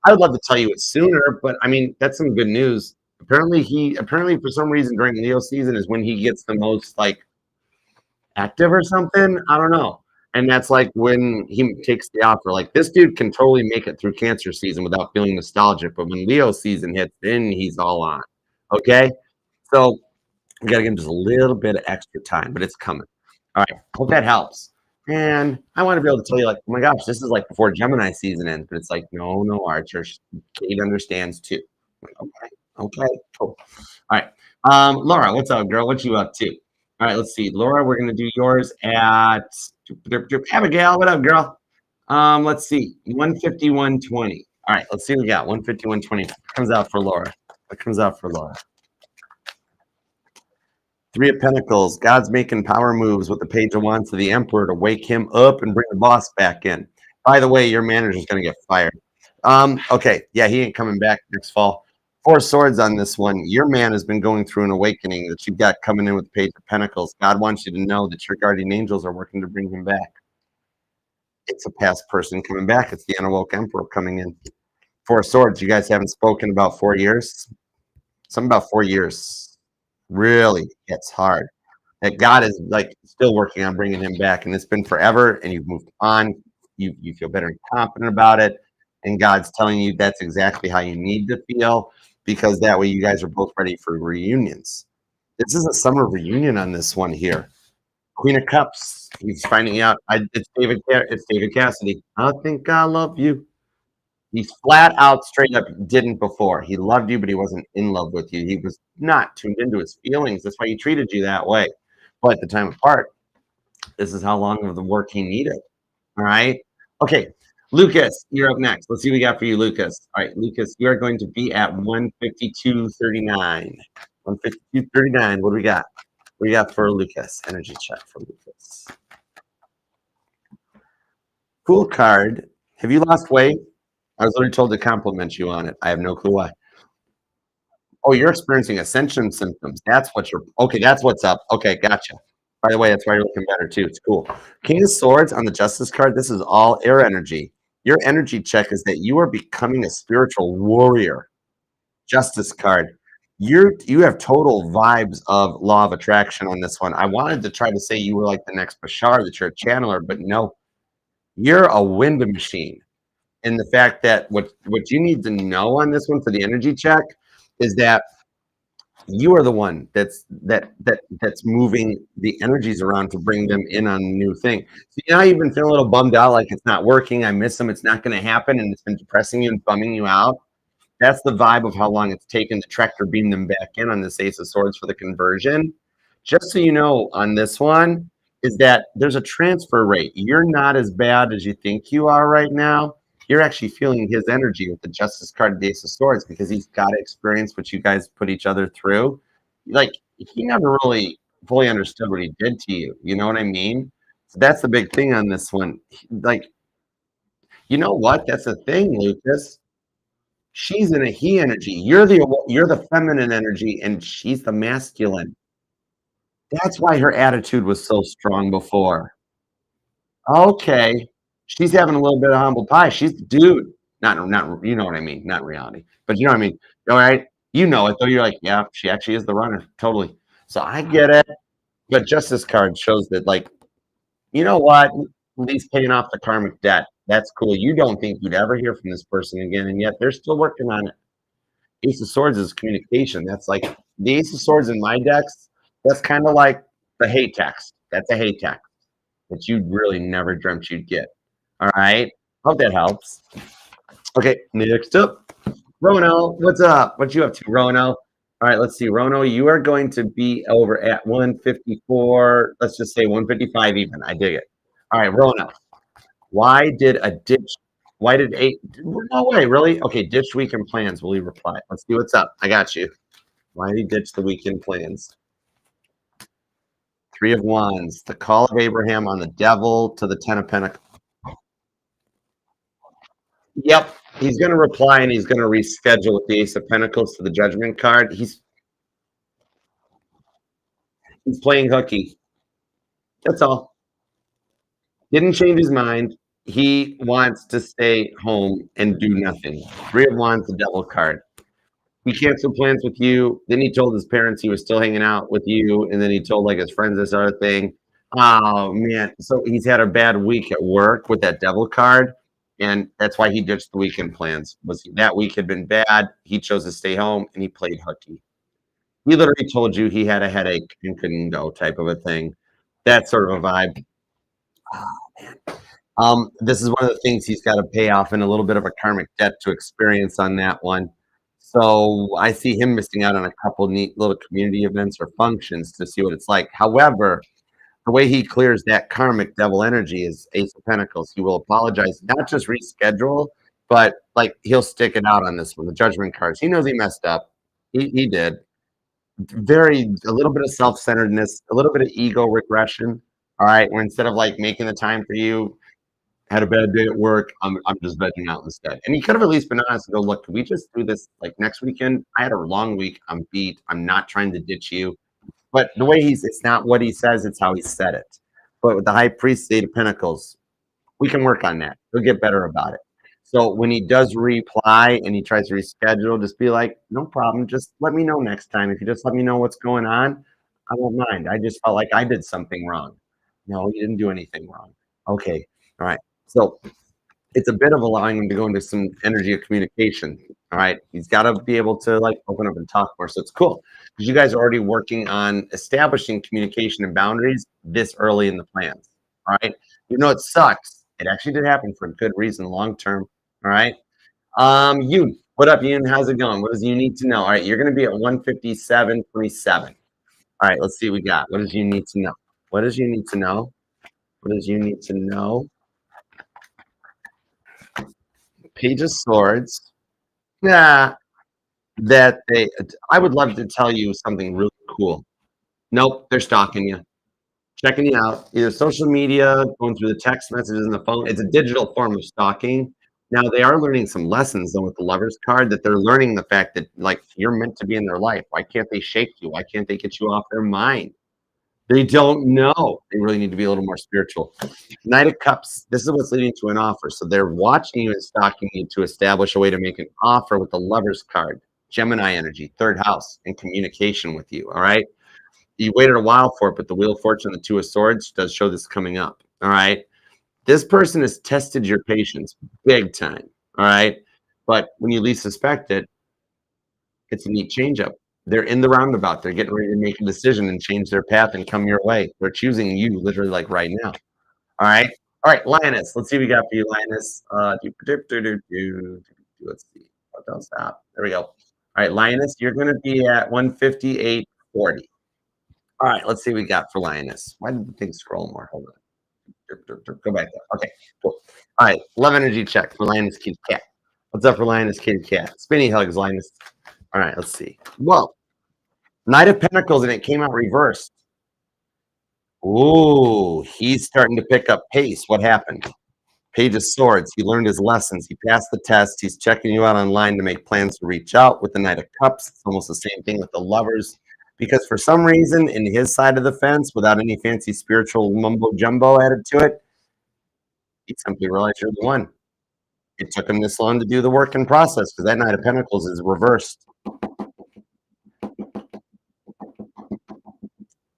I would love to tell you it sooner, but I mean, that's some good news. Apparently for some reason during Leo season is when he gets the most like active or something. I don't know. And that's like when he takes the offer. Like this dude can totally make it through Cancer season without feeling nostalgic. But when Leo season hits, then he's all on. Okay. So we got to give him just a little bit of extra time, but it's coming. All right. Hope that helps. And I want to be able to tell you, like, oh my gosh, this is like before Gemini season ends. But it's like, no, Archer. Kate understands too. Okay. Cool. All right. Laura, what's up, girl? What you up to? All right, let's see. Laura, we're going to do yours at Abigail. What up, girl? Let's see. 151.20. All right, let's see what we got. 151.20. What comes out for Laura? Three of Pentacles. God's making power moves with the Page of Wands to the Emperor to wake him up and bring the boss back in. By the way, your manager's going to get fired. Okay. Yeah, he ain't coming back next fall. Four Swords on this one. Your man has been going through an awakening that you've got coming in with the Page of Pentacles. God wants you to know that your guardian angels are working to bring him back. It's a past person coming back. It's the unawoke Emperor coming in. Four Swords. You guys haven't spoken about 4 years. Something about 4 years really gets hard. That God is like still working on bringing him back, and it's been forever. And you've moved on. You feel better and confident about it, and God's telling you that's exactly how you need to feel, because that way you guys are both ready for reunions. This is a summer reunion on this one here. Queen of Cups. He's finding out. It's David. It's David Cassidy. I think I love you. He's flat out, straight up didn't before. He loved you, but he wasn't in love with you. He was not tuned into his feelings. That's why he treated you that way. But at the time apart, this is how long of the work he needed. All right. Okay. Lucas, you're up next. Let's see what we got for you, Lucas. All right, Lucas, you are going to be at 152.39. 152.39. What do we got? What do we got for Lucas? Energy check for Lucas. Cool card. Have you lost weight? I was literally told to compliment you on it. I have no clue why. Oh, you're experiencing ascension symptoms. That's what you're. Okay, that's what's up. Okay, gotcha. By the way, that's why you're looking better too. It's cool. King of Swords on the Justice card. This is all air energy. Your energy check is that you are becoming a spiritual warrior. Justice card. You have total vibes of law of attraction on this one. I wanted to try to say you were like the next Bashar, that you're a channeler, but no, you're a wind machine. And the fact that what you need to know on this one for the energy check is that you are the one that's moving the energies around to bring them in on a new thing. So now you've been feeling a little bummed out, like it's not working, I miss them, it's not going to happen, and it's been depressing you and bumming you out. That's the vibe of how long it's taken to tractor beam them back in on this Ace of Swords for the conversion. Just so you know, on this one, is that there's a transfer rate. You're not as bad as you think you are right now. You're actually feeling his energy with the Justice card, the Ace of Swords, because he's got to experience what you guys put each other through. Like, he never really fully understood what he did to you. You know what I mean? So that's the big thing on this one. Like, you know what? That's the thing, Lucas. She's in a he energy. You're the feminine energy, and she's the masculine. That's why her attitude was so strong before. Okay. She's having a little bit of humble pie. She's the dude. Not, you know what I mean? Not reality, but you know what I mean? All right. You know it, though. You're like, yeah, she actually is the runner. Totally. So I get it. But Justice card shows that, like, you know what? At least paying off the karmic debt. That's cool. You don't think you'd ever hear from this person again, and yet they're still working on it. Ace of Swords is communication. That's like the Ace of Swords in my decks. That's kind of like the hate text. That's a hate text that you really never dreamt you'd get. All right. Hope that helps. Okay. Next up, Rono. What's up? What you up to, Rono? All right. Let's see. Rono, you are going to be over at 154. Let's just say 155 even. I dig it. All right, Rono. Why did a ditch? Why did a no way, really? Okay, ditch weekend plans. Will he reply? Let's see what's up. I got you. Why did he ditch the weekend plans? Three of Wands, the call of Abraham on the devil to the Ten of Pentacles. Yep, he's going to reply and he's going to reschedule with the Ace of Pentacles to the Judgment card. He's playing hooky. That's all. Didn't change his mind. He wants to stay home and do nothing. Three of Wands, the devil card. He canceled plans with you. Then he told his parents he was still hanging out with you. And then he told like his friends this other thing. Oh, man. So he's had a bad week at work with that devil card. And that's why he ditched the weekend plans. Was that week had been bad. He chose to stay home and he played hooky. He literally told you he had a headache and couldn't go, type of a thing. That sort of a vibe. Oh, man. This is one of the things he's got to pay off in a little bit of a karmic debt to experience on that one. So I see him missing out on a couple neat little community events or functions to see what it's like. However, the way he clears that karmic devil energy is Ace of Pentacles. He will apologize, not just reschedule, but like he'll stick it out on this one, the Judgment cards. He knows he messed up. He did. very a little bit of self-centeredness, a little bit of ego regression. All right, where instead of like making the time for you, had a bad day at work. I'm just vegging out instead. And he could have at least been honest and go, look, can we just do this like next weekend? I had a long week. I'm beat. I'm not trying to ditch you. But the way it's not what he says, it's how he said it. But with the high priest, Eight of Pentacles, we can work on that. He'll get better about it. So when he does reply and he tries to reschedule, just be like, no problem. Just let me know next time. If you just let me know what's going on, I won't mind. I just felt like I did something wrong. No, you didn't do anything wrong. Okay. All right. So it's a bit of allowing him to go into some energy of communication. All right. He's got to be able to like open up and talk more. So it's cool because you guys are already working on establishing communication and boundaries this early in the plans. All right. You know, it sucks. It actually did happen for a good reason, long term. All right. You, what up, Yoon? How's it going? What does you need to know? All right. You're going to be at 157.27. All right. Let's see what we got. What does you need to know? What does you need to know? What does you need to know? Page of Swords. Yeah, that they. I would love to tell you something really cool. Nope, they're stalking you, checking you out, either social media, going through the text messages and the phone. It's a digital form of stalking. Now they are learning some lessons though with the Lovers card that they're learning the fact that like you're meant to be in their life. Why can't they shake you? Why can't they get you off their mind? They don't know. They really need to be a little more spiritual. Knight of Cups. This is what's leading to an offer. So they're watching you and stalking you to establish a way to make an offer with the Lovers card. Gemini energy, third house, and communication with you. All right. You waited a while for it, but the Wheel of Fortune, the Two of Swords does show this coming up. All right. This person has tested your patience big time. All right. But when you least suspect it, it's a neat change up. They're in the roundabout. They're getting ready to make a decision and change their path and come your way. They're choosing you literally like right now. All right. All right, Lioness. Let's see what we got for you, Lioness. Let's see. Oh, don't stop. There we go. All right, Lioness, you're going to be at 158.40. All right, let's see what we got for Lioness. Why did the thing scroll more? Hold on. Go back there. Okay, cool. All right, love energy check for Lioness Kitty Cat. What's up for Lioness Kitty Cat? Spinny hugs, Lioness. All right, let's see. Whoa. Knight of Pentacles, and it came out reversed. Ooh, he's starting to pick up pace. What happened? Page of Swords. He learned his lessons. He passed the test. He's checking you out online to make plans to reach out with the Knight of Cups. It's almost the same thing with the Lovers. Because for some reason, in his side of the fence, without any fancy spiritual mumbo jumbo added to it, he simply realized you're the one. It took him this long to do the work and process because that Knight of Pentacles is reversed.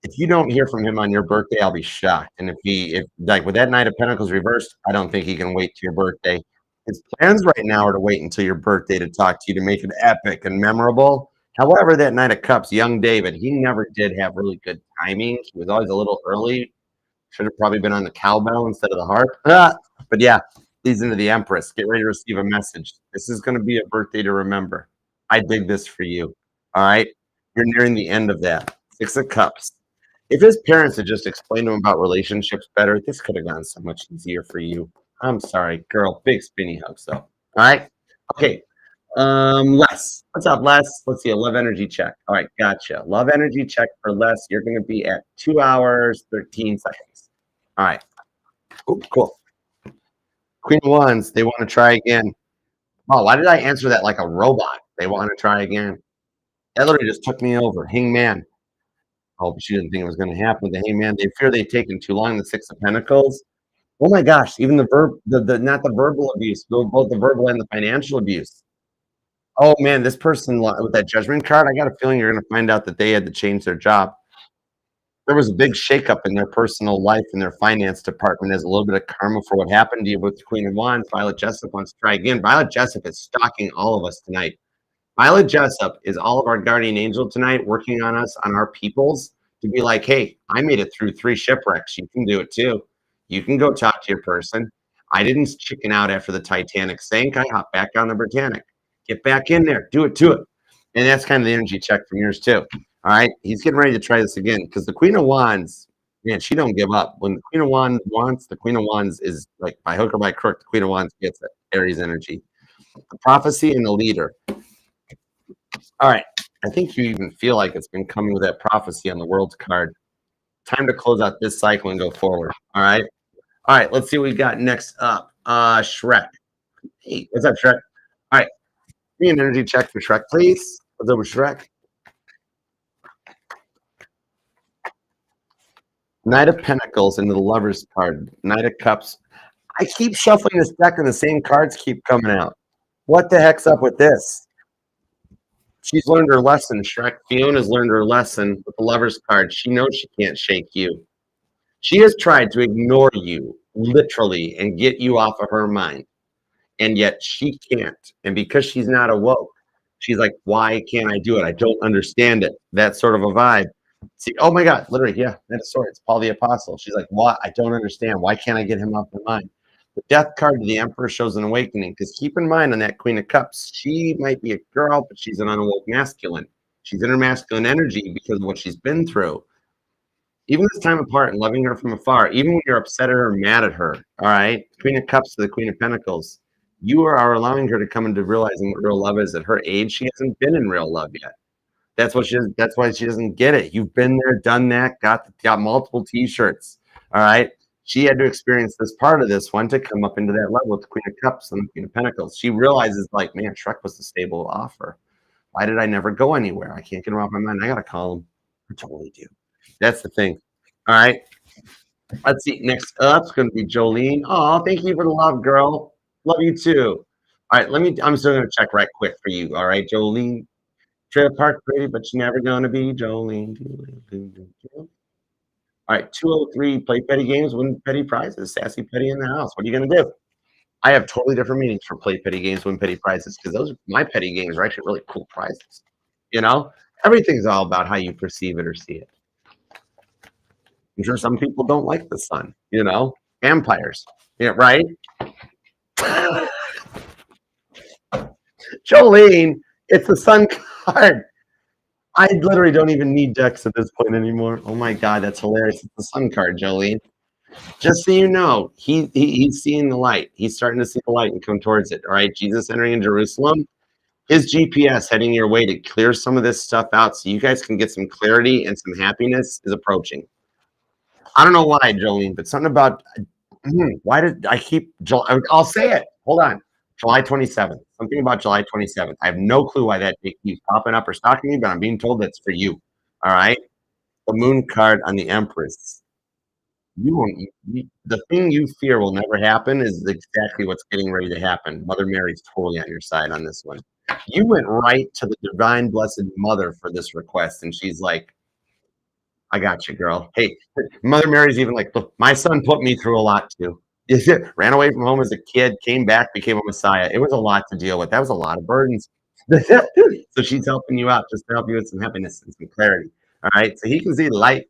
If you don't hear from him on your birthday, I'll be shocked. And if like with that Knight of Pentacles reversed, I don't think he can wait to your birthday. His plans right now are to wait until your birthday to talk to you to make it epic and memorable. However, that Knight of Cups, young David, he never did have really good timing. He was always a little early. Should have probably been on the cowbell instead of the harp. But yeah, leads into the Empress. Get ready to receive a message. This is going to be a birthday to remember. I dig this for you. All right. You're nearing the end of that. Six of Cups. If his parents had just explained to him about relationships better, this could have gone so much easier for you. I'm sorry, girl. Big spinny hugs, though. All right. Okay. Les. What's up, Les? Let's see a love energy check. All right, gotcha. Love energy check for Les. You're going to be at 2 hours, 13 seconds. All right. Ooh, cool. Queen of Wands, they want to try again. Oh, why did I answer that like a robot? They want to try again. That literally just took me over. Hangman. Oh, but she didn't think it was going to happen with the Hangman. They fear they've taken too long. The Six of Pentacles. Oh my gosh, even the not the verbal abuse, both the verbal and the financial abuse. Oh man, this person with that Judgment card, I got a feeling you're going to find out that they had to change their job. There was a big shakeup in their personal life and their finance department as a little bit of karma for what happened to you with the Queen of Wands. Violet Jessup wants to try again. Violet Jessup is stalking all of us tonight. Violet Jessup is all of our guardian angel tonight working on us, on our peoples, to be like, hey, I made it through 3 shipwrecks. You can do it too. You can go talk to your person. I didn't chicken out after the Titanic sank. I hopped back on the Britannic. Get back in there. Do it to it. And that's kind of the energy check from yours too. All right. He's getting ready to try this again because the Queen of Wands, man, she don't give up. When the Queen of Wands wants, the Queen of Wands is like by hook or by crook, the Queen of Wands gets it. Aries energy. The prophecy and the leader. All right. I think you even feel like it's been coming with that prophecy on the world's card. Time to close out this cycle and go forward. All right. All right. Let's see what we got next up. Shrek. Hey, what's up, Shrek? All right. Give me an energy check for Shrek, please. What's up with Shrek? Knight of Pentacles into the Lover's card. Knight of Cups. I keep shuffling this deck and the same cards keep coming out. What the heck's up with this? She's learned her lesson, Shrek. Fiona's learned her lesson with the Lover's card. She knows she can't shake you. She has tried to ignore you, literally, and get you off of her mind. And yet she can't. And because she's not awoke, she's like, why can't I do it? I don't understand it. That sort of a vibe. See, oh my God, literally, yeah, Knight of Swords, Paul the Apostle. She's like, what? I don't understand. Why can't I get him off my mind? The Death card to the Emperor shows an awakening, because keep in mind on that Queen of Cups, she might be a girl, but she's an unawoke masculine. She's in her masculine energy because of what she's been through. Even this time apart and loving her from afar, even when you're upset at her or mad at her, all right? Queen of Cups to the Queen of Pentacles. You are allowing her to come into realizing what real love is. At her age, she hasn't been in real love yet. That's why she doesn't get it. You've been there, done that, got multiple T-shirts. All right. She had to experience this part of this one to come up into that level with the Queen of Cups and the Queen of Pentacles. She realizes, like, man, Shrek was the stable offer. Why did I never go anywhere? I can't get him off my mind. I gotta call him. I totally do. That's the thing. All right. Let's see. Next up is going to be Jolene. Oh, thank you for the love, girl. Love you too. All right. I'm still going to check right quick for you. All right, Jolene. Trailer Park pretty, but you're never gonna be Jolene. All right, 203, play petty games, win petty prizes. Sassy Petty in the house. What are you gonna do? I have totally different meanings for play petty games, win petty prizes, because those my petty games are actually really cool prizes. You know, everything's all about how you perceive it or see it. I'm sure some people don't like the sun. You know, vampires. Yeah, right. Jolene, it's the sun card. I literally don't even need decks at this point anymore. Oh my God, that's hilarious. It's the sun card, Jolene. Just so you know, he's seeing the light. He's starting to see the light and come towards it. All right, Jesus entering in Jerusalem. His GPS heading your way to clear some of this stuff out so you guys can get some clarity and some happiness is approaching. I don't know why, Jolene, but something about why did I keep I'll say it. Hold on. July 27th. Something about July 27th. I have no clue why that date keeps popping up or stalking me, but I'm being told that's for you. All right. The moon card on the Empress. The thing you fear will never happen is exactly what's getting ready to happen. Mother Mary's totally on your side on this one. You went right to the divine blessed mother for this request, and she's like, I got you, girl. Hey, Mother Mary's even like, look, my son put me through a lot too. Ran away from home as a kid, came back, became a Messiah. It was a lot to deal with. That was a lot of burdens. So she's helping you out just to help you with some happiness and some clarity. All right. So he can see the light.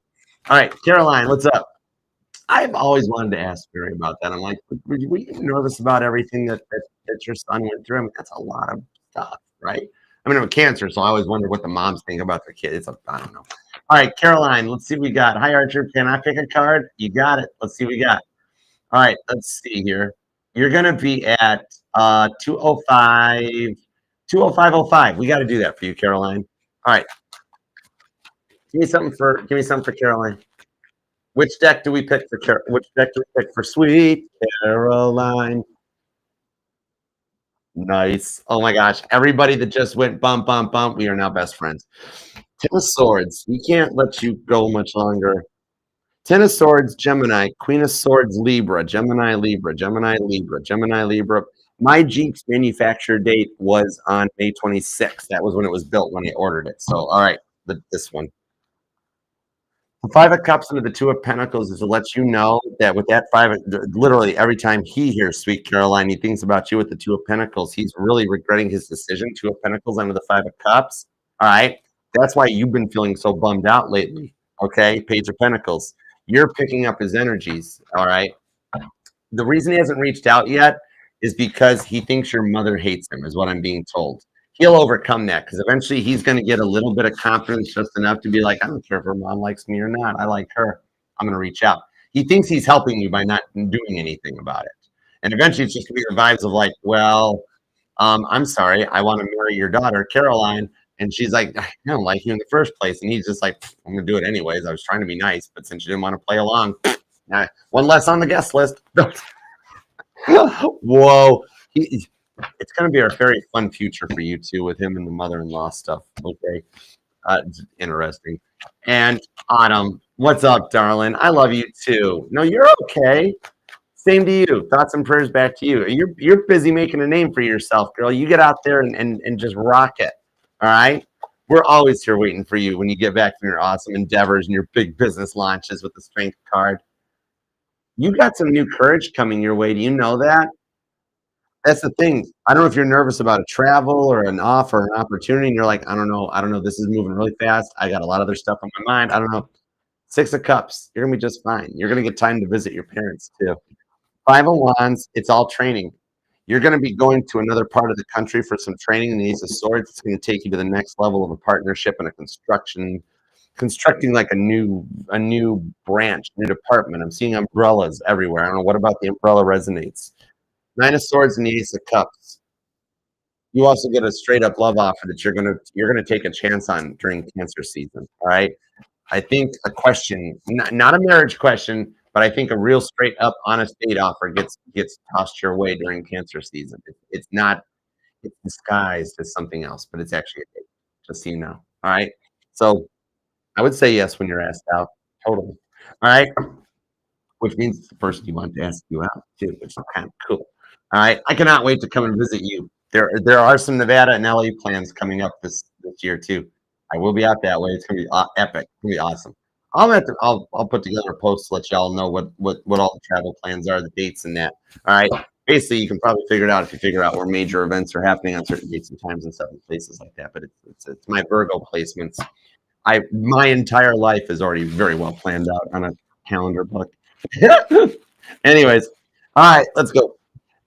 All right, Caroline, what's up? I've always wanted to ask Mary about that. I'm like, were you nervous about everything that your son went through? I mean, that's a lot of stuff, right? I mean, I'm cancer, so I always wonder what the moms think about their kids. I don't know. All right, Caroline, let's see what we got. Hi, Archer. Can I pick a card? You got it. Let's see what we got. All right, let's see here. You're going to be at 205. We got to do that for you, Caroline. All right. Give me something for Caroline. Which deck do we pick for Sweet Caroline? Nice. Oh my gosh. Everybody that just went bump, bump, bump, we are now best friends. Ten of Swords. We can't let you go much longer. Ten of Swords, Gemini. Queen of Swords, Libra. Gemini, Libra. Gemini, Libra. Gemini, Libra. My Jeep's manufacture date was on May 26th. That was when it was built, when I ordered it. So, all right, this one. The Five of Cups into the Two of Pentacles is to let you know that with that literally every time he hears Sweet Caroline, he thinks about you with the Two of Pentacles. He's really regretting his decision. Two of Pentacles under the Five of Cups. All right. That's why you've been feeling so bummed out lately. Okay. Page of Pentacles. You're picking up his energies. All right. The reason he hasn't reached out yet is because he thinks your mother hates him, is what I'm being told. He'll overcome that because eventually he's going to get a little bit of confidence, just enough to be like, I don't care if her mom likes me or not. I like her. I'm going to reach out. He thinks he's helping you by not doing anything about it. And eventually it's just going to be the vibes of like, well, I'm sorry. I want to marry your daughter, Caroline, And she's like, I don't like you in the first place. And he's just like, I'm gonna do it anyways. I was trying to be nice, but since you didn't want to play along, one less on the guest list. Whoa. It's gonna be a very fun future for you two with him and the mother-in-law stuff. Okay. It's interesting. And Autumn, what's up, darling? I love you too. No, you're okay. Same to you. Thoughts and prayers back to you. You're busy making a name for yourself, girl. You get out there and just rock it. All right. We're always here waiting for you when you get back from your awesome endeavors and your big business launches with the strength card. You got some new courage coming your way. Do you know that? That's the thing. I don't know if you're nervous about a travel or an offer, or an opportunity, and you're like, I don't know. I don't know. This is moving really fast. I got a lot of other stuff on my mind. I don't know. Six of Cups. You're gonna be just fine. You're gonna get time to visit your parents too. Five of Wands, it's all training. You're going to be going to another part of the country for some training in the Ace of Swords. It's going to take you to the next level of a partnership and a constructing like a new branch, new department. I'm seeing umbrellas everywhere. I don't know what about the umbrella resonates. Nine of Swords and the Ace of Cups. You also get a straight up love offer that you're gonna take a chance on during Cancer season. All right. I think a question, not a marriage question, but I think a real straight up honest date offer gets tossed your way during Cancer season. It's not it's disguised as something else, but it's actually a date. Just so you know. All right. So I would say yes when you're asked out. Totally. All right. Which means it's the person you want to ask you out too, which is kind of cool. All right. I cannot wait to come and visit you. There are some Nevada and LA plans coming up this year too. I will be out that way. It's gonna be epic. It's gonna be awesome. I'll put together a post to let y'all know what all the travel plans are, the dates and that. All right. Basically, you can probably figure it out if you figure out where major events are happening on certain dates and times and stuff in places like that. But it's my Virgo placements. My entire life is already very well planned out on a calendar book. Anyways, all right, let's go.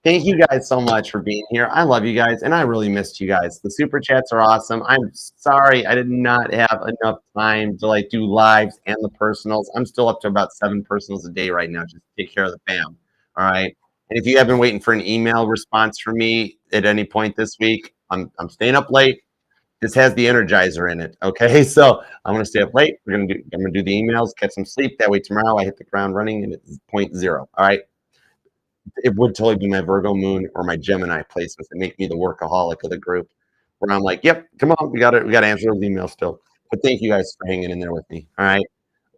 Thank you guys so much for being here. I love you guys, and I really missed you guys. The super chats are awesome. I'm sorry I did not have enough time to like do lives and the personals. I'm still up to about 7 personals a day right now, just to take care of the fam. All right. And if you have been waiting for an email response from me at any point this week, I'm staying up late. This has the energizer in it. Okay, so I'm gonna stay up late. I'm gonna do the emails, get some sleep. That way tomorrow I hit the ground running and it's point zero. All right. It would totally be my Virgo moon or my Gemini placements that make me the workaholic of the group, where I'm like, yep, come on, we gotta answer those emails still. But thank you guys for hanging in there with me. All right.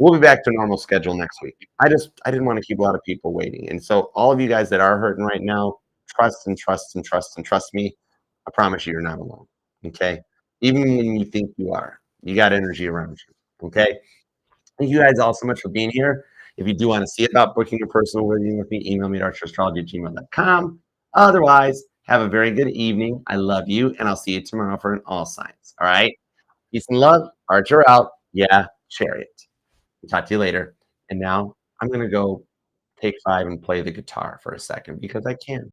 We'll be back to normal schedule next week. I didn't want to keep a lot of people waiting. And so all of you guys that are hurting right now, trust and trust and trust and trust me. I promise you you're not alone. Okay. Even when you think you are, you got energy around you. Okay. Thank you guys all so much for being here. If you do want to see about booking a personal reading with me, email me at archerastrology@gmail.com. Otherwise, have a very good evening. I love you, and I'll see you tomorrow for an all signs. All right. Peace and love. Archer out. Yeah, Chariot. Talk to you later. And now I'm going to go take 5 and play the guitar for a second because I can.